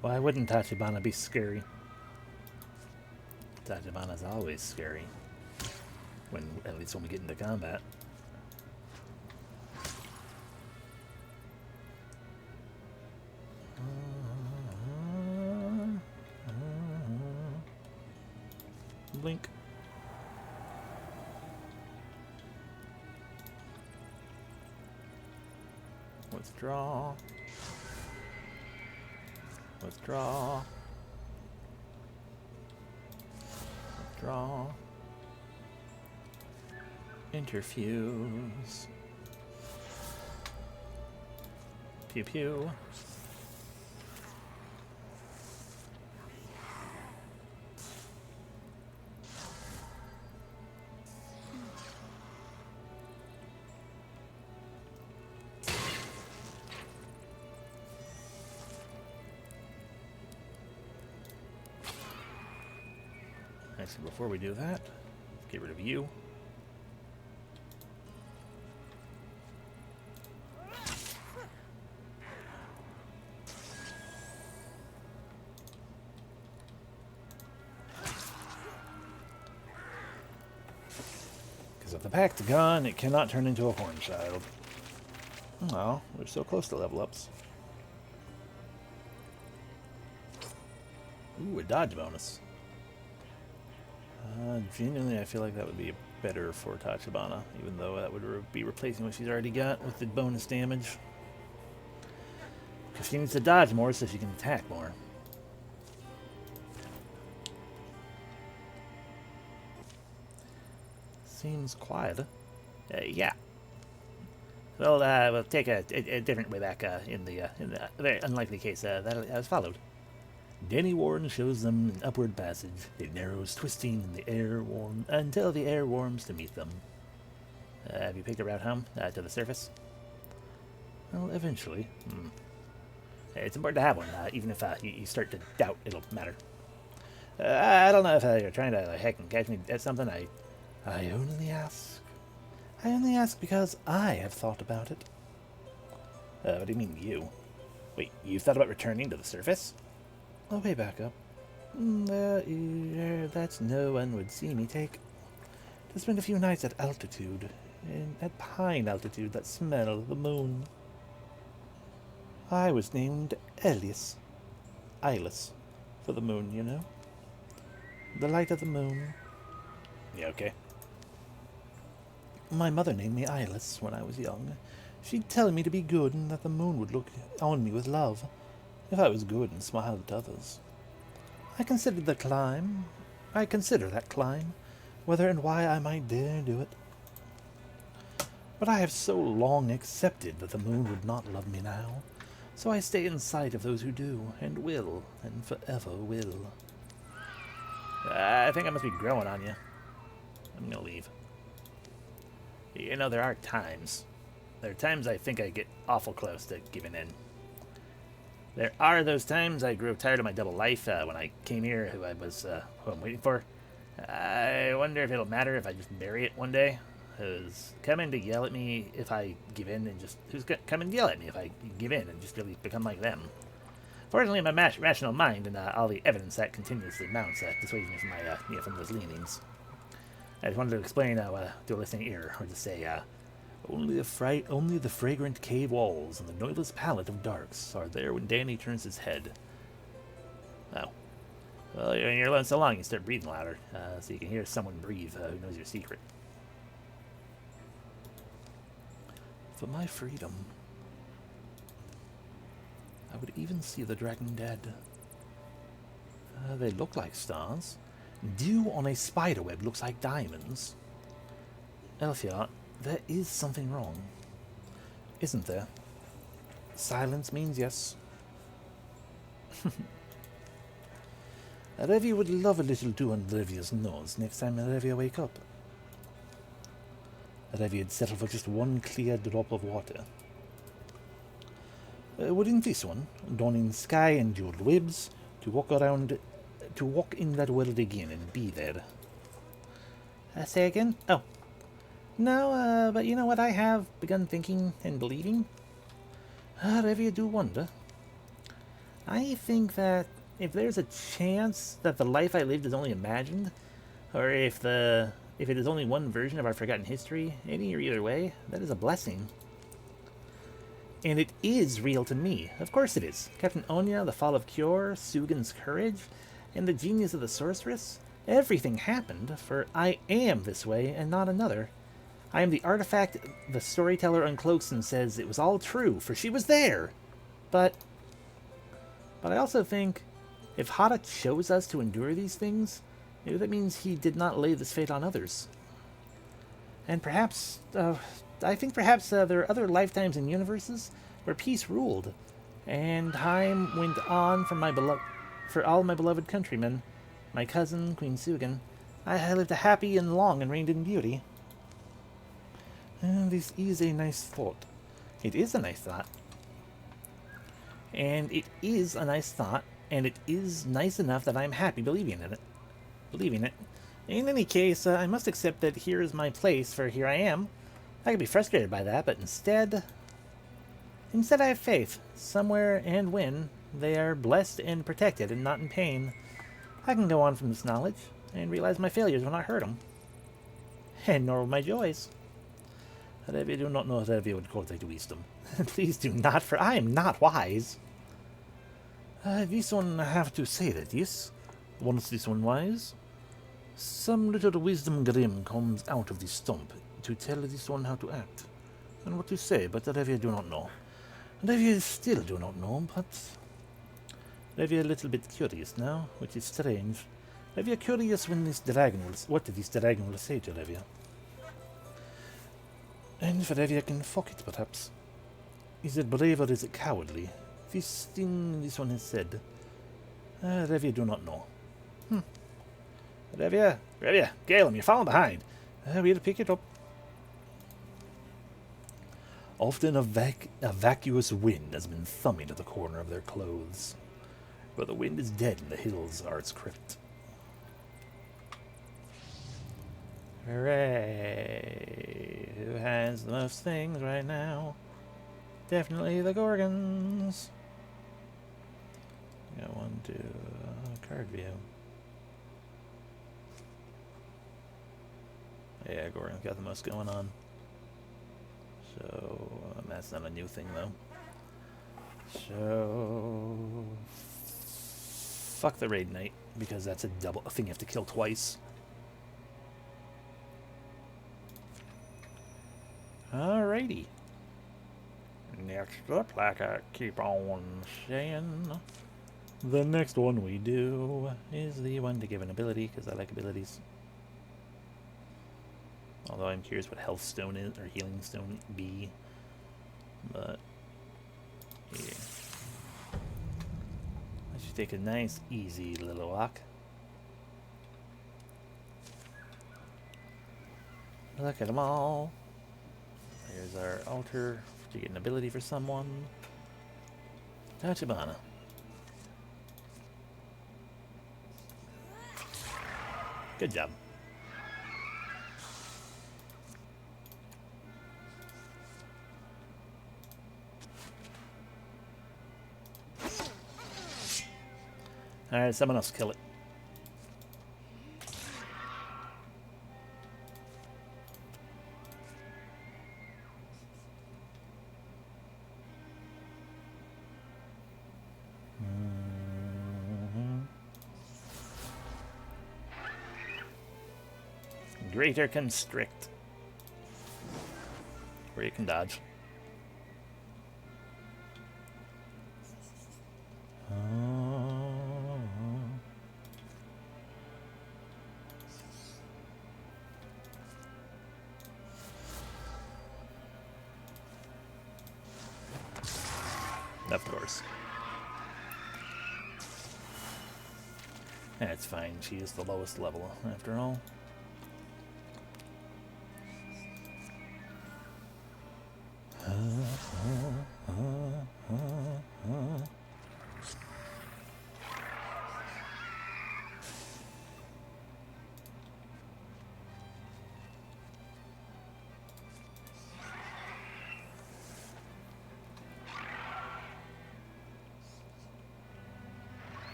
Why wouldn't Tachibana be scary? Tachibana's always scary. At least when we get into combat. Blink. Withdraw. Withdraw. Withdraw. Interfuse. Pew pew. Actually, before we do that, get rid of you. Because if the pack's gone, it cannot turn into a horn child. Oh, we're so close to level ups. Ooh, a dodge bonus. Genuinely, I feel like that would be better for Tachibana, even though that would be replacing what she's already got with the bonus damage. Because she needs to dodge more so she can attack more. Seems quiet. Yeah. Well, we'll take a different way back in the very unlikely case that as followed. Danny Warren shows them an upward passage. It narrows, twisting in the air warm until the air warms to meet them. Have you picked a route home to the surface? Well, eventually. It's important to have one, even if you start to doubt it'll matter. I don't know if you're trying to heck and catch me at something. I only ask. I only ask because I have thought about it. What do you mean, you? Wait, you've thought about returning to the surface? I'll way back up. That's no one would see me take. To spend a few nights at altitude, at pine altitude that smell of the moon. I was named Elias. Eyeless. For the moon, you know? The light of the moon. Yeah, okay. My mother named me Eyeless when I was young. She'd tell me to be good and that the moon would look on me with love. If I was good and smiled at others. I consider that climb, whether and why I might dare do it. But I have so long accepted that the moon would not love me now, so I stay in sight of those who do, and will, and forever will. I think I must be growing on you. I'm gonna leave. You know, there are times I think I get awful close to giving in. There are those times I grew tired of my double life when I came here, who I'm waiting for. I wonder if it'll matter if I just bury it one day. Who's coming to yell at me if I give in and just... Who's coming to yell at me if I give in and just really become like them? Fortunately, my rational mind and all the evidence that continuously mounts dissuades me from from those leanings. I just wanted to explain to a listening ear, or just say, only the fragrant cave walls and the noiseless palette of darks are there when Danny turns his head. Oh. Well, when you're alone so long, you start breathing louder, so you can hear someone breathe who knows your secret. For my freedom. I would even see the dragon dead. They look like stars. Dew on a spiderweb looks like diamonds. Elfia, there is something wrong. Isn't there? Silence means yes. Revia would love a little dew on Revia's nose next time Revia wake up. Revia'd settle for just one clear drop of water. Wouldn't this one, donning sky and jeweled webs, to walk in that world again and be there? Say again? Oh. No, but you know what I have begun thinking and believing? Revia do wonder. I think that if there's a chance that the life I lived is only imagined, or if it is only one version of our forgotten history, any or either way, that is a blessing. And it is real to me. Of course it is. Captain Onya, the fall of Kjor, Sugan's courage, and the genius of the sorceress. Everything happened, for I am this way and not another. I am the artifact the storyteller uncloaks and says it was all true, for she was there. But I also think, if Hada chose us to endure these things, maybe that means he did not lay this fate on others. And perhaps, I think perhaps there are other lifetimes and universes where peace ruled, and time went on for all my beloved countrymen. My cousin, Queen Sugan, I lived a happy and long and reigned in beauty. This is a nice thought. It is a nice thought. And it is a nice thought, and it is nice enough that I'm happy believing in it. In any case, I must accept that here is my place, for here I am. I could be frustrated by that, but instead I have faith. Somewhere and when they are blessed and protected and not in pain, I can go on from this knowledge and realize my failures will not hurt them. And nor will my joys. Revia do not know Revia would cultivate wisdom. Please do not, for I am not wise. This one have to say that, yes? Once this one wise, some little wisdom grim comes out of this stump to tell this one how to act, and what to say, but Revia do not know. Revia still do not know, but Revia a little bit curious now, which is strange. Revia curious what this dragon will say to Revia. And if Revia can fuck it, perhaps. Is it brave or is it cowardly? This thing this one has said. Revia do not know. Revia, Galen, you're falling behind. We'll pick it up. Often a vacuous wind has been thumbing at the corner of their clothes. But the wind is dead and the hills are its crypt. Hooray! Who has the most things right now? Definitely the Gorgons. Got one to card view. Yeah, Gorgon's got the most going on. So that's not a new thing though. So fuck the raid knight, because that's a thing you have to kill twice. Alrighty. Next up, like I keep on saying, the next one we do is the one to give an ability, because I like abilities. Although I'm curious what health stone is, or healing stone be. But, yeah. I should take a nice, easy little walk. Look at them all. Here's our altar to get an ability for someone. Tachibana. Good job. Alright, someone else kill it. Greater Constrict. Where you can dodge. Of course. That's fine. She is the lowest level, after all.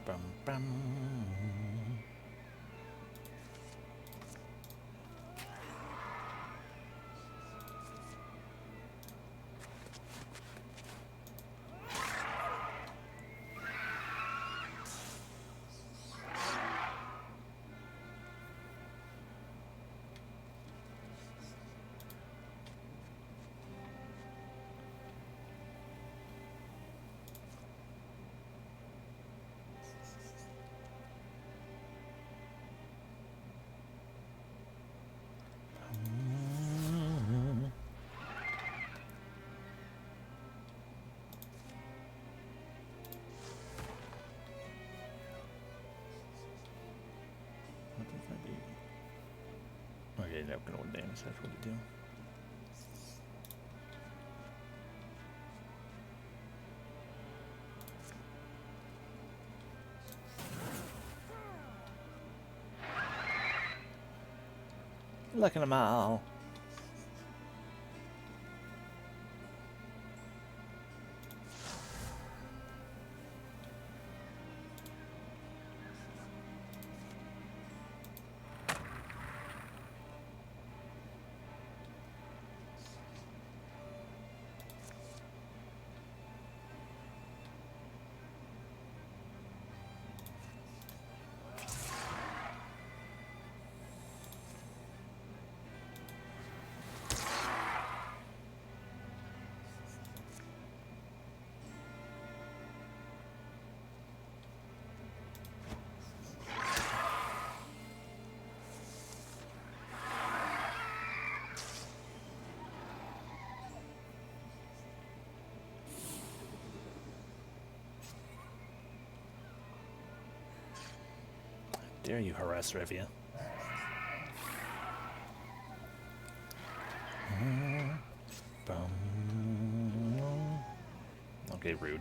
Bum, bum. What does that do? Okay, no, gonna damage. That's what it do. Look at them all. Dare you harass Revia? Okay, rude.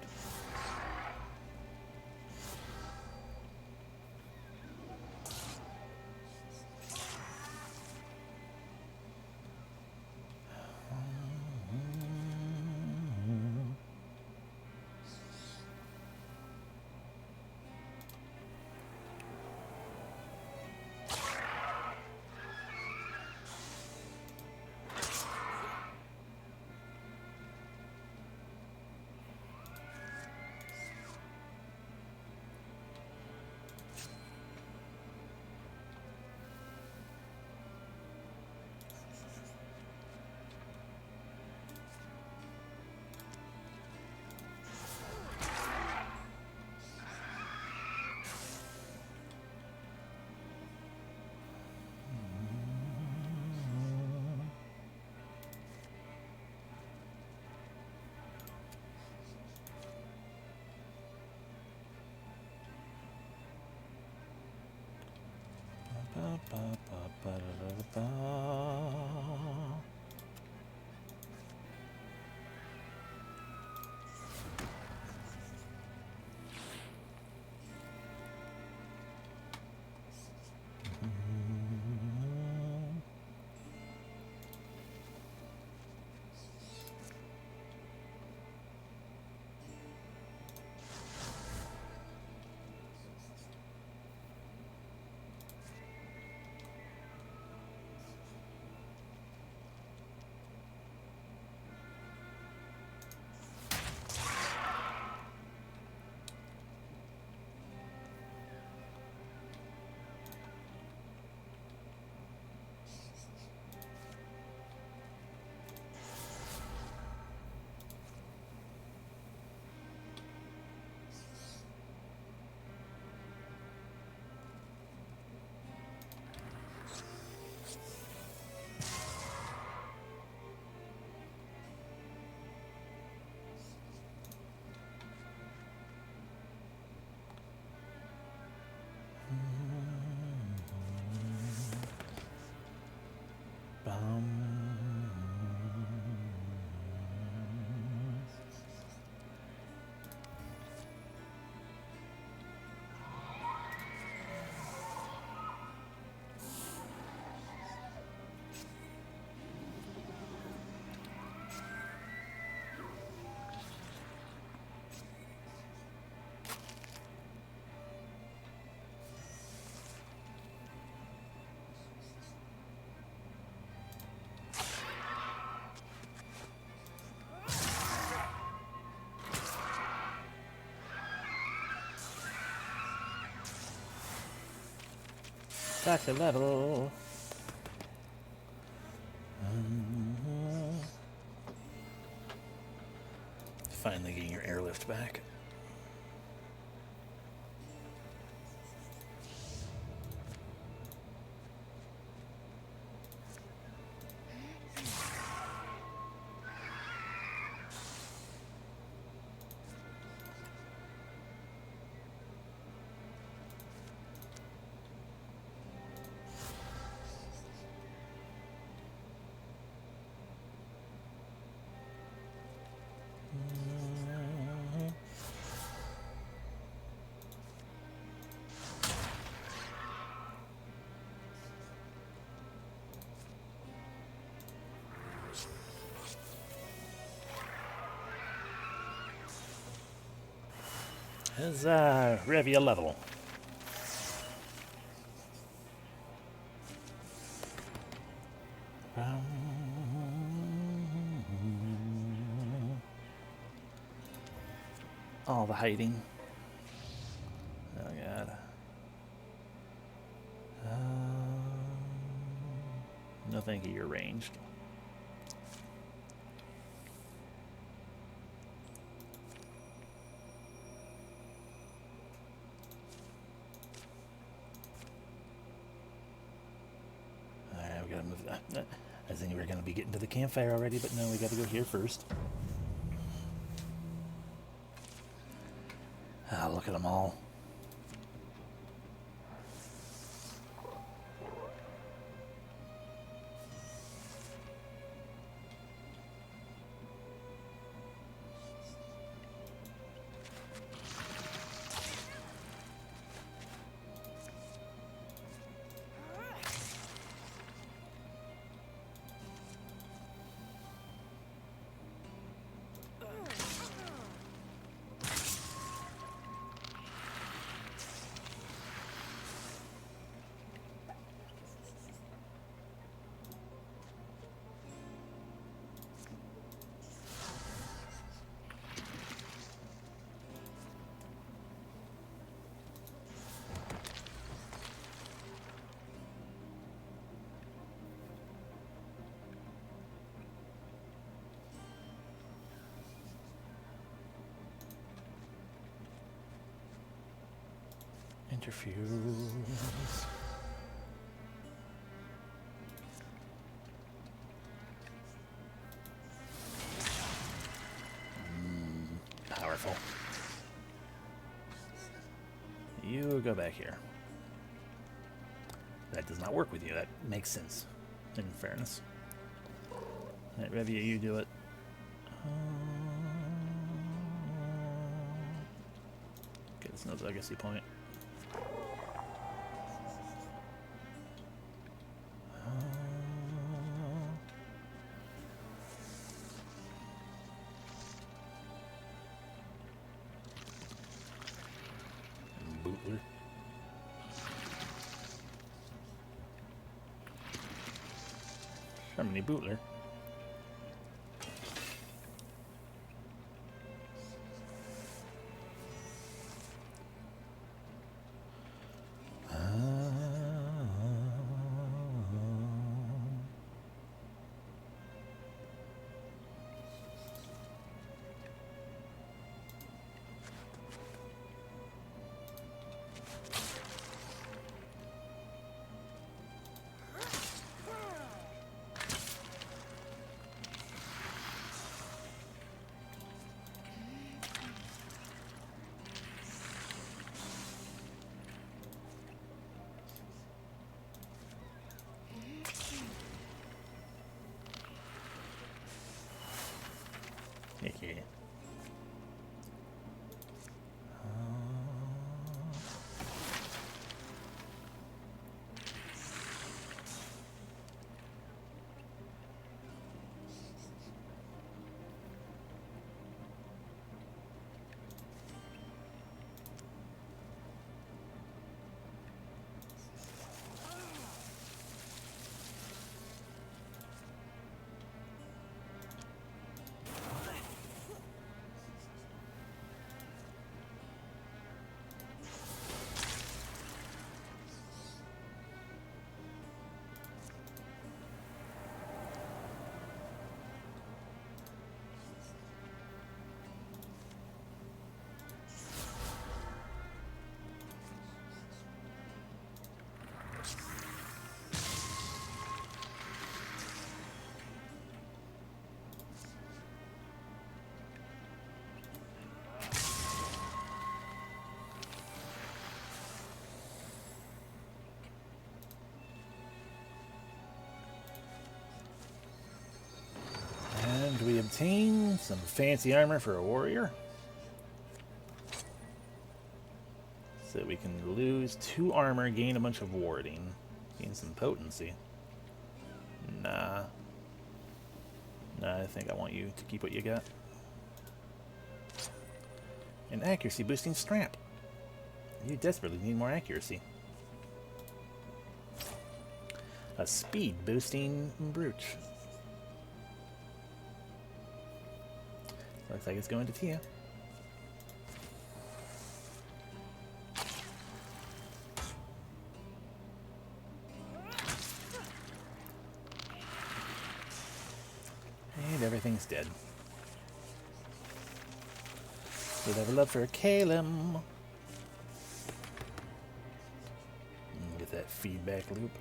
Such a level. Finally getting your airlift back. Is Revia level. All the hiding. Oh god. No thank you, you're ranged. Alright, we gotta move that. I think we were gonna be getting to the campfire already, but no, we gotta go here first. Ah, look at them all. Interfuse. Powerful. You go back here. That does not work with you. That makes sense, in fairness. Alright, Revia, you do it. Okay, there's no legacy point. Bootler. Harmony Bootler. Yeah. maintain some fancy armor for a warrior. So we can lose 2 armor, gain a bunch of warding, gain some potency. Nah. Nah, I think I want you to keep what you got. An accuracy boosting strap. You desperately need more accuracy. A speed boosting brooch. Looks like it's going to Tia. And everything's dead. We'll have a love for Calem. Get that feedback loop.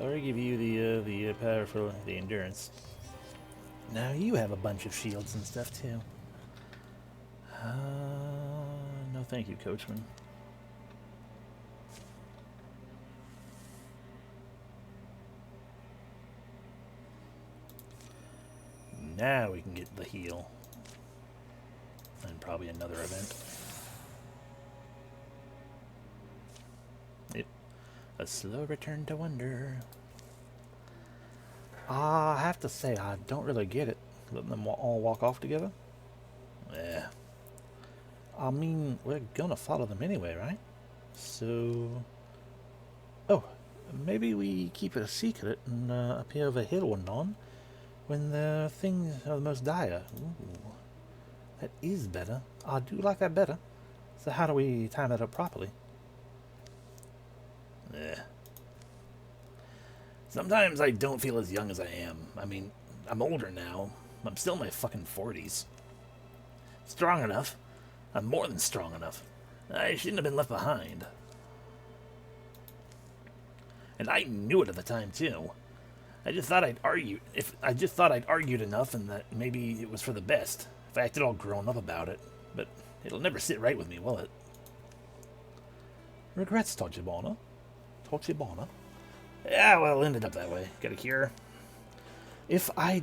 Or give you the power for the endurance. Now you have a bunch of shields and stuff too. No thank you, Coachman. Now we can get the heal. And probably another event. Yep. A slow return to wonder. I have to say, I don't really get it. Letting them all walk off together? Yeah. I mean, we're gonna follow them anyway, right? So... Oh, maybe we keep it a secret and appear over hill one on when the things are the most dire. Ooh, that is better. I do like that better. So how do we time that up properly? Yeah. Sometimes I don't feel as young as I am. I mean, I'm older now. I'm still in my fucking 40s. Strong enough. I'm more than strong enough. I shouldn't have been left behind. And I knew it at the time too. I just thought I'd argued enough and that maybe it was for the best. If I acted all grown up about it. But it'll never sit right with me, will it? Regrets, Tachibana. Tachibana? Yeah, well, it ended up that way. Got a cure. If I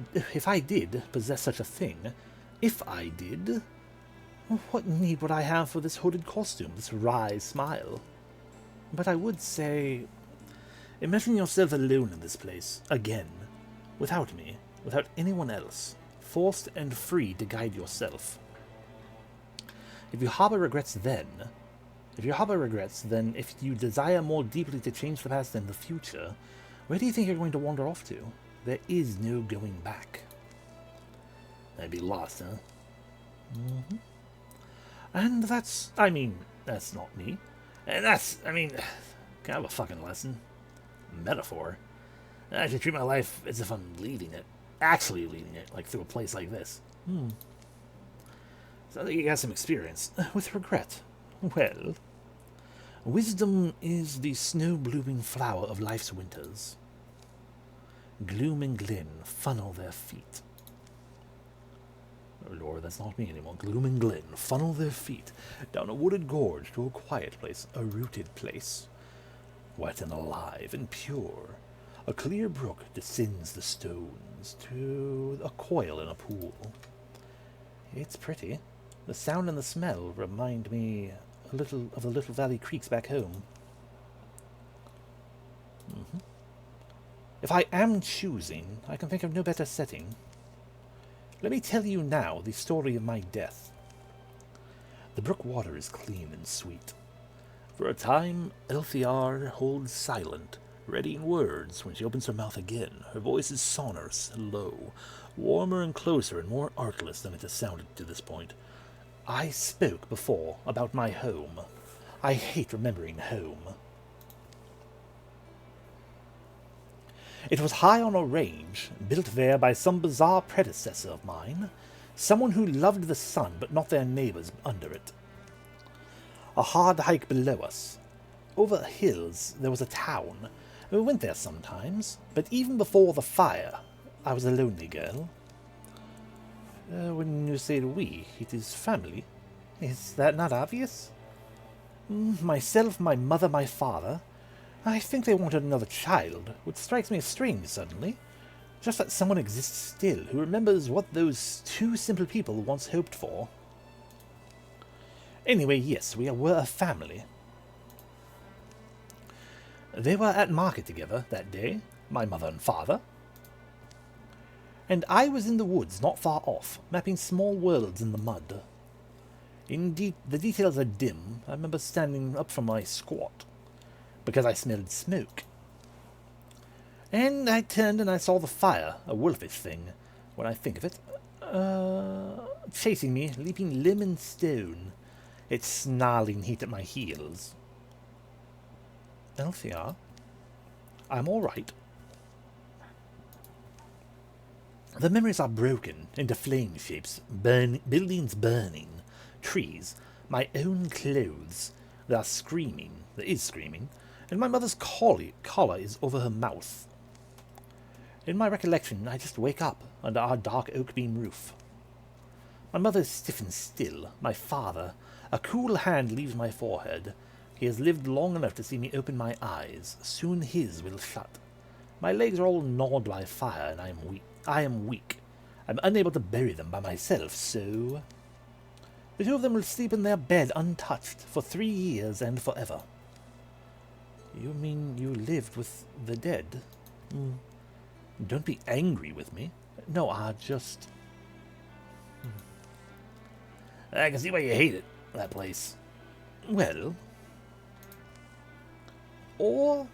did possess such a thing, if I did, what need would I have for this hooded costume, this wry smile? But I would say, imagine yourself alone in this place, again, without me, without anyone else, forced and free to guide yourself. If you harbor regrets then, if you desire more deeply to change the past than the future, where do you think you're going to wander off to? There is no going back. I'd be lost, huh? Mm-hmm. And that's not me. And that's, kind of a fucking lesson. Metaphor. I should treat my life as if I'm actually leading it, like through a place like this. Sounds like you got some experience. With regret. Well, wisdom is the snow-blooming flower of life's winters. Gloom and glen funnel their feet. Oh Lord, that's not me anymore. Gloom and glen funnel their feet down a wooded gorge to a quiet place, a rooted place. Wet and alive and pure, a clear brook descends the stones to a coil in a pool. It's pretty. The sound and the smell remind me a little of the little valley creeks back home. If I am choosing, I can think of no better setting. Let me tell you now the story of my death. The brook water is clean and sweet. For a time, Elthiar holds silent, readying words when she opens her mouth again. Her voice is sonorous and low, warmer and closer and more artless than it has sounded to this point. I spoke before about my home. I hate remembering home. It was high on a range, built there by some bizarre predecessor of mine, someone who loved the sun but not their neighbors under it. A hard hike below us. Over hills there was a town. We went there sometimes, but even before the fire, I was a lonely girl. When you say we, it is family. Is that not obvious? Myself, my mother, my father. I think they wanted another child, which strikes me as strange suddenly. Just that someone exists still who remembers what those two simple people once hoped for. Anyway, yes, we were a family. They were at market together that day, my mother and father. And I was in the woods not far off, mapping small worlds in the mud. Indeed, the details are dim. I remember standing up from my squat, because I smelled smoke. And I turned and I saw the fire, a wolfish thing, when I think of it, chasing me, leaping limb and stone, its snarling heat at my heels. Althea, I'm all right. The memories are broken into flame shapes, buildings burning, trees, my own clothes that is screaming, and my mother's collar is over her mouth. In my recollection, I just wake up under our dark oak beam roof. My mother is stiff and still. My father, a cool hand leaves my forehead. He has lived long enough to see me open my eyes. Soon his will shut. My legs are all gnawed by fire, and I am weak. I'm unable to bury them by myself, so... The two of them will sleep in their bed untouched for 3 years and forever. You mean you lived with the dead? Don't be angry with me. No, I just... I can see why you hate it, that place. Well... Or...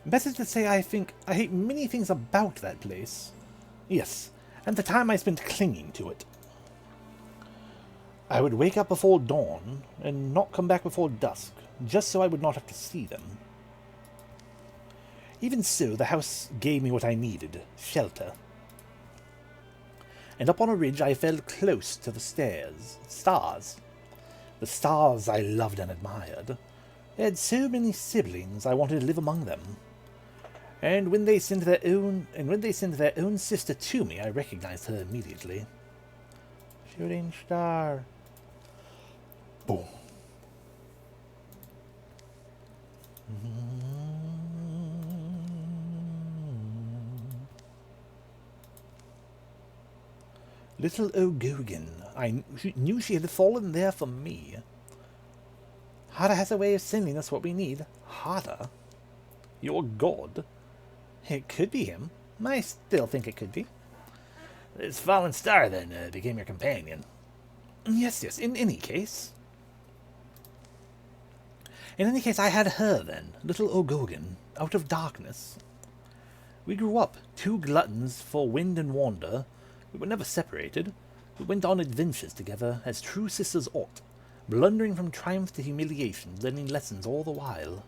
Better to say I hate many things about that place. Yes, and the time I spent clinging to it. I would wake up before dawn, and not come back before dusk, just so I would not have to see them. Even so, the house gave me what I needed, shelter. And up on a ridge I fell close to the stars. The stars I loved and admired. They had so many siblings, I wanted to live among them. And when they sent their own sister to me, I recognized her immediately. Shooting star. Boom. Little Ogogan. I knew she had fallen there for me. Hada has a way of sending us what we need. Hada? Your god? It could be him. I still think it could be. This fallen star, then, became your companion. Yes, in any case. In any case, I had her then, little Ogogan, out of darkness. We grew up, two gluttons for wind and wander. We were never separated. We went on adventures together, as true sisters ought, blundering from triumph to humiliation, learning lessons all the while.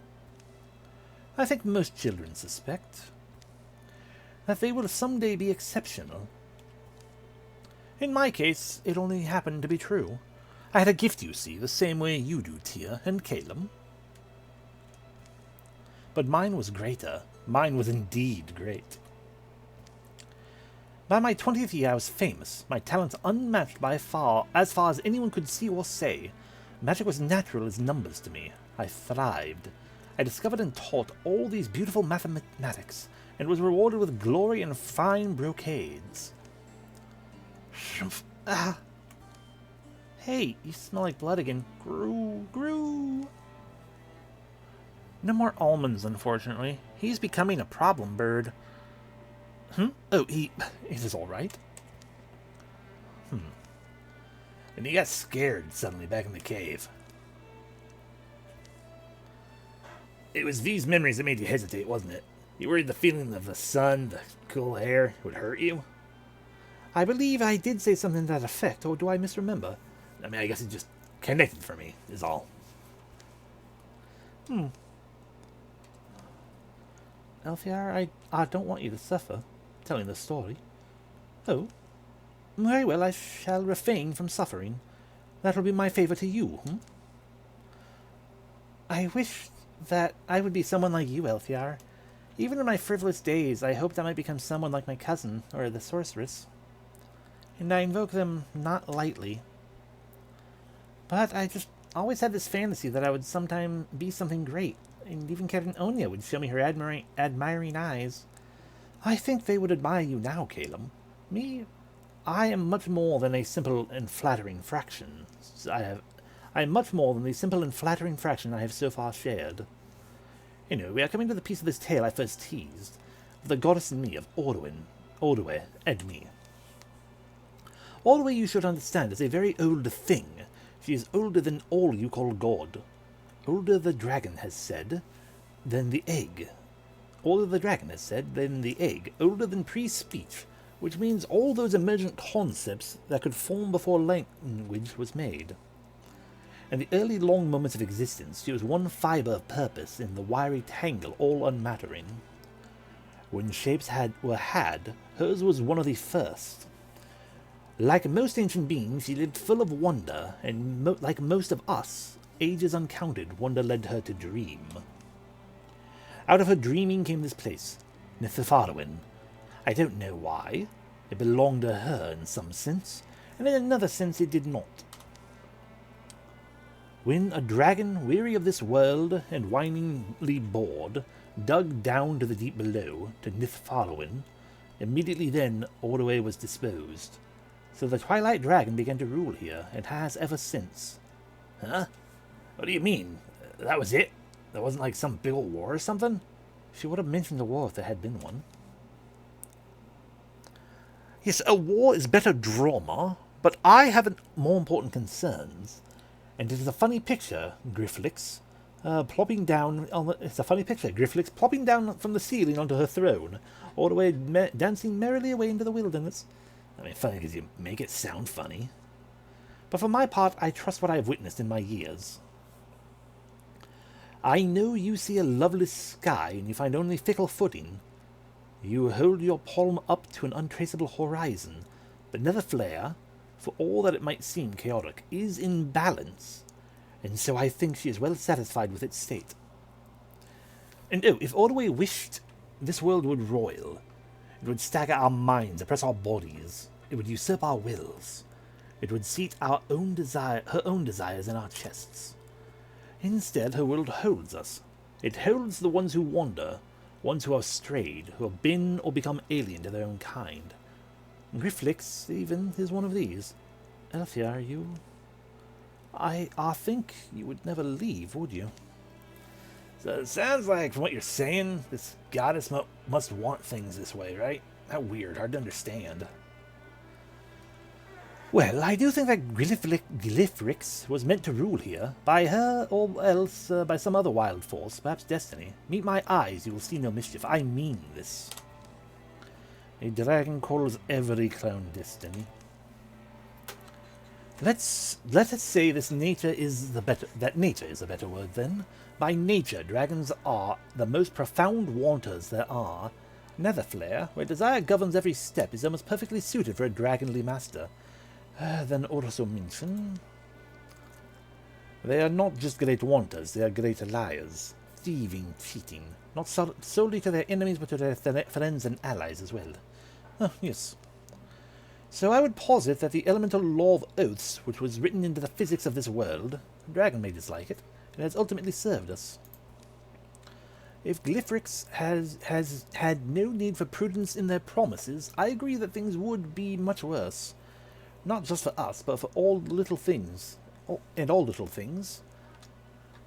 I think most children suspect that they will someday be exceptional. In my case, it only happened to be true. I had a gift, you see, the same way you do, Tia and Caleb. But mine was greater. Mine was indeed great. By my 20th year I was famous, my talents unmatched by far as anyone could see or say. Magic was natural as numbers to me. I thrived. I discovered and taught all these beautiful mathematics, and was rewarded with glory and fine brocades. Shumph. Ah! Hey, you smell like blood again. Groo. No more almonds, unfortunately. He's becoming a problem bird. Oh, it is all right. And he got scared suddenly back in the cave. It was these memories that made you hesitate, wasn't it? You worried the feeling of the sun, the cool air, would hurt you? I believe I did say something to that effect, or do I misremember? I mean, I guess it just connected for me, is all. Althea, I don't want you to suffer, telling the story. Oh, very well, I shall refrain from suffering. That'll be my favour to you, I wish that I would be someone like you, Althea. Even in my frivolous days, I hoped I might become someone like my cousin, or the sorceress. And I invoke them not lightly. But always had this fantasy that I would sometime be something great, and even Captain Onya would show me her admiring eyes. I think they would admire you now, Caleb. Me, I am much more than a simple and flattering fraction. I am much more than the simple and flattering fraction I have so far shared. Anyway, we are coming to the piece of this tale I first teased, of the goddess in me of Ordway, and me. Ordway, you should understand, is a very old thing. She is older than all you call God. Older, the dragon has said, than the egg. Older, the dragon has said, than the egg. Older than pre-speech, which means all those emergent concepts that could form before language was made. In the early long moments of existence, she was one fibre of purpose in the wiry tangle, all unmattering. When shapes were had, hers was one of the first. Like most ancient beings, she lived full of wonder, and like most of us, ages uncounted, wonder led her to dream. Out of her dreaming came this place, Nithafarwin. I don't know why. It belonged to her in some sense, and in another sense it did not. When a dragon, weary of this world and whiningly bored, dug down to the deep below, to Nithafarwin, immediately then Ordway was disposed. So the Twilight Dragon began to rule here, and has ever since. Huh? What do you mean? That was it? There wasn't like some big old war or something? She would have mentioned the war if there had been one. Yes, a war is better drama, but I have more important concerns. And it is a funny picture, Grifflix, plopping down on the... It's a funny picture, Grifflix plopping down from the ceiling onto her throne, all the way dancing merrily away into the wilderness. I mean, funny because you make it sound funny. But for my part, I trust what I have witnessed in my years. I know you see a loveless sky, and you find only fickle footing. You hold your palm up to an untraceable horizon, but never flare, for all that it might seem chaotic, is in balance, and so I think she is well satisfied with its state. And oh, if Ordway wished, this world would roil. It would stagger our minds, oppress our bodies. It would usurp our wills. It would seat her own desires in our chests. Instead, her world holds us. It holds the ones who wander, ones who are strayed, who have been or become alien to their own kind. Grifflix, even, is one of these. Elfia, you... I think you would never leave, would you? So it sounds like, from what you're saying, this goddess must want things this way, right? How weird, hard to understand. Well, I do think that Glyphrix was meant to rule here, by her or else by some other wild force, perhaps destiny. Meet my eyes, you will see no mischief. I mean this. A dragon calls every clown destiny. Let us say this nature is that nature is a better word then. By nature, dragons are the most profound wanters there are. Netherflare, where desire governs every step, is almost perfectly suited for a dragonly master. Then also mention... They are not just great wanters, they are great liars. Thieving, cheating. Not solely to their enemies, but to their friends and allies as well. Oh, yes. So I would posit that the elemental law of oaths, which was written into the physics of this world, the dragon may dislike it, and has ultimately served us. If Glyphrix has had no need for prudence in their promises, I agree that things would be much worse. Not just for us, but for all little things. And all little things.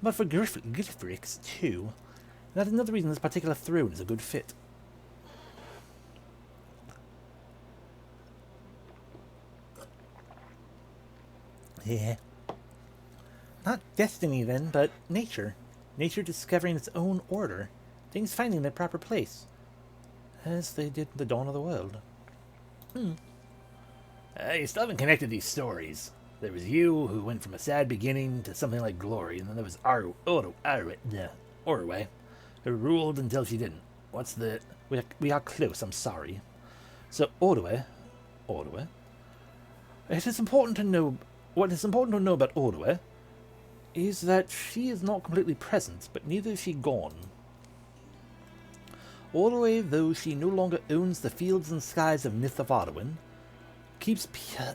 But for Glyphrix, too. That is another reason this particular throne is a good fit. Yeah. Not destiny, then, but nature. Nature discovering its own order. Things finding their proper place. As they did the dawn of the world. You still haven't connected these stories. There was you, who went from a sad beginning to something like glory, and then there was Orway, who ruled until she didn't. What's the... We are close, I'm sorry. So, Ordway... It is important to know... What is important to know about Ordway is that she is not completely present, but neither is she gone. Ordway, though she no longer owns the fields and skies of Nithavarwin,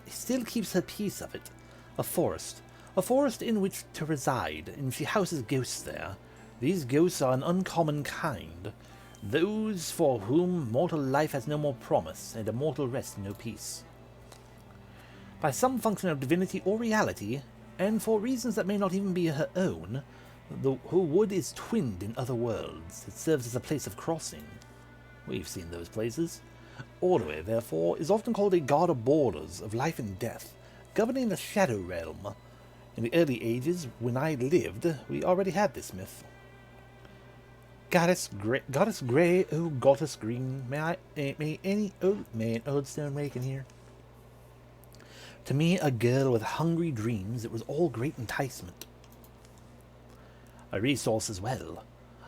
still keeps her piece of it, a forest, A forest in which to reside, and she houses ghosts there. These ghosts are an uncommon kind, those for whom mortal life has no more promise, and immortal rest no peace. By some function of divinity or reality, and for reasons that may not even be her own, her wood is twinned in other worlds. It serves as a place of crossing. We've seen those places. Ordway, therefore, is often called a god of borders, of life and death, governing the shadow realm. In the early ages, when I lived, we already had this myth. Goddess grey, oh goddess green, may an old stone waken here? To me, a girl with hungry dreams, it was all great enticement. A resource as well.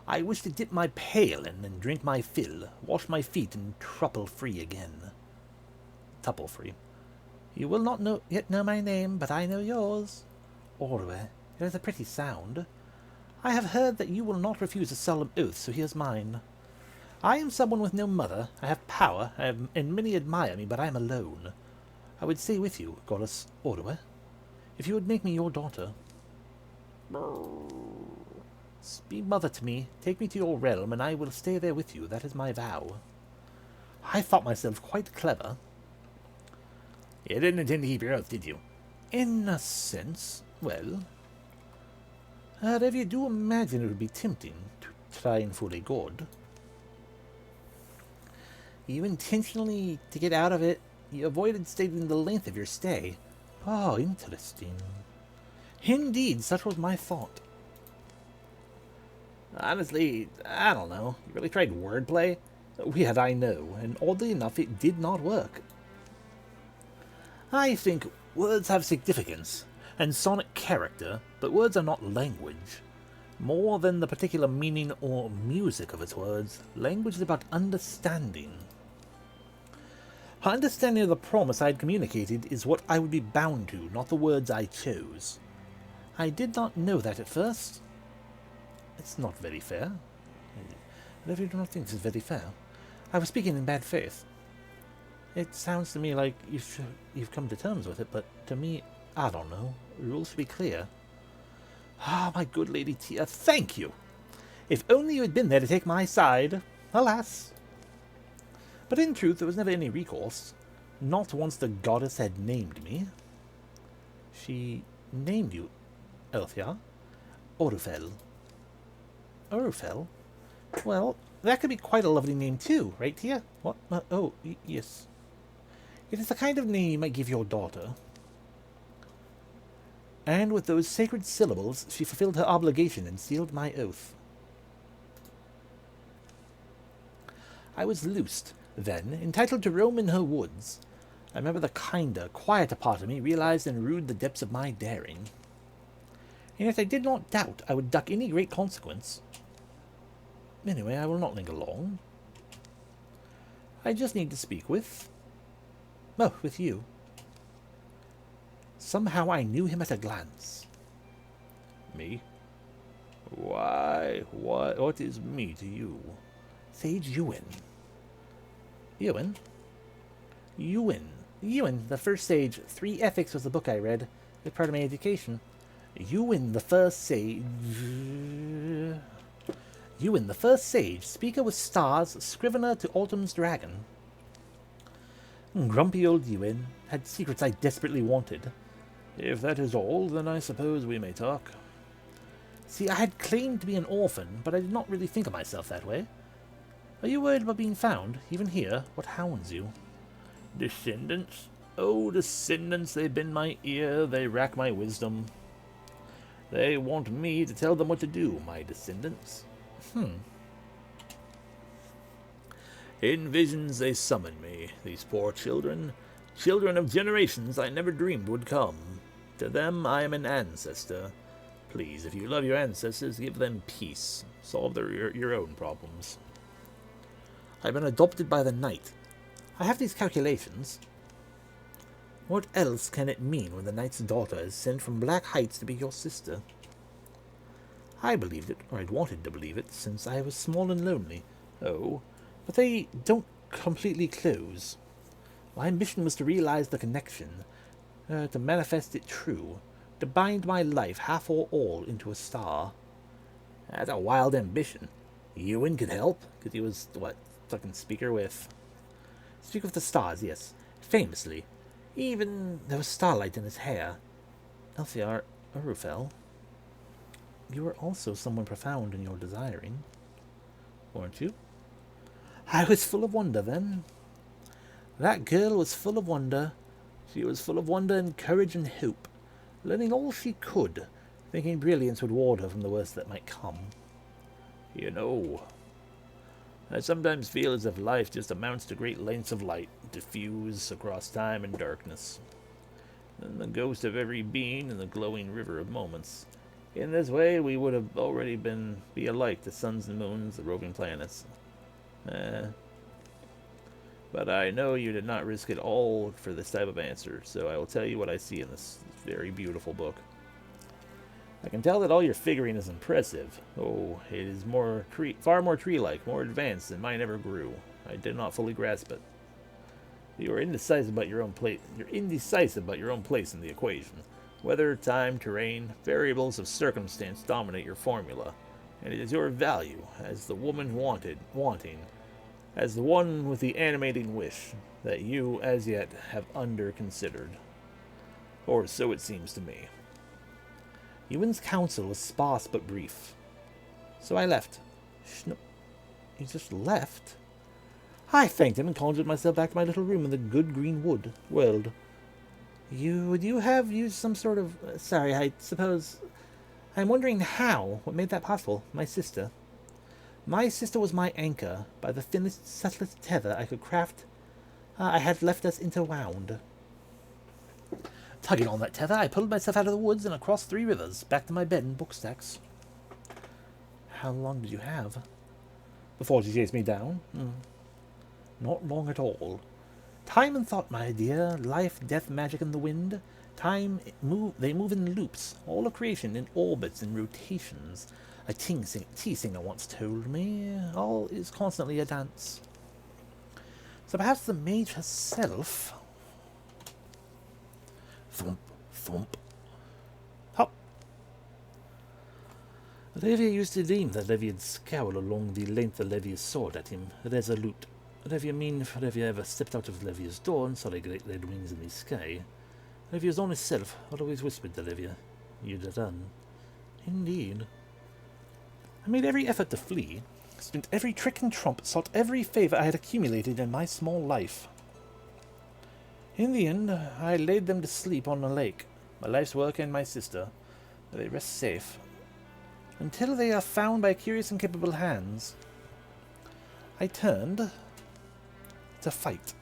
I wish to dip my pail in and drink my fill, wash my feet and truple free again. Tuple free. You will not yet know my name, but I know yours. Ordway, it is a pretty sound. I have heard that you will not refuse a solemn oath, so here's mine. I am someone with no mother. I have power, and many admire me, but I am alone. I would stay with you, goddess Ordway, if you would make me your daughter. Be mother to me, take me to your realm, and I will stay there with you. That is my vow. I thought myself quite clever. You didn't intend to keep your oath, did you? In a sense. Well, however, you do imagine it would be tempting to try and fool a god. You intentionally, to get out of it, you avoided stating the length of your stay. Oh, interesting. Indeed, such was my thought. Honestly, I don't know. You really tried wordplay? Yet I know, and oddly enough, it did not work. I think words have significance and sonic character, but words are not language. More than the particular meaning or music of its words, language is about understanding. Her understanding of the promise I had communicated is what I would be bound to, not the words I chose. I did not know that at first. It's not very fair. I really do not think this is very fair. I was speaking in bad faith. It sounds to me like you've come to terms with it, but to me, I don't know. Rules should be clear. Ah, my good Lady Tia, thank you! If only you had been there to take my side. Alas! But in truth, there was never any recourse. Not once the goddess had named me. She named you, Elthia? Orufel. Orufel? Well, that could be quite a lovely name too, right, Tia? What? Yes. It is the kind of name you might give your daughter. And with those sacred syllables, she fulfilled her obligation and sealed my oath. I was loosed, then, entitled to roam in her woods. I remember the kinder, quieter part of me realized and rued the depths of my daring. And yet I did not doubt I would duck any great consequence. Anyway, I will not linger long. I just need to speak with... Oh, with you. Somehow I knew him at a glance. Me? Why, what is me to you? Sage Ewan. Ewan? Ewan, the first sage. 3 Ethics was the book I read. It's part of my education. Ewan, the first sage... Ewan, the first sage, speaker with stars, scrivener to Autumn's dragon. Grumpy old Ewan had secrets I desperately wanted. If that is all, then I suppose we may talk. See, I had claimed to be an orphan, but I did not really think of myself that way. Are you worried about being found, even here? What hounds you? Descendants? Oh, descendants, they bend my ear, they rack my wisdom. They want me to tell them what to do, my descendants. In visions they summon me, these poor children, children of generations I never dreamed would come. To them I am an ancestor. Please, if you love your ancestors, give them peace. Solve your own problems. I've been adopted by the night. I have these calculations. What else can it mean when the knight's daughter is sent from Black Heights to be your sister? I believed it, or I'd wanted to believe it, since I was small and lonely. Oh, but they don't completely close. My ambition was to realize the connection, to manifest it true. To bind my life, half or all, into a star. That's a wild ambition. Ewan could help, because he was, fucking speaker with the stars, yes. Famously. Even there was starlight in his hair. Elfiar Urufel, you were also someone profound in your desiring, weren't you? I was full of wonder then. That girl was full of wonder. She was full of wonder and courage and hope, learning all she could, thinking brilliance would ward her from the worst that might come. You know, I sometimes feel as if life just amounts to great lengths of light, diffuse across time and darkness, and the ghost of every being in the glowing river of moments. In this way, we would have already be alike, the suns and moons, the roving planets. But I know you did not risk it all for this type of answer, so I will tell you what I see in this very beautiful book. I can tell that all your figuring is impressive. Oh, it is far more tree-like, more advanced than mine ever grew. I did not fully grasp it. You are indecisive about your own place. You're indecisive about your own place in the equation. Weather, time, terrain, variables of circumstance dominate your formula, and it is your value as the woman wanting, as the one with the animating wish, that you as yet have under-considered. Or so it seems to me. Ewan's counsel was sparse but brief. So I left. You just left? I thanked him and conjured myself back to my little room in the good green world. Would you have used some sort of... sorry, I suppose... I'm wondering how. What made that possible? My sister. My sister was my anchor. By the thinnest, subtlest tether I could craft, I had left us interwound. Tugging on that tether, I pulled myself out of the woods and across 3 rivers, back to my bed and bookstacks. How long did you have? Before she chased me down? Not long at all. Time and thought, my dear, life, death, magic, and the wind. They move in loops, all of creation in orbits and rotations. A tea singer once told me, all is constantly a dance. So perhaps the mage herself... Thump, thump. Hop. Olivia used to dream that Levia'd scowl along the length of Levia's sword at him, resolute. Olivia mean if Olivia ever stepped out of Levia's door and saw the great red wings in the sky. Olivia's honest self always whispered to Olivia, "You'd run." Indeed. I made every effort to flee, spent every trick and trump, sought every favour I had accumulated in my small life. In the end, I laid them to sleep on the lake, my life's work and my sister, where they rest safe, until they are found by curious and capable hands. I turned to fight.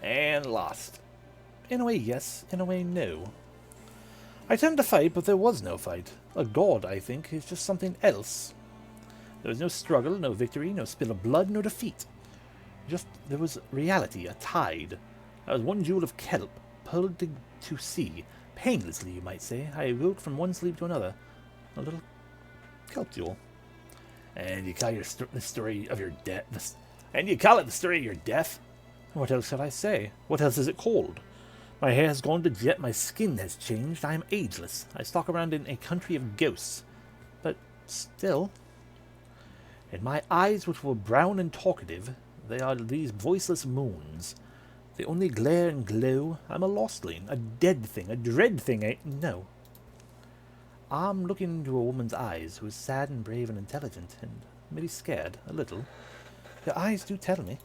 And lost. In a way, yes. In a way, no. I turned to fight, but there was no fight. A god, I think, is just something else. There was no struggle, no victory, no spill of blood, no defeat. Just there was reality, a tide. I was one jewel of kelp, pulled to sea. Painlessly, you might say. I rode from one sleep to another. A little kelp jewel. And you call the story of your death... And you call it the story of your death? What else shall I say? What else is it called? My hair has gone to jet, my skin has changed, I am ageless. I stalk around in a country of ghosts. But still... In my eyes, which were brown and talkative, they are these voiceless moons. They only glare and glow. I'm a lostling, a dead thing, a dread thing, no. I'm looking into a woman's eyes who is sad and brave and intelligent, and maybe scared, a little. Your eyes do tell me.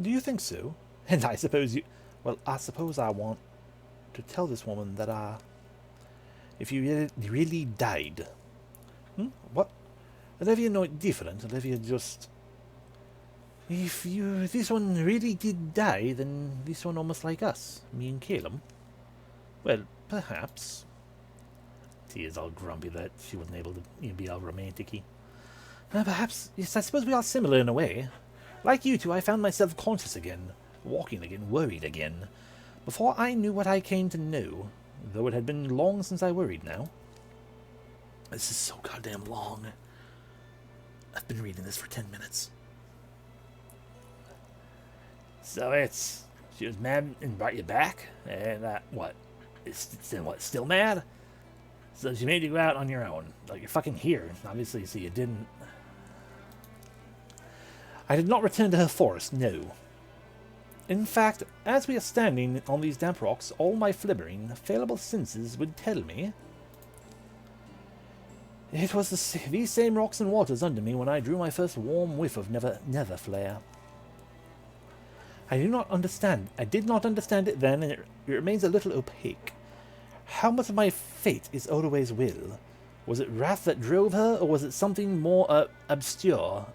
Do you think so? And I suppose you... Well, I suppose I want to tell this woman that if you really died... What? Olivia no different. Olivia just... If this one really did die, then this one almost like us, me and Caleb. Well, perhaps. She is all grumpy that she wasn't able to be all romantic-y. Perhaps, yes, I suppose we are similar in a way. Like you two, I found myself conscious again, walking again, worried again. Before I knew what I came to know, though it had been long since I worried now. This is so goddamn long. I've been reading this for 10 minutes. So she was mad and brought you back? And what? Still mad? So she made you go out on your own. Like, you're fucking here, obviously, so you didn't... I did not return to her forest, no. In fact, as we are standing on these damp rocks, all my flimmering, fallible senses would tell me... It was these same rocks and waters under me when I drew my first warm whiff of nether flare. I did not understand it then, and it remains a little opaque. How much of my fate is Orue's will? Was it wrath that drove her, or was it something more obscure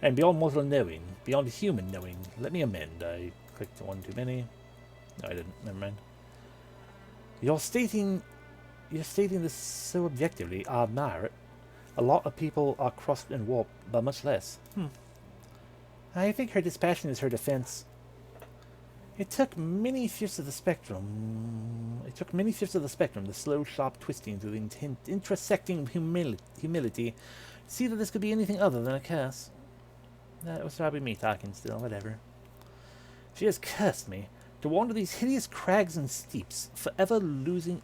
and beyond mortal knowing, beyond human knowing? Let me amend. I clicked one too many. No, I didn't. Never mind. You're stating this so objectively. I admire it. A lot of people are crossed and warped, but much less. I think her dispassion is her defense. It took many fifths of the spectrum. The slow, sharp twisting through the intersecting humility, to see that this could be anything other than a curse. That was probably me talking still, whatever. She has cursed me to wander these hideous crags and steeps, forever losing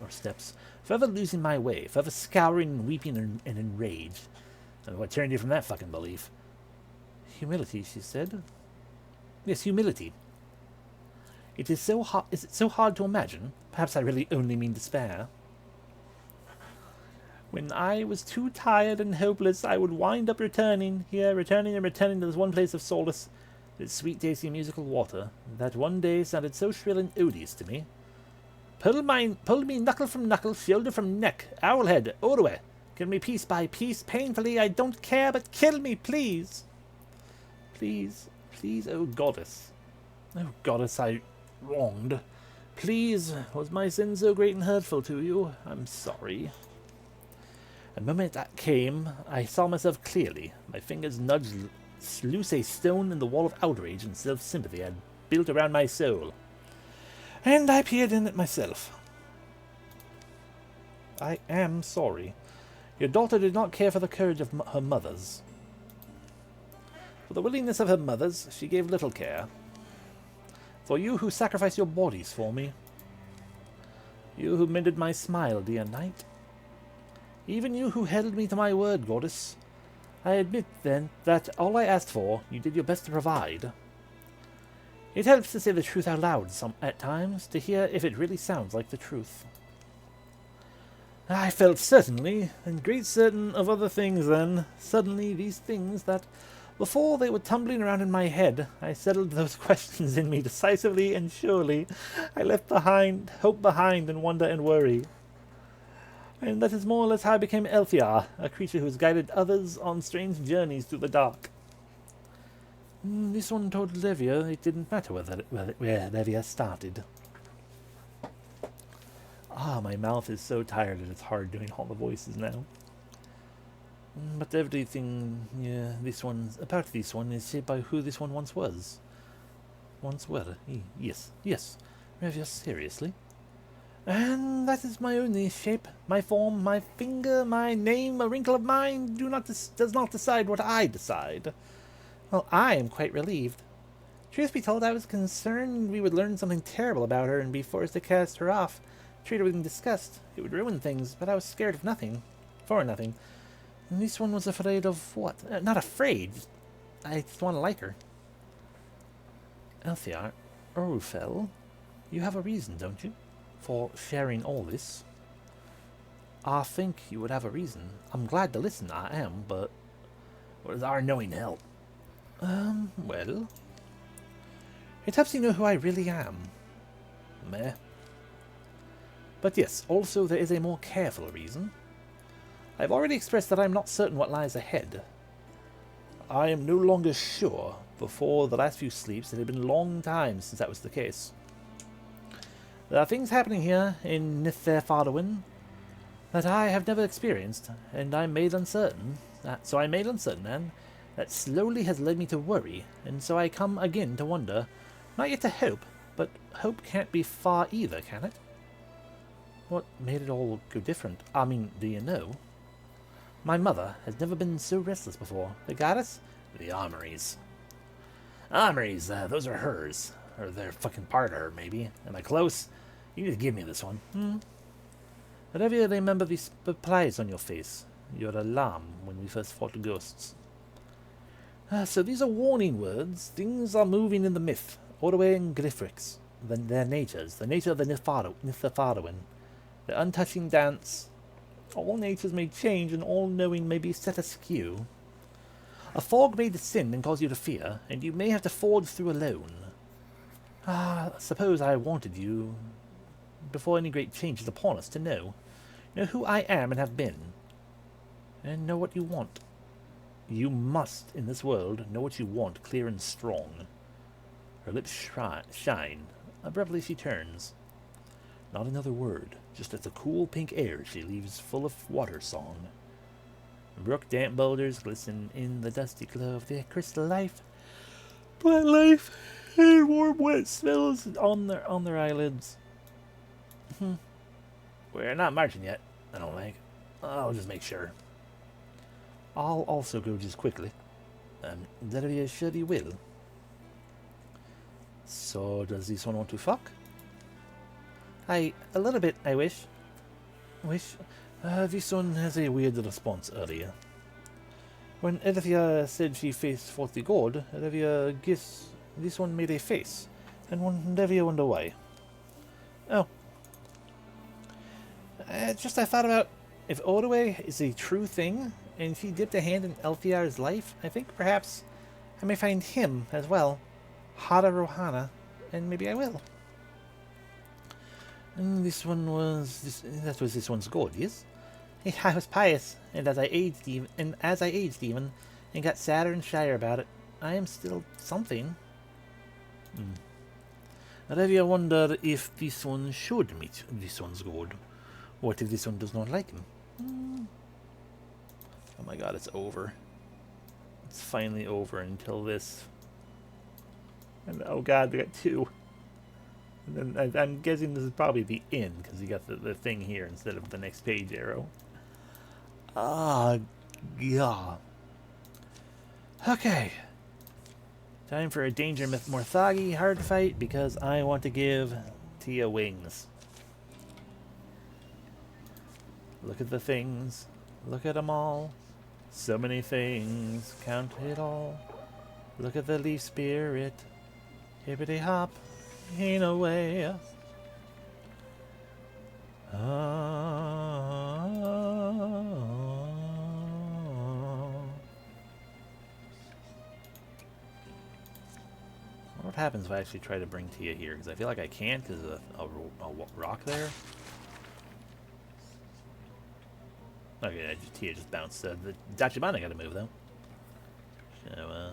my way, forever scouring and weeping and enraged. And what turned you from that fucking belief? Humility, she said. Yes, humility. Is it so hard to imagine? Perhaps I really only mean despair. When I was too tired and hopeless, I would wind up returning to this one place of solace, this sweet, tasty musical water, that one day sounded so shrill and odious to me. Pull me knuckle from knuckle, shoulder from neck, owlhead, Orwe. Kill me piece by piece, painfully, I don't care, but kill me, please. Please, oh goddess. Oh goddess, I wronged. Please, was my sin so great and hurtful to you? I'm sorry. The moment that came, I saw myself clearly. My fingers nudged loose a stone in the wall of outrage and self-sympathy I had built around my soul. And I peered in at myself. I am sorry. Your daughter did not care for the courage of her mothers. For the willingness of her mothers, she gave little care. For you who sacrificed your bodies for me. You who mended my smile, dear knight. Even you who held me to my word, goddess. I admit, then, that all I asked for, you did your best to provide. It helps to say the truth out loud at times, to hear if it really sounds like the truth. I felt certainly, and great certain of other things then, suddenly these things that, before they were tumbling around in my head, I settled those questions in me decisively and surely. I left hope behind, and wonder and worry. And that is more or less how I became Elfiar, a creature who has guided others on strange journeys through the dark. This one told Levia it didn't matter where Levia started. My mouth is so tired that it's hard doing all the voices now. But everything, this one is shaped by who this one once was. Once were. Yes. Levia, seriously. And that is my only shape, my form, my finger, my name, a wrinkle of mine does not decide what I decide. Well, I am quite relieved. Truth be told, I was concerned we would learn something terrible about her and be forced to cast her off, treat her with disgust. It would ruin things, but I was scared of nothing. For nothing. And this one was afraid of what? Not afraid. I just want to like her. Elfiar, Orufel, you have a reason, don't you? For sharing all this. I think you would have a reason. I'm glad to listen, I am, but what does our knowing help? Well, it helps you know who I really am. Meh. But yes, also there is a more careful reason. I've already expressed that I'm not certain what lies ahead. I am no longer sure. Before the last few sleeps, it had been a long time since that was the case. There are things happening here in Nitherfarwin that I have never experienced, and I'm made uncertain. And that slowly has led me to worry, and so I come again to wonder, not yet to hope, but hope can't be far either, can it? What made it all go different? I mean, do you know? My mother has never been so restless before. The goddess? The armories. Armories, those are hers. Or they're fucking part of her, maybe. Am I close? You need to give me this one. Whatever you remember these replies on your face, your alarm when we first fought the ghosts. So these are warning words. Things are moving in the myth. Ordway and Griffrix. Their natures. The nature of the Nithafaruin. The untouching dance. All natures may change and all knowing may be set askew. A fog may descend and cause you to fear, and you may have to forge through alone. Suppose I wanted you, before any great change is upon us, to know. Know who I am and have been. And know what you want. You must, in this world, know what you want clear and strong. Her lips shine. Abruptly she turns. Not another word, just as the cool pink air she leaves full of water song. Brook damp boulders glisten in the dusty glow of their crystal life. Plant life and warm wet smells on their eyelids. We're not marching yet, I don't think. I'll just make sure. I'll also go just quickly. That we sure you will. So, does this one want to fuck? A little bit, I wish. This one has a weird response earlier. When Edithia said she faced 40 gold, Edithia guessed this one made a face, and Edithia wondered why. Oh. Just I thought about, if Ordway is a true thing, and she dipped a hand in Elfiar's life, I think perhaps I may find him as well. Hada Rohana, and maybe I will. And this one's gold, yes? I was pious, and as I aged even, and got sadder and shyer about it, I am still something. I wonder if this one should meet this one's gold. What if this one does not like him? Oh my god, it's over. It's finally over until this. And oh god, we got two. And then I'm guessing this is probably the end, because you got the thing here instead of the next page arrow. Ah, yeah. Okay. Time for a Danger Myth Morthagi hard fight, because I want to give Tia wings. Look at the things. Look at them all. So many things. Count it all. Look at the leaf spirit. Hippity hop. Ain't no way. What happens if I actually try to bring Tia here? Because I feel like I can't because of a rock there. Okay, Tia just bounced. The Dachimana got to move though. So,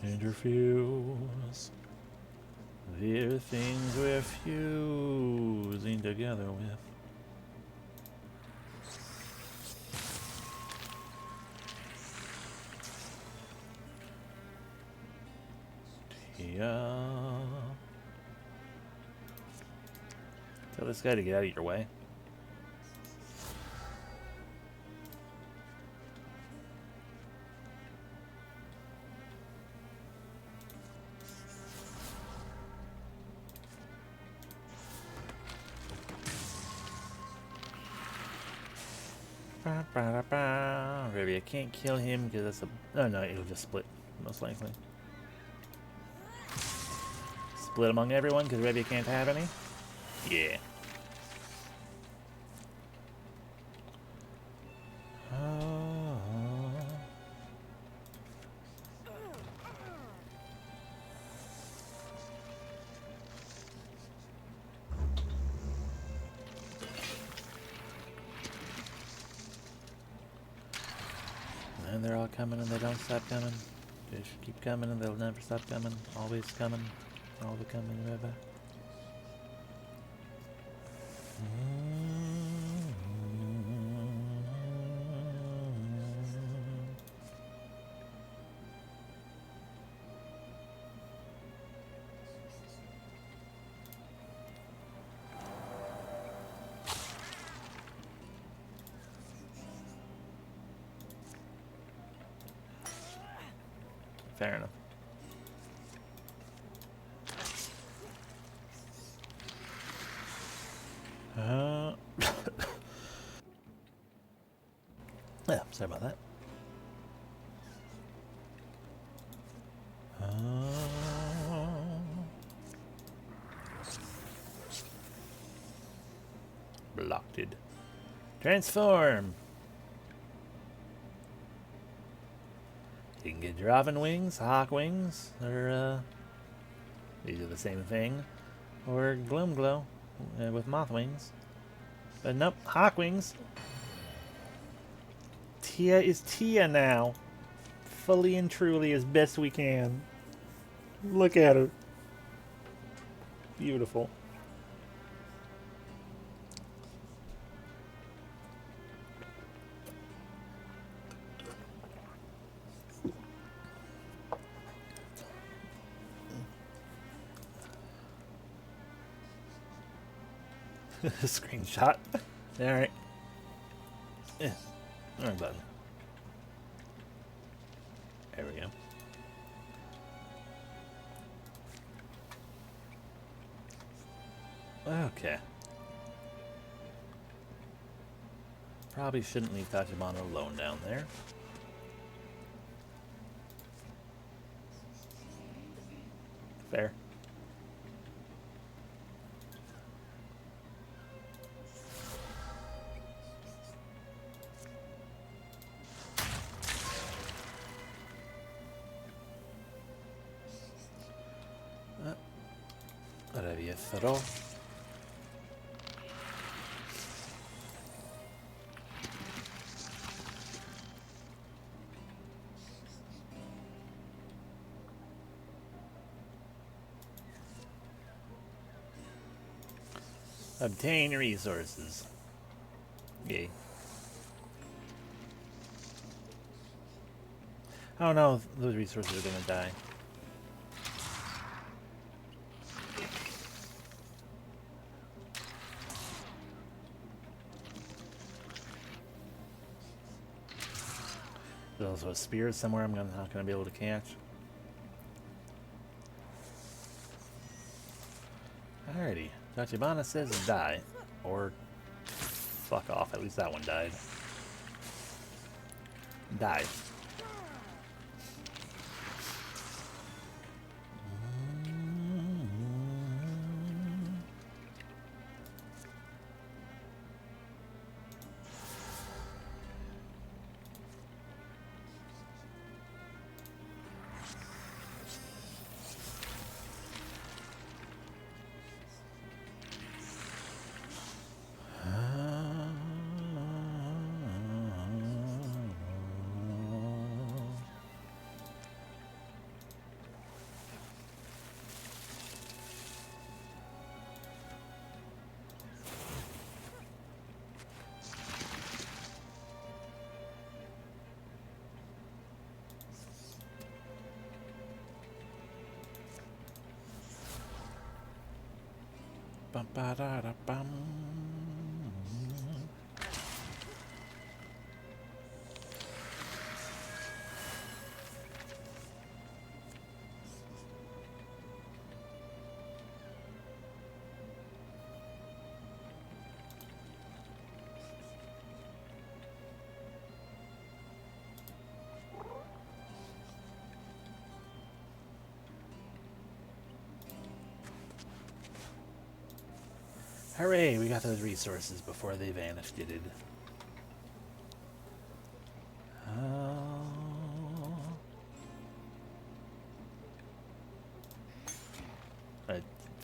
Interfuse. They're things we're fusing together with. Yeah. Tell this guy to get out of your way. Maybe I can't kill him because that's a... Oh no, it'll just split, most likely. Split among everyone because Rebia can't have any? Yeah. And they're all coming and they don't stop coming. They just keep coming and they'll never stop coming. Always coming. All the coming river. fair enough. Yeah, sorry about that. Blocked it. Transform! You can get Draven wings, Hawk wings, or these are the same thing, or Gloom Glow with moth wings. But nope, Hawk wings. Tia is Tia now. Fully and truly as best we can. Look at her. Beautiful. Screenshot. Alright. Yeah. Wrong button. There we go. Okay. Probably shouldn't leave Tachibana alone down there. Fair. Ready throw. Obtain resources. Yay. Oh no, those resources are gonna die. There's also a spear somewhere I'm not gonna be able to catch. Alrighty. Tachibana says die. Or fuck off. At least that one died. Die. Bum ba da da bum. Hooray, we got those resources before they vanished, did it?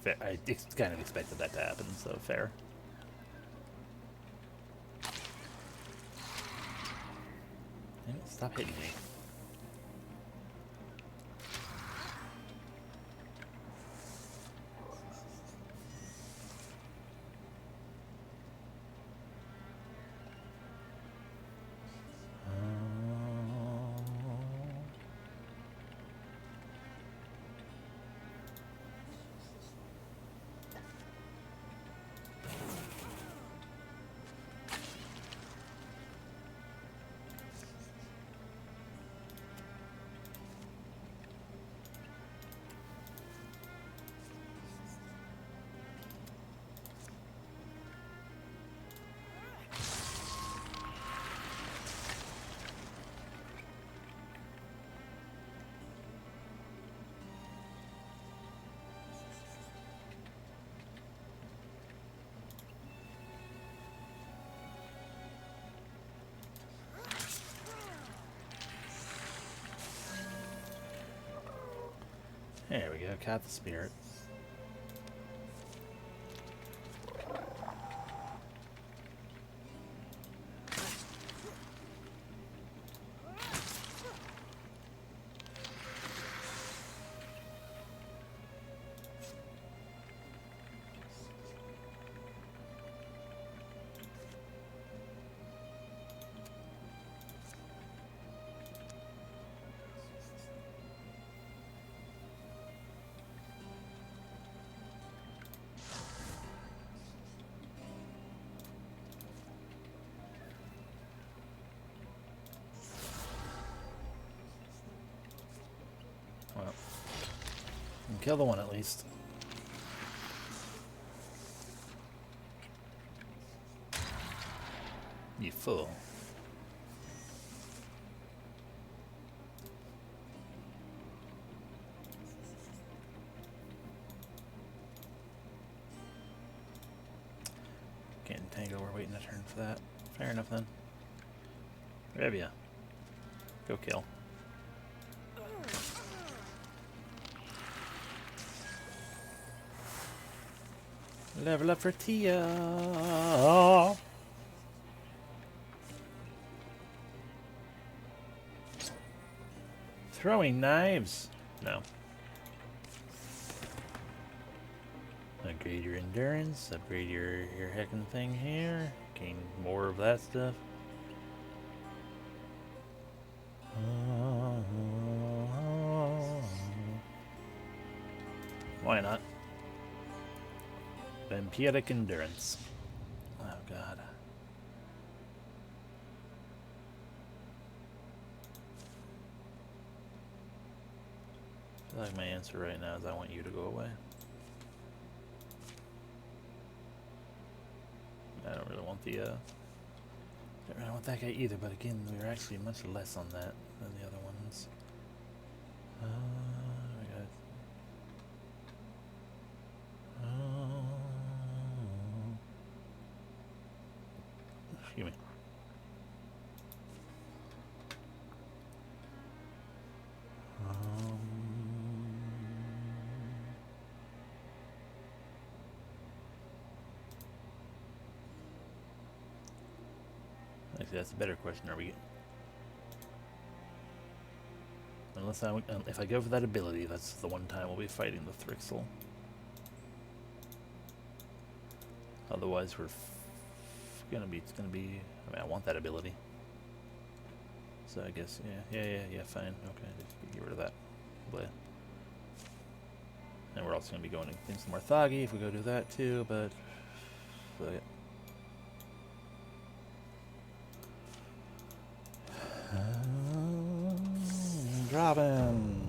I kind of expected that to happen, so fair. Stop hitting me. There we go, caught the spirit. Well, kill the one at least. You fool. Can't tango, we're waiting a turn for that. Fair enough then. Revia. Go kill. Level up for Tia. Throwing knives. No. Upgrade your endurance. Upgrade your heckin' thing here. Gain more of that stuff. Why not? Vampiric endurance. Oh god. I feel like my answer right now is I want you to go away. I don't really want the don't really want that guy either, but again, we're actually much less on that than the other ones. We got excuse me. Actually, that's a better question. Are we? Unless if I go for that ability, that's the one time we'll be fighting the Thrixel. Otherwise, it's gonna be. I mean, I want that ability. So I guess, yeah, fine. Okay, just get rid of that. Bleh. And we're also gonna be going against more Thagi if we go do that too. But so yeah. Robin.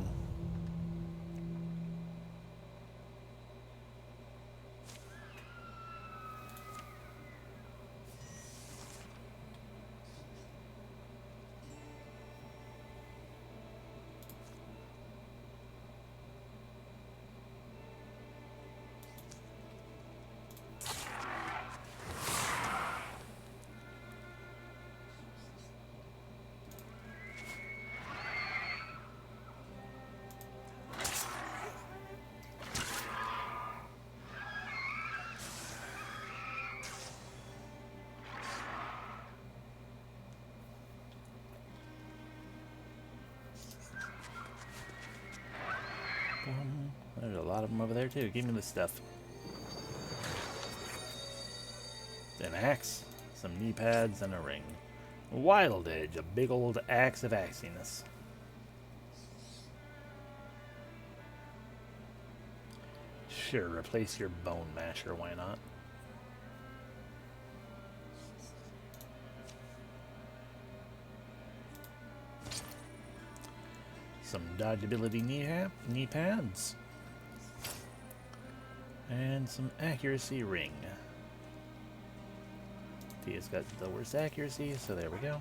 There's a lot of them over there too. Give me the stuff. An axe, some knee pads, and a ring. Wild Edge, a big old axe of axiness. Sure, replace your bone masher, why not? Some dodgeability knee pads. And some accuracy ring. Tia's got the worst accuracy, so there we go.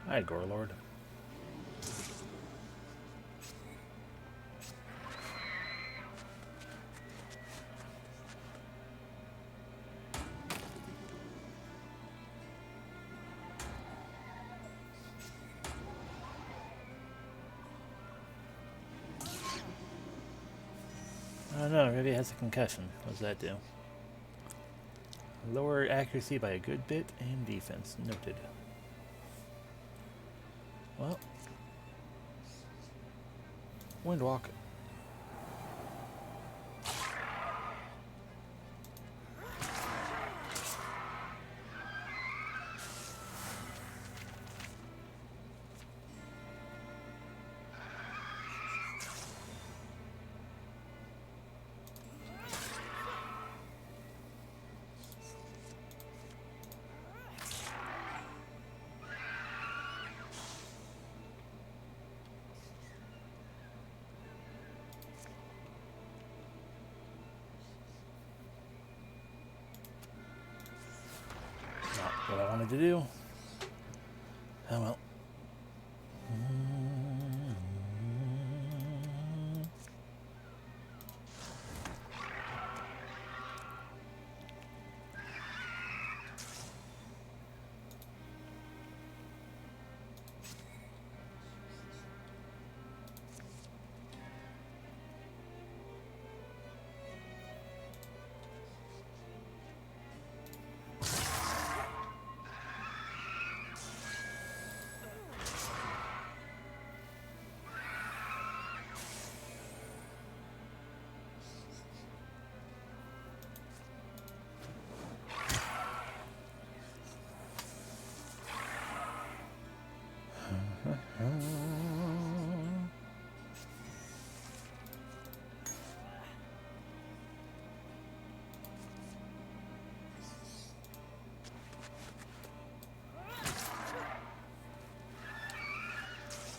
Hi, Gorelord. I don't know, maybe it has a concussion. What does that do? Lower accuracy by a good bit and defense. Noted. Well. Windwalk. What I wanted to do. Oh well.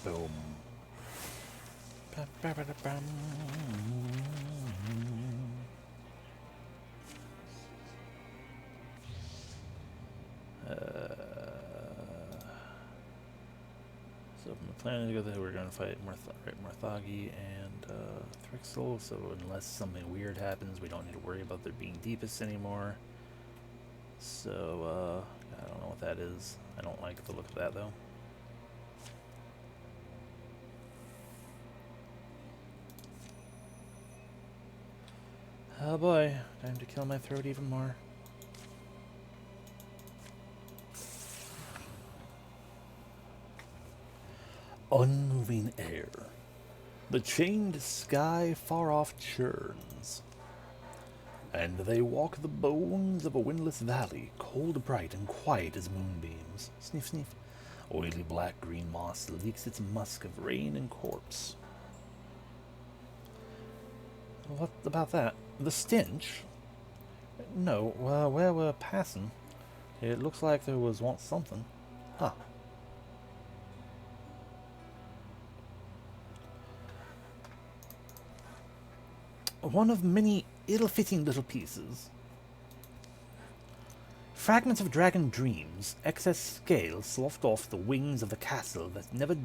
Boom. Ba-ba-ba-da-bum. So from the plan together, we're going to fight Marthagi and Thrixel, so unless something weird happens, we don't need to worry about there being deepest anymore. So, I don't know what that is. I don't like the look of that, though. Oh boy, time to kill my throat even more. Unmoving air. The chained sky far off churns. And they walk the bones of a windless valley, cold, bright, and quiet as moonbeams. Sniff, sniff. Oily black-green moss leaks its musk of rain and corpse. What about that? The stench? No, where we're passing, it looks like there was once something. Huh. One of many ill-fitting little pieces. Fragments of dragon dreams, excess scale sloughed off the wings of the castle that is never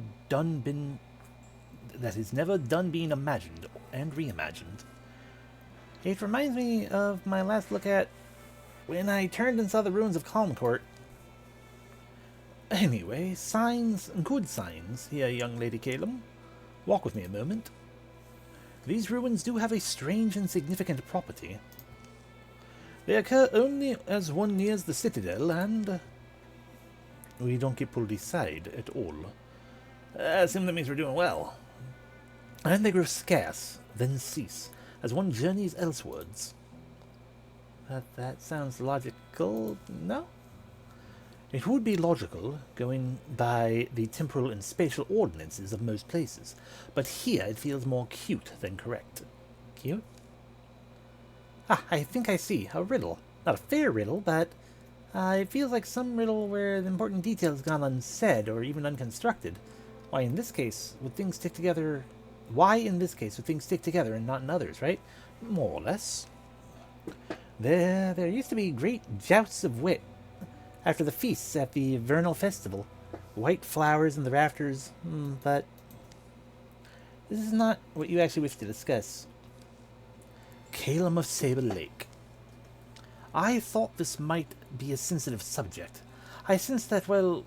done being imagined and reimagined. It reminds me of my last look at when I turned and saw the ruins of Calmcourt. Anyway, signs, good signs here, young Lady Calum. Walk with me a moment. These ruins do have a strange and significant property. They occur only as one nears the citadel, and we don't get pulled aside at all. Assume that means we're doing well. And they grow scarce, then cease, as one journeys elswards. That sounds logical, no? It would be logical, going by the temporal and spatial ordinances of most places, but here it feels more cute than correct. Cute? Ah, I think I see. A riddle. not a fair riddle, but it feels like some riddle where the important detail has gone unsaid or even unconstructed. Why in this case would things stick together? Why in this case would things stick together and not in others, right? More or less. There used to be great jousts of wit after the feasts at the vernal festival. White flowers in the rafters, but this is not what you actually wish to discuss. Calum of Sable Lake. I thought this might be a sensitive subject. I sense that, well,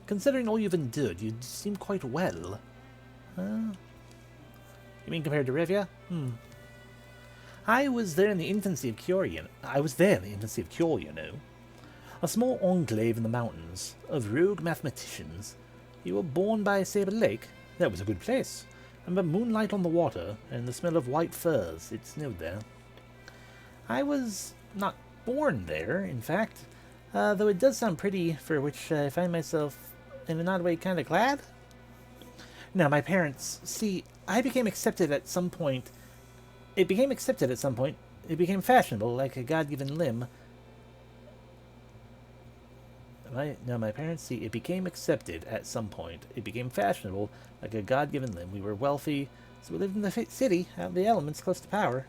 considering all you've endured, you seem quite well. You mean compared to Revia? I was there in the infancy of Cure, you know. A small enclave in the mountains, of rogue mathematicians. You were born by Sable Lake. That was a good place. And the moonlight on the water, and the smell of white furs. It snowed there. I was not born there, in fact. Though it does sound pretty, for which I find myself, in an odd way, kind of glad. Now, my parents, see, I became accepted at some point. It became accepted at some point. It became fashionable, like a God-given limb. My parents, see, it became accepted at some point. It became fashionable, like a God-given limb. We were wealthy, so we lived in the city, out in the elements, close to power.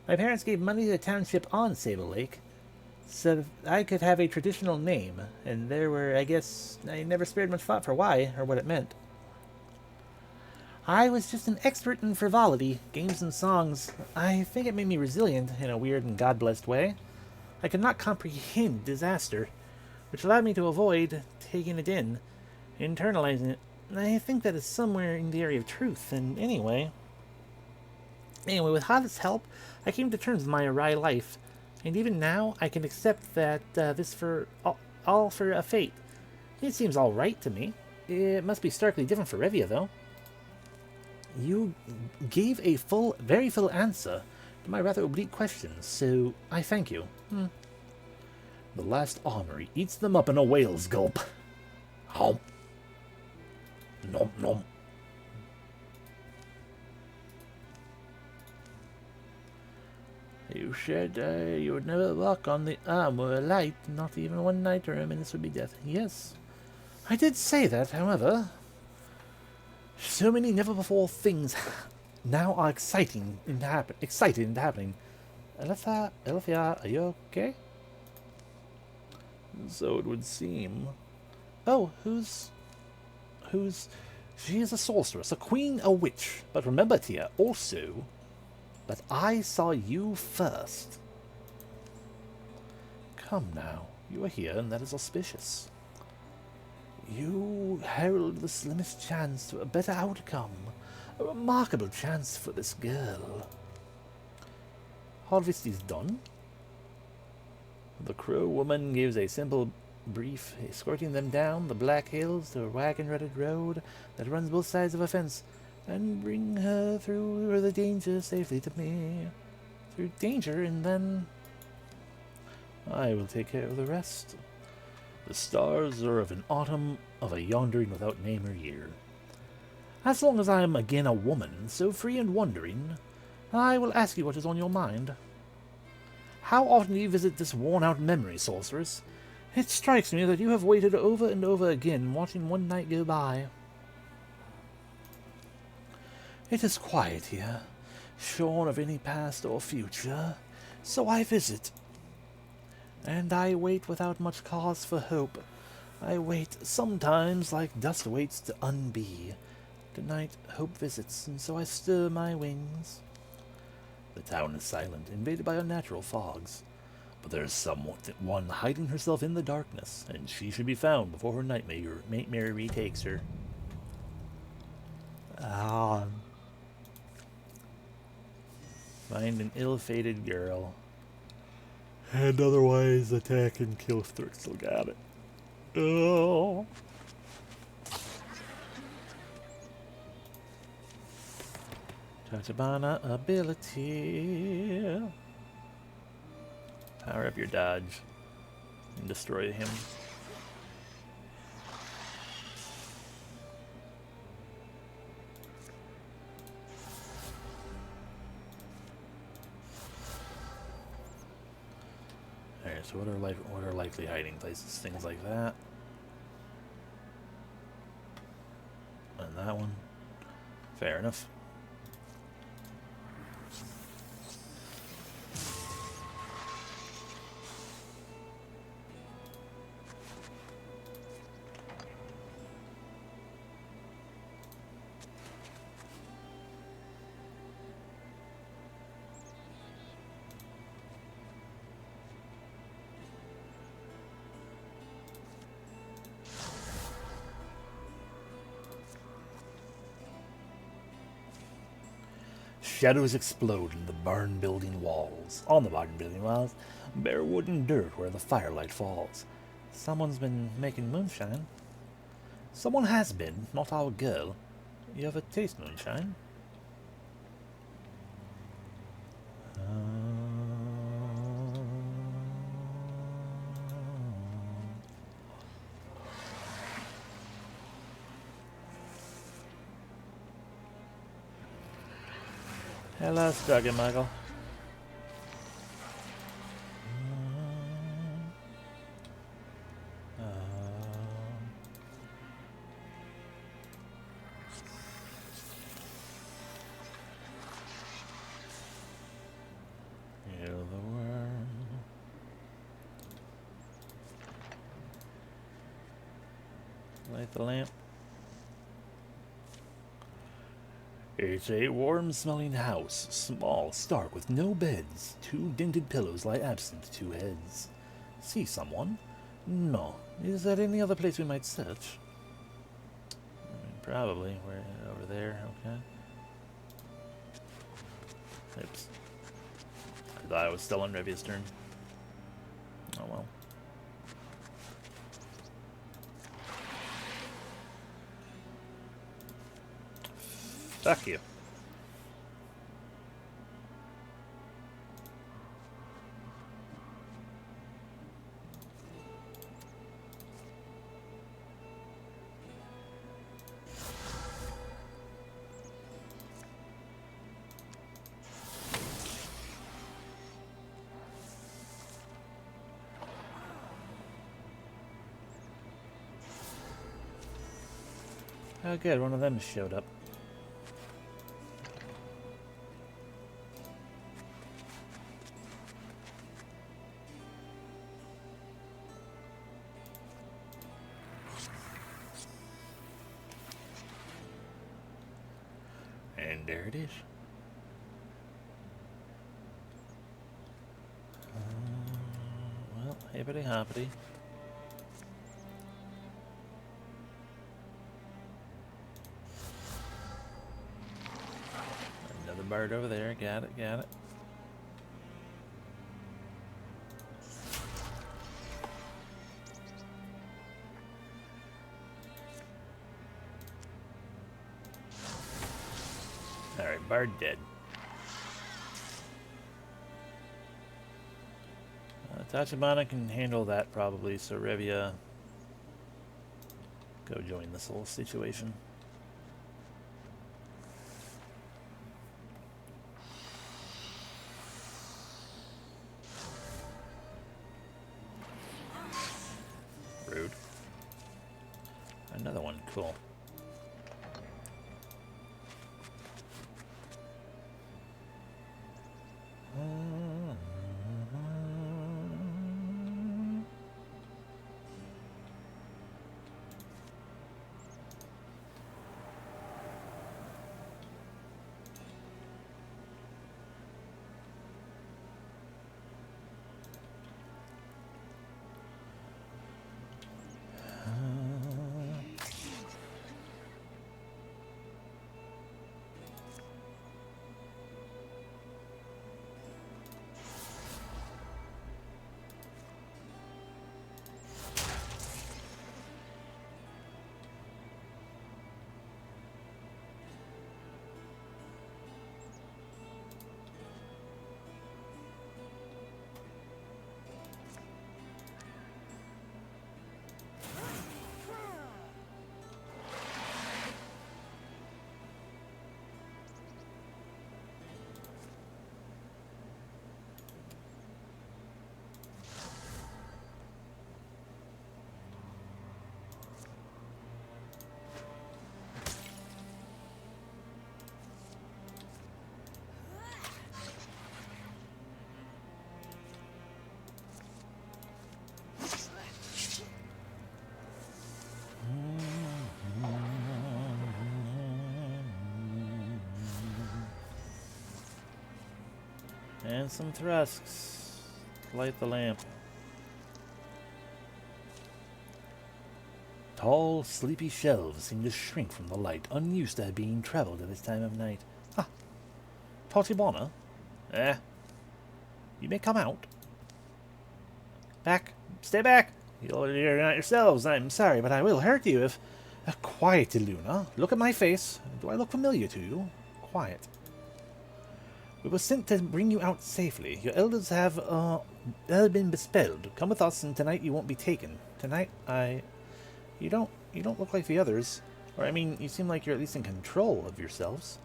My parents gave money to the township on Sable Lake, so that I could have a traditional name, and there were, I guess, I never spared much thought for why, or what it meant. I was just an expert in frivolity, games and songs. I think it made me resilient, in a weird and God-blessed way. I could not comprehend disaster, which allowed me to avoid taking it in, internalizing it. I think that is somewhere in the area of truth, and anyway, with Hada's help, I came to terms with my awry life, and even now I can accept that this all for a fate. It seems all right to me. It must be starkly different for Revia, though. You gave a very full answer to my rather oblique questions, so I thank you. The last armory eats them up in a whale's gulp. Hump. Nom nom. You said you would never walk on the armor light, not even one night, or a minute would be death. Yes, I did say that, however. So many never-before things now are excited into happening. Alethea, are you okay? So it would seem. Oh, who's... She is a sorceress, a queen, a witch. But remember, Tia, also, that I saw you first. Come now, you are here, and that is auspicious. You herald the slimmest chance to a better outcome. A remarkable chance for this girl. Harvest is done. The crow woman gives a simple brief, escorting them down the black hills to a wagon-rutted road that runs both sides of a fence, and bring her through the danger safely to me. Through danger, and then I will take care of the rest. The stars are of an autumn of a yondering without name or year. As long as I am again a woman, so free and wondering, I will ask you what is on your mind. How often do you visit this worn-out memory, sorceress? It strikes me that you have waited over and over again, watching one night go by. It is quiet here, shorn of any past or future, so I visit. And I wait without much cause for hope. I wait sometimes like dust waits to unbe. Tonight hope visits, and so I stir my wings. The town is silent, invaded by unnatural fogs. But there is someone hiding herself in the darkness, and she should be found before her nightmare retakes her. Find an ill-fated girl. And otherwise attack and kill if they're still got it. Oh. Tachibana ability. Power up your dodge and destroy him. Alright, so what are likely hiding places? Things like that. And that one. Fair enough. Shadows explode in the barn building walls. On the barn building walls, bare wood and dirt where the firelight falls. Someone's been making moonshine. Someone has been, not our girl. You ever taste moonshine? Hello, Struggle Michael. Heal the worm. Light the lamp. It's a warm-smelling house, small, stark, with no beds. 2 dented pillows lie absent, 2 heads. See someone? No. Is there any other place we might search? Probably. We're over there, okay. Oops. I thought I was still on Revia's turn. Oh well. Fuck you. Oh good, one of them showed up. And there it is. Well, hippity hoppity. Another bird over there. Got it, got it. Alright, bird dead. Tachibana can handle that probably, so Revia, go join this little situation. Rude. Another one, cool. And some thrusks. Light the lamp. Tall, sleepy shelves seem to shrink from the light, unused to being traveled at this time of night. Ah, Totibana? You may come out. Back. Stay back. You're not yourselves. I'm sorry, but I will hurt you if... quiet, Luna. Look at my face. Do I look familiar to you? Quiet. We were sent to bring you out safely. Your elders have been bespelled. Come with us, and tonight you won't be taken. Tonight, You don't look like the others. Or, I mean, you seem like you're at least in control of yourselves.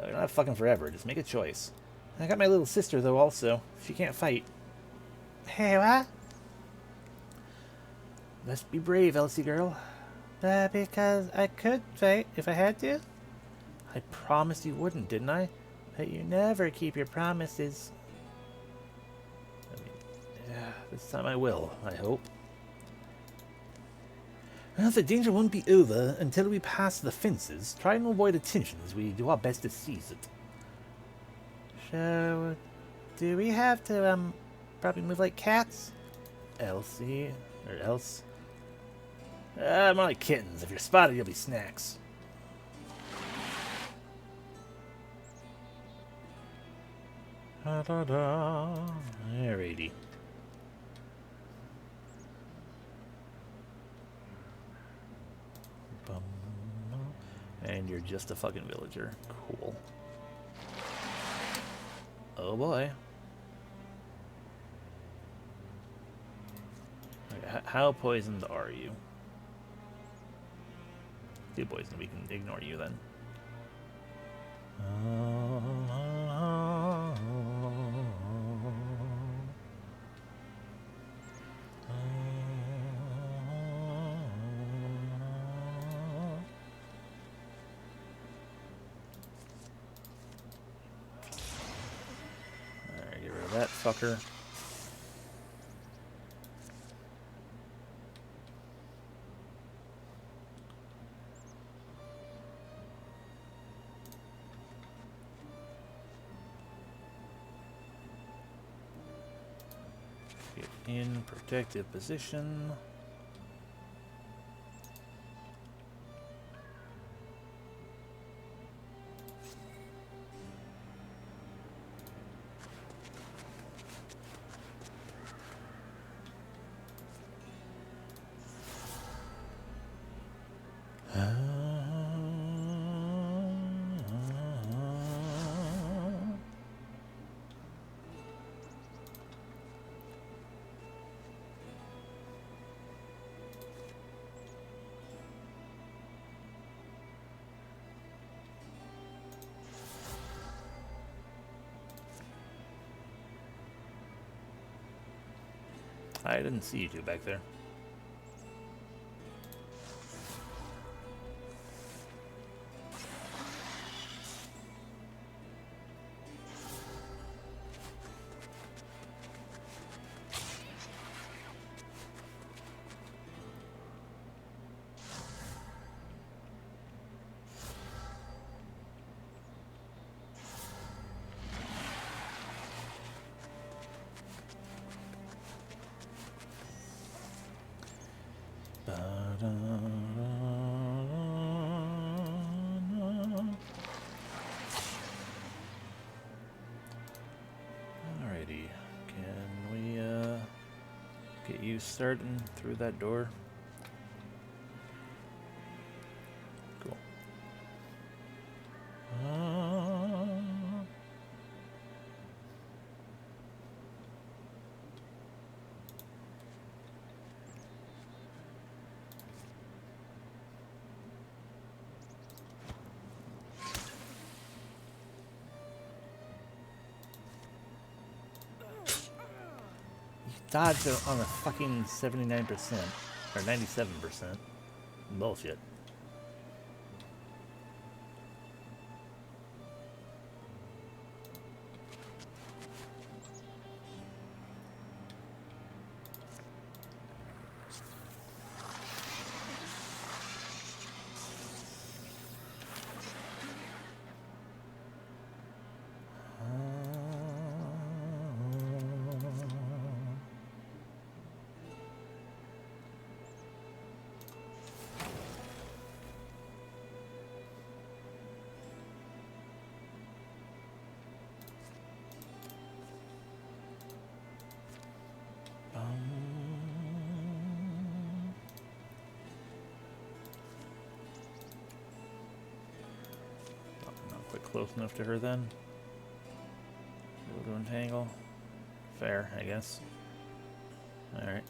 You're not fucking forever. Just make a choice. I got my little sister, though, also. She can't fight. Hey, what? Must be brave, Elsie girl. Because I could fight if I had to. I promised you wouldn't, didn't I? But you never keep your promises. I mean, yeah, this time I will, I hope. Well, the danger won't be over until we pass the fences. Try and avoid attention as we do our best to seize it. So, do we have to, probably move like cats? Elsie, or else? More like kittens. If you're spotted, you'll be snacks. Alrighty. And you're just a fucking villager. Cool. Oh boy. Okay, how poisoned are you? Too poisoned. We can ignore you then. Alright, get rid of that fucker. In protective position. I didn't see you two back there. Alrighty, can we get you starting through that door? Cool. Dodged it on a fucking 79% or 97%. Bullshit. close enough to her then. Able to entangle. Fair, I guess. Alright.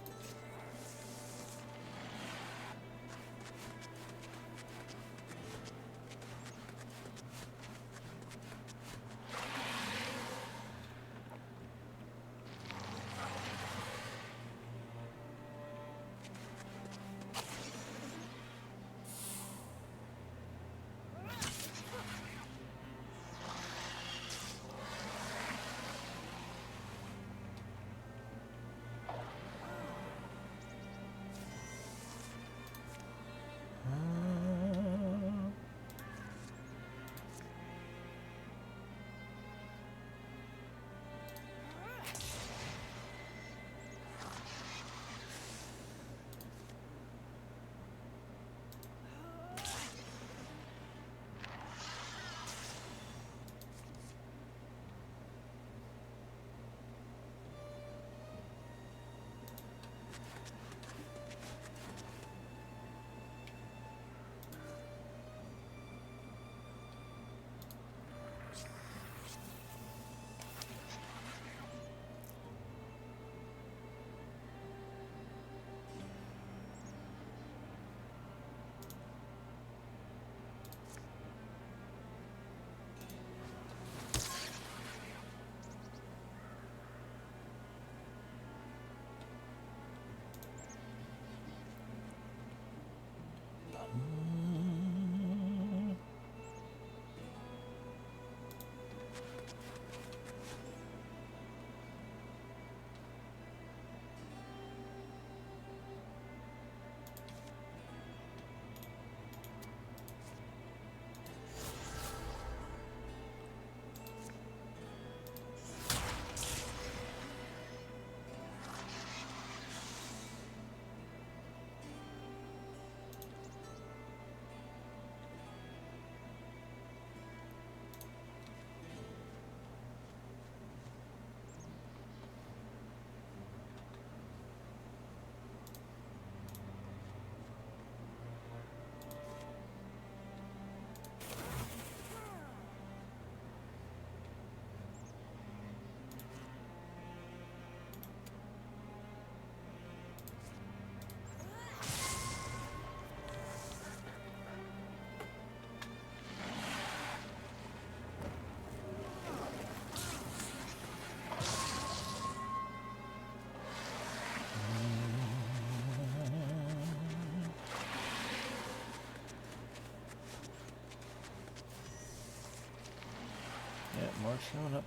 More showing up.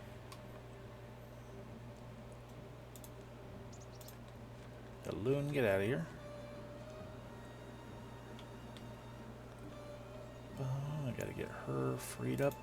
The loon, get out of here. Oh, I gotta get her freed up.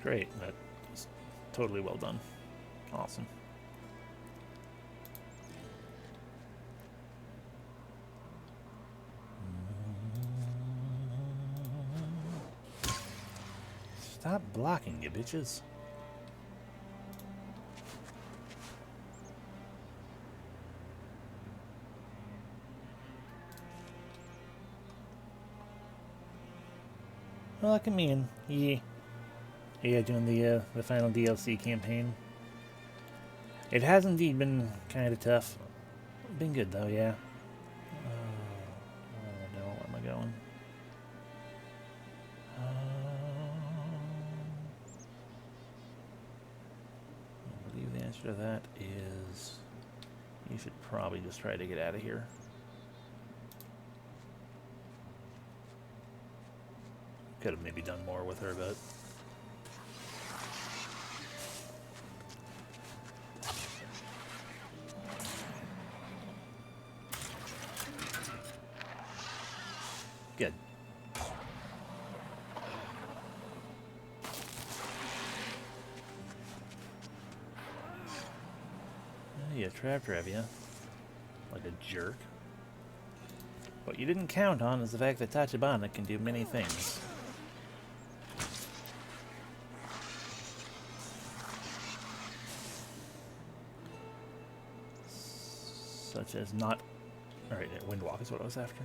Great, that's totally well done. Awesome. Stop blocking, you bitches. Well, look at me and yeah, doing the final DLC campaign. It has indeed been kind of tough. Been good though, yeah. No, where am I going? answer to that is you should probably just try to get out of here. Could have maybe done more with her, but... Good. You trapped her, have you? Like a jerk. What you didn't count on is the fact that Tachibana can do many things. Such as not... Alright, Windwalk is what I was after.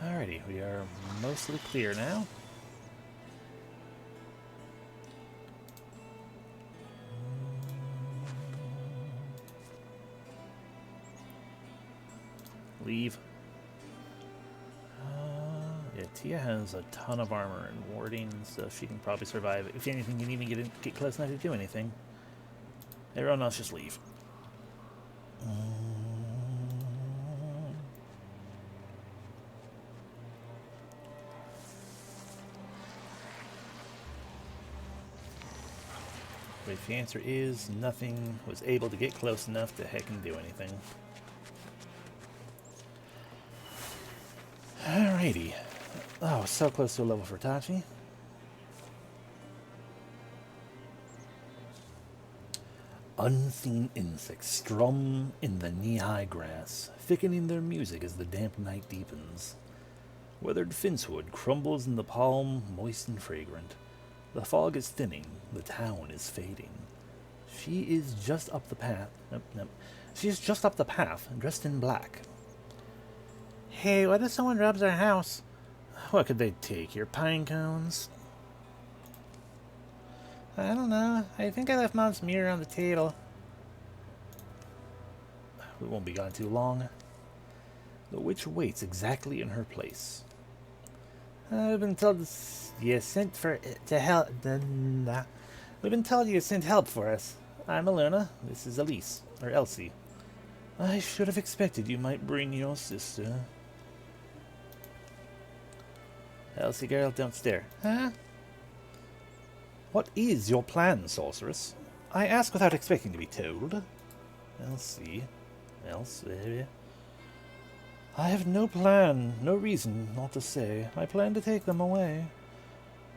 Alrighty, we are mostly clear now. Leave. Yeah, Tia has a ton of armor and warding, so she can probably survive. If anything, you can even get close enough to do anything. Everyone else just leave. But if the answer is nothing was able to get close enough to heck and do anything. Alrighty. Oh, so close to a level for Tachi. Unseen insects strum in the knee-high grass, thickening their music as the damp night deepens. Weathered finchwood crumbles in the palm, moist and fragrant. The fog is thinning, the town is fading. She is just up the path. Nope. She is just up the path, dressed in black. Hey, what if someone robs our house? What could they take? Your pine cones? I don't know. I think I left Mom's mirror on the table. We won't be gone too long. The witch waits exactly in her place. We've been told you sent to help. We've been told you sent help for us. I'm Aluna. This is Elise, or Elsie. I should have expected you might bring your sister. Elsie girl, don't stare. Huh? What is your plan, sorceress? I ask without expecting to be told. Elsie. I have no plan, no reason not to say. I plan to take them away.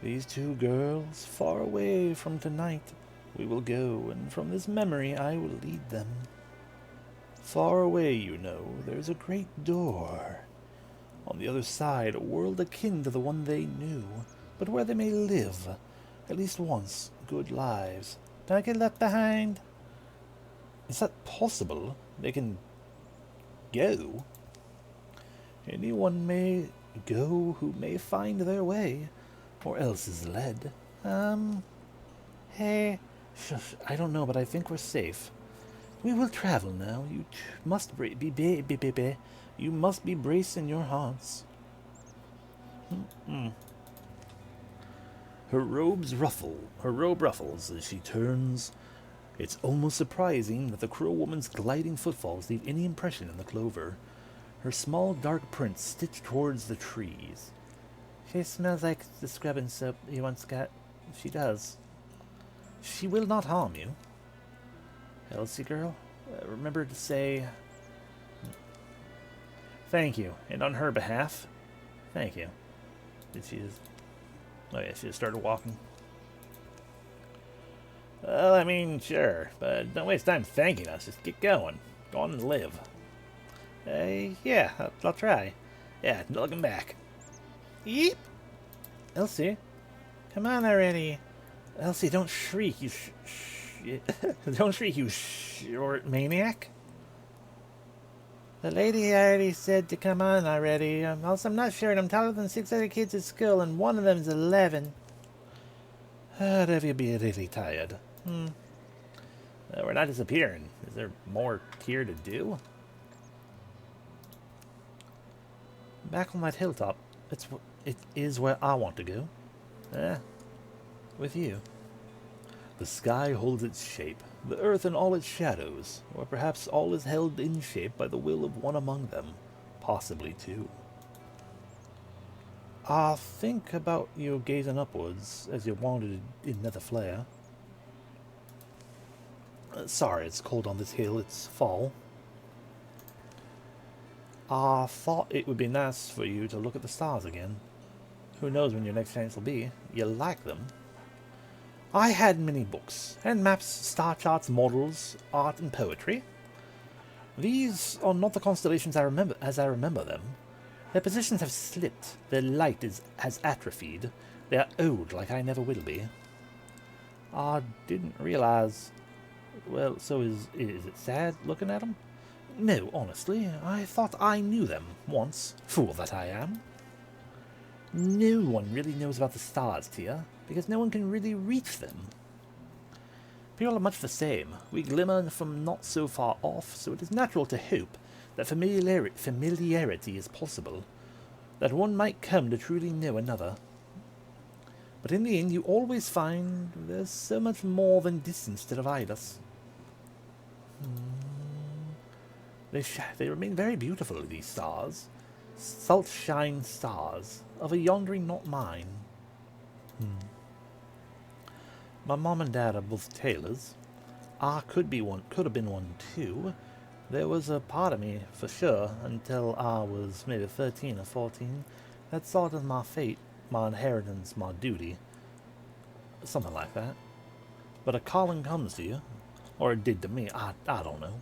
These two girls, far away from tonight, we will go, and from this memory I will lead them. Far away, you know, there's a great door. On the other side, a world akin to the one they knew, but where they may live, at least once, good lives. Don't get left behind. Is that possible? They can go? Anyone may go who may find their way, or else is led. Hey, shush, I don't know, but I think we're safe. We will travel now. You must you must be bracing your hearts. Her robe ruffles as she turns. It's almost surprising that the cruel woman's gliding footfalls leave any impression in the clover. Her small dark prints stitched towards the trees. She smells like the scrubbing soap you once got. She does. She will not harm you. Elsie girl, remember to say... Thank you, and on her behalf, thank you. Did she just... Oh yeah, she just started walking. Well, I mean, sure, but don't waste time thanking us. Just get going. Go on and live. Yeah, I'll try. Yeah, no looking back. Yeep! Elsie, come on already. Elsie, don't shriek, you don't shriek, you short maniac. The lady already said to come on already. Also, I'm not sure, and I'm taller than 6 other kids at school, and one of them is 11. Have you be really tired? We're not disappearing. Is there more here to do? back on that hilltop. It is where I want to go. With you. The sky holds its shape, the earth and all its shadows, or perhaps all is held in shape by the will of one among them, possibly two. I think about you gazing upwards as you wandered in nether flare. Sorry, it's cold on this hill, it's fall. I thought it would be nice for you to look at the stars again. Who knows when your next chance will be? You like them. I had many books, and maps, star charts, models, art, and poetry. These are not the constellations as I remember them. Their positions have slipped, their light has atrophied, they are old like I never will be. I didn't realize... Well, so is it sad looking at them? No, honestly, I thought I knew them once, fool that I am. No one really knows about the stars, Tia, because no one can really reach them. People are much the same. We glimmer from not so far off, so it is natural to hope that familiarity is possible, that one might come to truly know another. But in the end, you always find there's so much more than distance to divide us. They remain very beautiful, these stars. Salt-shine stars, of a yondering not mine. My mom and dad are both tailors. I could have been one too. There was a part of me, for sure, until I was maybe 13 or 14, that saw it as my fate, my inheritance, my duty. Something like that. But a calling comes to you. Or it did to me, I don't know.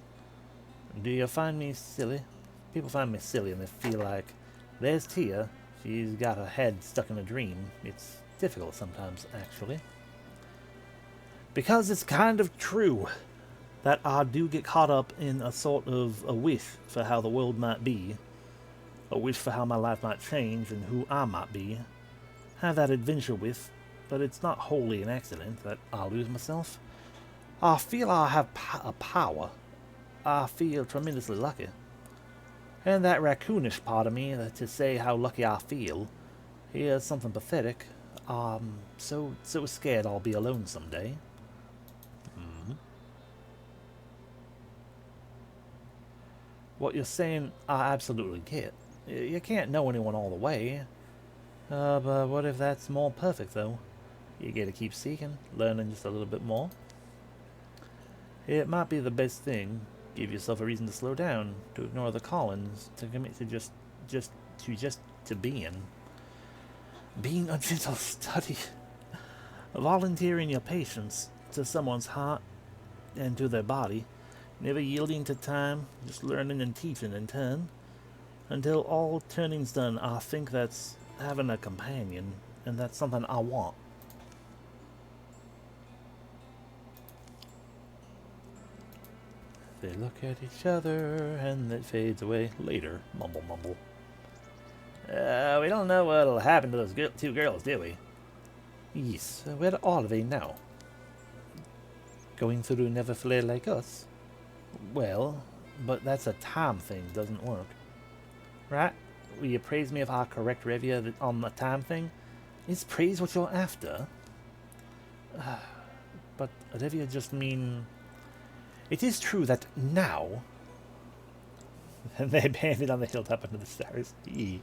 Do you find me silly? People find me silly and they feel like, there's Tia, she's got her head stuck in a dream. It's difficult sometimes, actually. Because it's kind of true that I do get caught up in a sort of a wish for how the world might be, a wish for how my life might change and who I might be, have that adventure with, but it's not wholly an accident that I lose myself. I feel I have a power. I feel tremendously lucky. And that raccoonish part of me, to say how lucky I feel, here's something pathetic. I'm so scared I'll be alone someday. What you're saying, I absolutely get. You can't know anyone all the way. But what if that's more perfect, though? You gotta keep seeking, learning just a little bit more. It might be the best thing. Give yourself a reason to slow down, to ignore the callings, to commit to just being. Being a gentle study. Volunteering your patience to someone's heart and to their body. Never yielding to time, just learning and teaching in turn. Until all turning's done, I think that's having a companion, and that's something I want. They look at each other, and it fades away. Later, mumble mumble. We don't know what'll happen to those two girls, do we? Yes, where are they now? Going through Neverflare like us? Well, but that's a time thing, doesn't work. Right? Will you praise me if I correct Revia on the time thing? Is praise what you're after? But Revia just mean... It is true that now... And they banded on the hilltop under the stars. It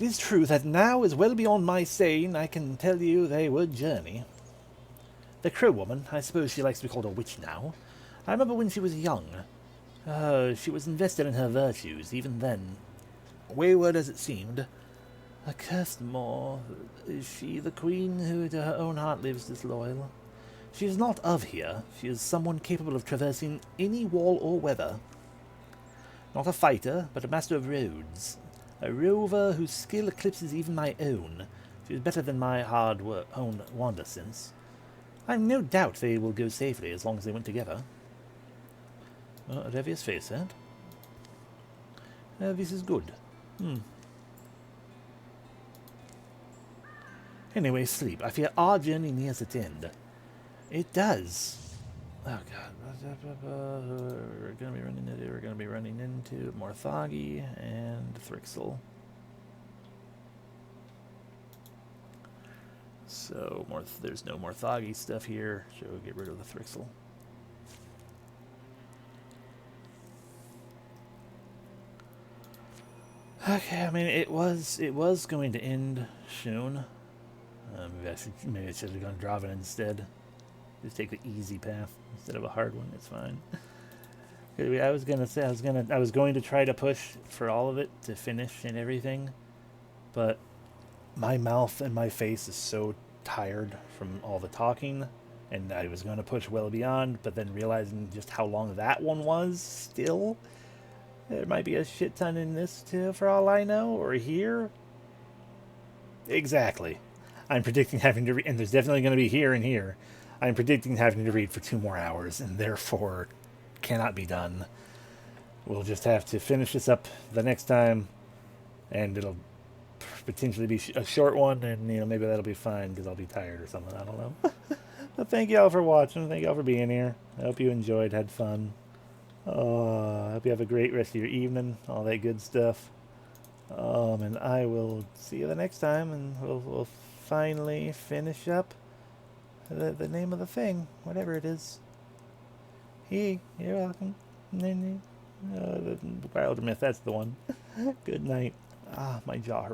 is true that now is well beyond my saying. I can tell you they would journey. The crow woman, I suppose she likes to be called a witch now. I remember when she was young. She was invested in her virtues, even then. Wayward as it seemed. Accursed more. Is she the queen who to her own heart lives disloyal? She is not of here. She is someone capable of traversing any wall or weather. Not a fighter, but a master of roads. A rover whose skill eclipses even my own. She is better than my own wander sense. I have no doubt they will go safely as long as they went together. Revia's face, eh? This is good. Anyway, sleep. I fear our journey nears its end. It does. Oh god, we're gonna be running into Morthagi and Thrixel. So there's no Morthagi stuff here, so we'll get rid of the Thrixel. Okay, I mean it was going to end soon. Maybe I should have gone Draven instead. Just take the easy path instead of a hard one. It's fine. I was going to try to push for all of it to finish and everything, but my mouth and my face is so tired from all the talking, and I was going to push well beyond, but then realizing just how long that one was, still, there might be a shit ton in this too, for all I know, or here. Exactly. I'm predicting having to read, and there's definitely going to be here and here. I'm predicting having to read for 2 more hours, and therefore cannot be done. We'll just have to finish this up the next time, and it'll potentially be a short one, and maybe that'll be fine because I'll be tired or something. I don't know. But thank you all for watching. Thank you all for being here. I hope you enjoyed, had fun. I hope you have a great rest of your evening, all that good stuff. And I will see you the next time, and we'll finally finish up the name of the thing, whatever it is. You're welcome. The Wildermyth, that's the one. Good night. My jaw hurts.